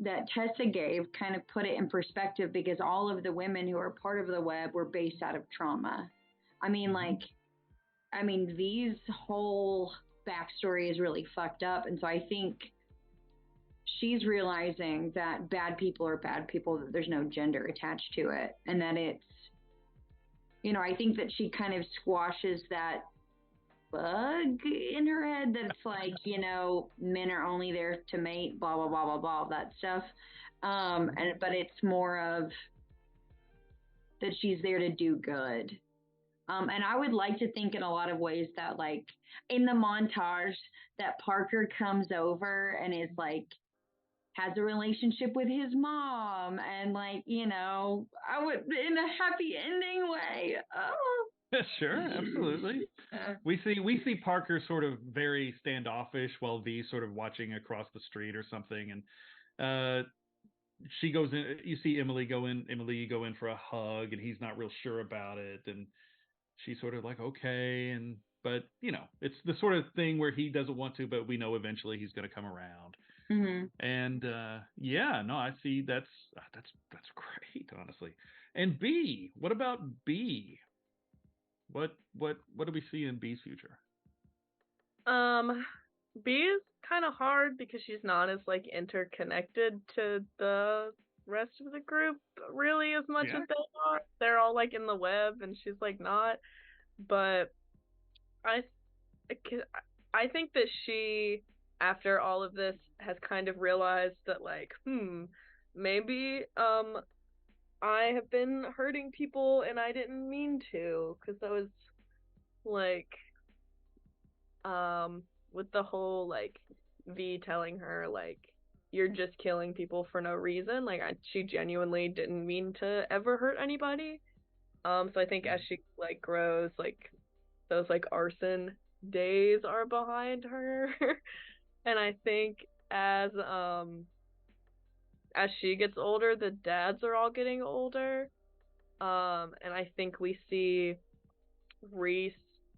Tessa gave kind of put it in perspective because all of the women who are part of the web were based out of trauma. I mean, V's whole backstory is really fucked up, and so I think she's realizing that bad people are bad people, that there's no gender attached to it, and that it's, I think that she kind of squashes that bug in her head that's like, men are only there to mate, blah blah blah blah blah, that stuff. But it's more of that she's there to do good. And I would like to think in a lot of ways that, like, in the montage, that Parker comes over and is like, has a relationship with his mom, and like, I would, in a happy ending way. Oh. Sure, absolutely. We see Parker sort of very standoffish while V sort of watching across the street or something, and she goes in. You see Emily go in for a hug, and he's not real sure about it, and she's sort of like okay, and but it's the sort of thing where he doesn't want to, but we know eventually he's going to come around. Mm-hmm. And yeah, no, I see. That's great, honestly. And B, what about B? What do we see in B's future? B is kind of hard because she's not as like interconnected to the rest of the group really as much Yeah. as they are. They're all like in the web and she's like not. But I I think that she, after all of this, has kind of realized that like, maybe I have been hurting people and I didn't mean to, because that was like with the whole like V telling her like you're just killing people for no reason, like she genuinely didn't mean to ever hurt anybody. So I think as she like grows, like those like arson days are behind her. And I think as she gets older, the dads are all getting older. And I think we see Reese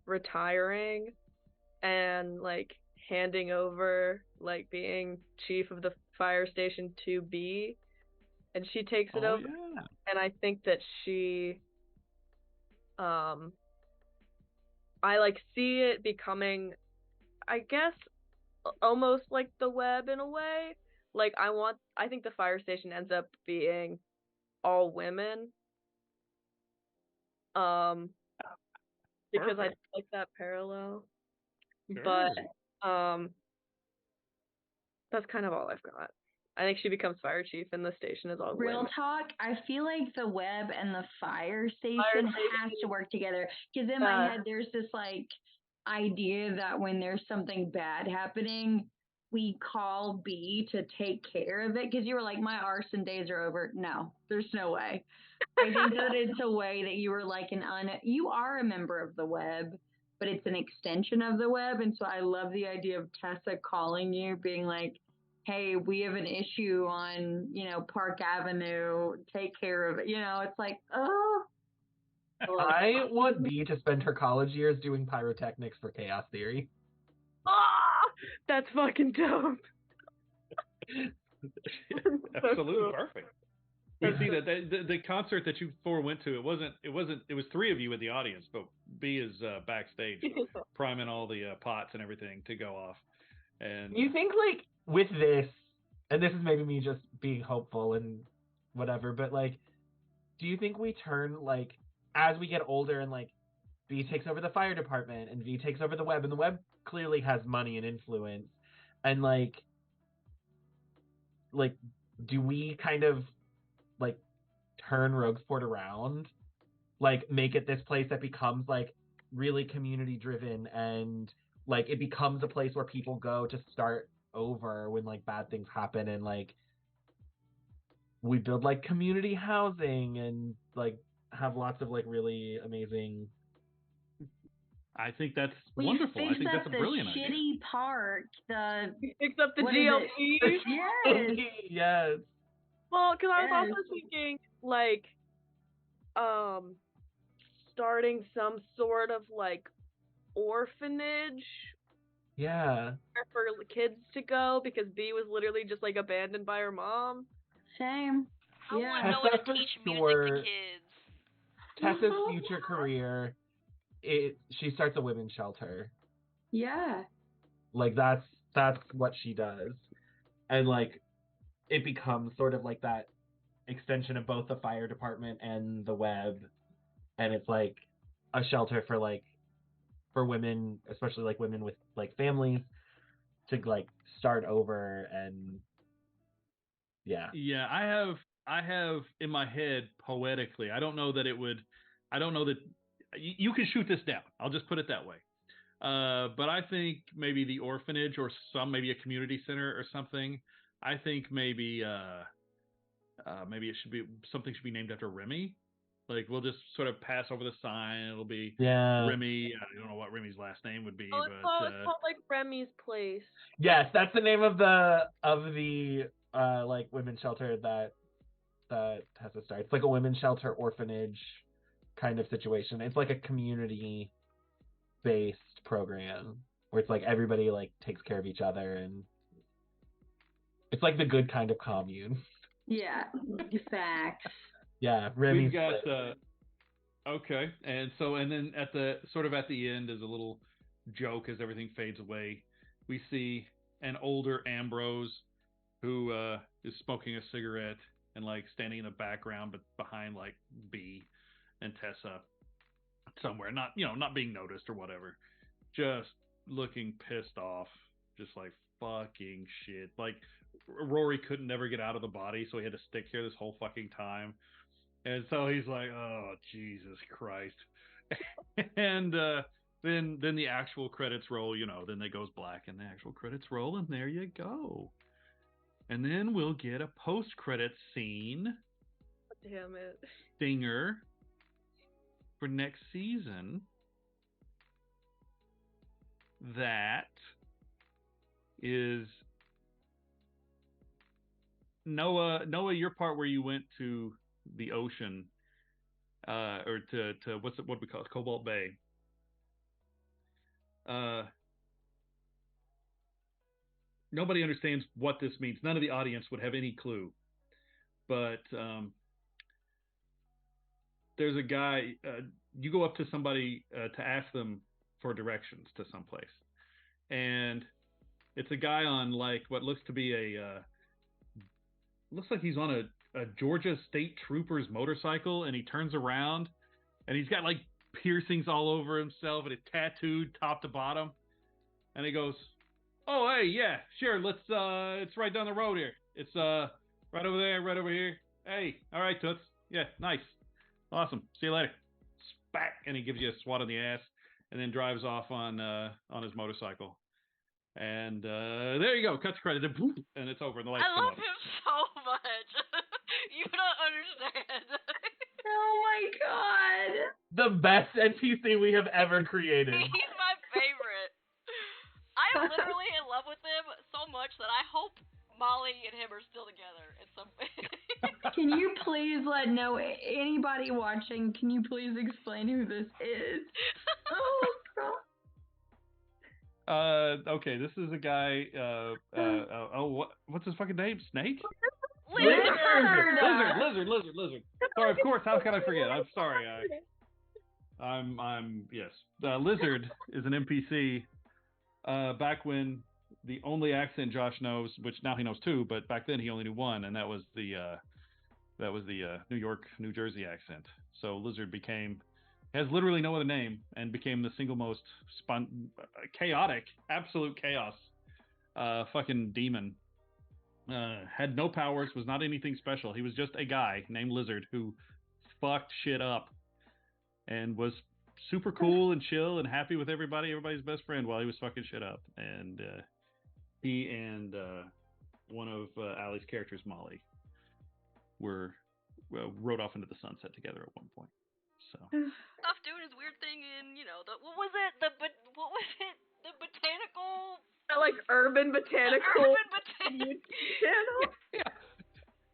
retiring and like handing over like being chief of the fire station to B, and she takes it Oh over. yeah. And I think that she I like see it becoming, I guess, almost like the web in a way. Like I think the fire station ends up being all women. Um because I Perfect. like that parallel. Sure. But That's kind of all I've got. I think she becomes fire chief, and the station is all Real women. talk, I feel like the web and the fire station has to work together. Because in my head, there's this like idea that when there's something bad happening, we call B to take care of it. Because you were like, my arson days are over. No, there's no way. I think that it's a way that you were like you are a member of the web, but it's an extension of the web. And so I love the idea of Tessa calling you, being like, hey, we have an issue on, Park Avenue, take care of it. It's like, oh. I want B to spend her college years doing pyrotechnics for chaos theory. Ah, that's fucking dope. Absolutely perfect. You see that the concert that you four went to, it was three of you in the audience, but B is backstage priming all the pots and everything to go off. And you think like with this, and this is maybe me just being hopeful and whatever, but like, do you think we turn like as we get older and like B takes over the fire department and V takes over the web, and the web clearly has money and influence, and like do we kind of like turn RoguesPort around, like make it this place that becomes like really community driven, and like it becomes a place where people go to start over when like bad things happen, and like we build like community housing and like have lots of like really amazing. I think that's wonderful. I think that's a brilliant idea. Shitty park. He picks up the GLP. Yes. Yes. Well, because I was also thinking like, starting some sort of like orphanage. Yeah. For kids to go, because B was literally just like abandoned by her mom. Same. I want to know what to teach music to kids. Tessa's future career, she starts a women's shelter. Yeah. Like that's what she does. And like it becomes sort of like that extension of both the fire department and the web. And it's like a shelter for women, especially like women with like families, to like start over. And yeah. I have in my head poetically, I don't know that you can shoot this down, I'll just put it that way, but I think maybe the orphanage or maybe a community center or something. I think maybe it should be named after Remy. Like we'll just sort of pass over the sign. It'll be Remy. I don't know what Remy's last name would be. Oh, it's called like Remy's Place. Yes, that's the name of the like women's shelter that has to start. It's like a women's shelter orphanage kind of situation. It's like a community based program where it's like everybody like takes care of each other, and it's like the good kind of commune. Yeah, facts. Yeah, Remy's we've got okay, and then at the end as a little joke as everything fades away, we see an older Ambrose who is smoking a cigarette and like standing in the background, but behind like B and Tessa somewhere, not being noticed or whatever, just looking pissed off, just like fucking shit. Like Rory couldn't never get out of the body, so he had to stick here this whole fucking time. And so he's like, oh, Jesus Christ. And then the actual credits roll, then they goes black and the actual credits roll, and there you go. And then we'll get a post-credit scene. Damn it. Stinger for next season. That is Noah, your part where you went to the ocean, or to what we call it, Cobalt Bay. Nobody understands what this means. None of the audience would have any clue. But there's a guy. You go up to somebody to ask them for directions to someplace, and it's a guy on like what looks to be looks like he's on a Georgia State Trooper's motorcycle, and he turns around and he's got like piercings all over himself and it's tattooed top to bottom, and he goes, Oh, hey, yeah, sure. It's right down the road here. It's right over there, right over here. Hey, all right, Toots. Yeah, nice, awesome. See you later. Spat, and he gives you a swat on the ass, and then drives off on his motorcycle. And there you go. Cut the credit, and it's over, and the lights I come love up. him so much. You don't understand. Oh my god. The best NPC we have ever created. He's my favorite. I am literally in love with him so much that I hope Molly and him are still together at some Can you please anybody watching, can you please explain who this is? Oh god. Okay, this is a guy. What's his fucking name? Snake? Lizard. Sorry, of course. How can I forget? I'm sorry. Yes. Lizard is an NPC. Back when the only accent Josh knows, which now he knows two, but back then he only knew one, and that was the New York, New Jersey accent. So Lizard has literally no other name, and became the single most chaotic, absolute chaos, fucking demon. Had no powers, was not anything special. He was just a guy named Lizard who fucked shit up and was super cool and chill and happy with everybody's best friend while he was fucking shit up. And he and one of Allie's characters, Molly, rode off into the sunset together at one point. So Stuff doing his weird thing in, what was it? The botanical. Like urban botanical Urban channel. yeah.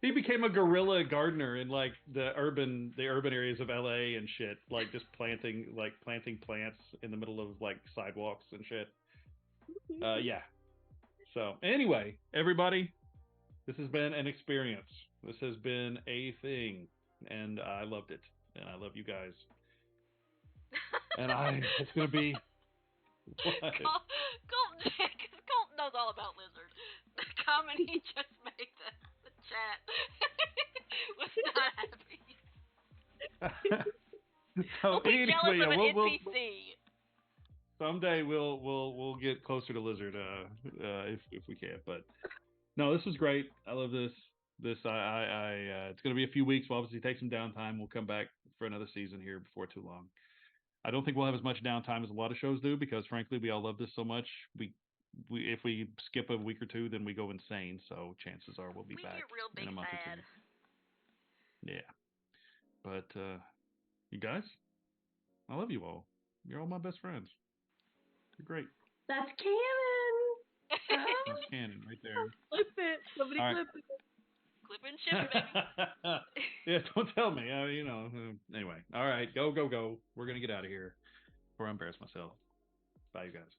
He became a guerrilla gardener in like the urban areas of LA and shit, like just planting plants in the middle of like sidewalks and shit. Yeah. So anyway, everybody, this has been an experience. This has been a thing, and I loved it, and I love you guys. And it's gonna be. What? Colt knows all about Lizard. The comment he just made the chat was not happy. So Don't be jealous of an NPC. Someday we'll get closer to Lizard if we can. But no, this was great. I love this. It's gonna be a few weeks. We'll obviously take some downtime. We'll come back for another season here before too long. I don't think we'll have as much downtime as a lot of shows do because frankly we all love this so much. If we skip a week or two, then we go insane. So chances are we'll be back get real big in a month sad. or two. Yeah, but you guys, I love you all. You're all my best friends. You're great. That's canon. That's canon right there. Clip it. Somebody All right. clip it. Clip and ship it, baby. Yeah, don't tell me. Anyway, all right, go. We're gonna get out of here before I embarrass myself. Bye, you guys.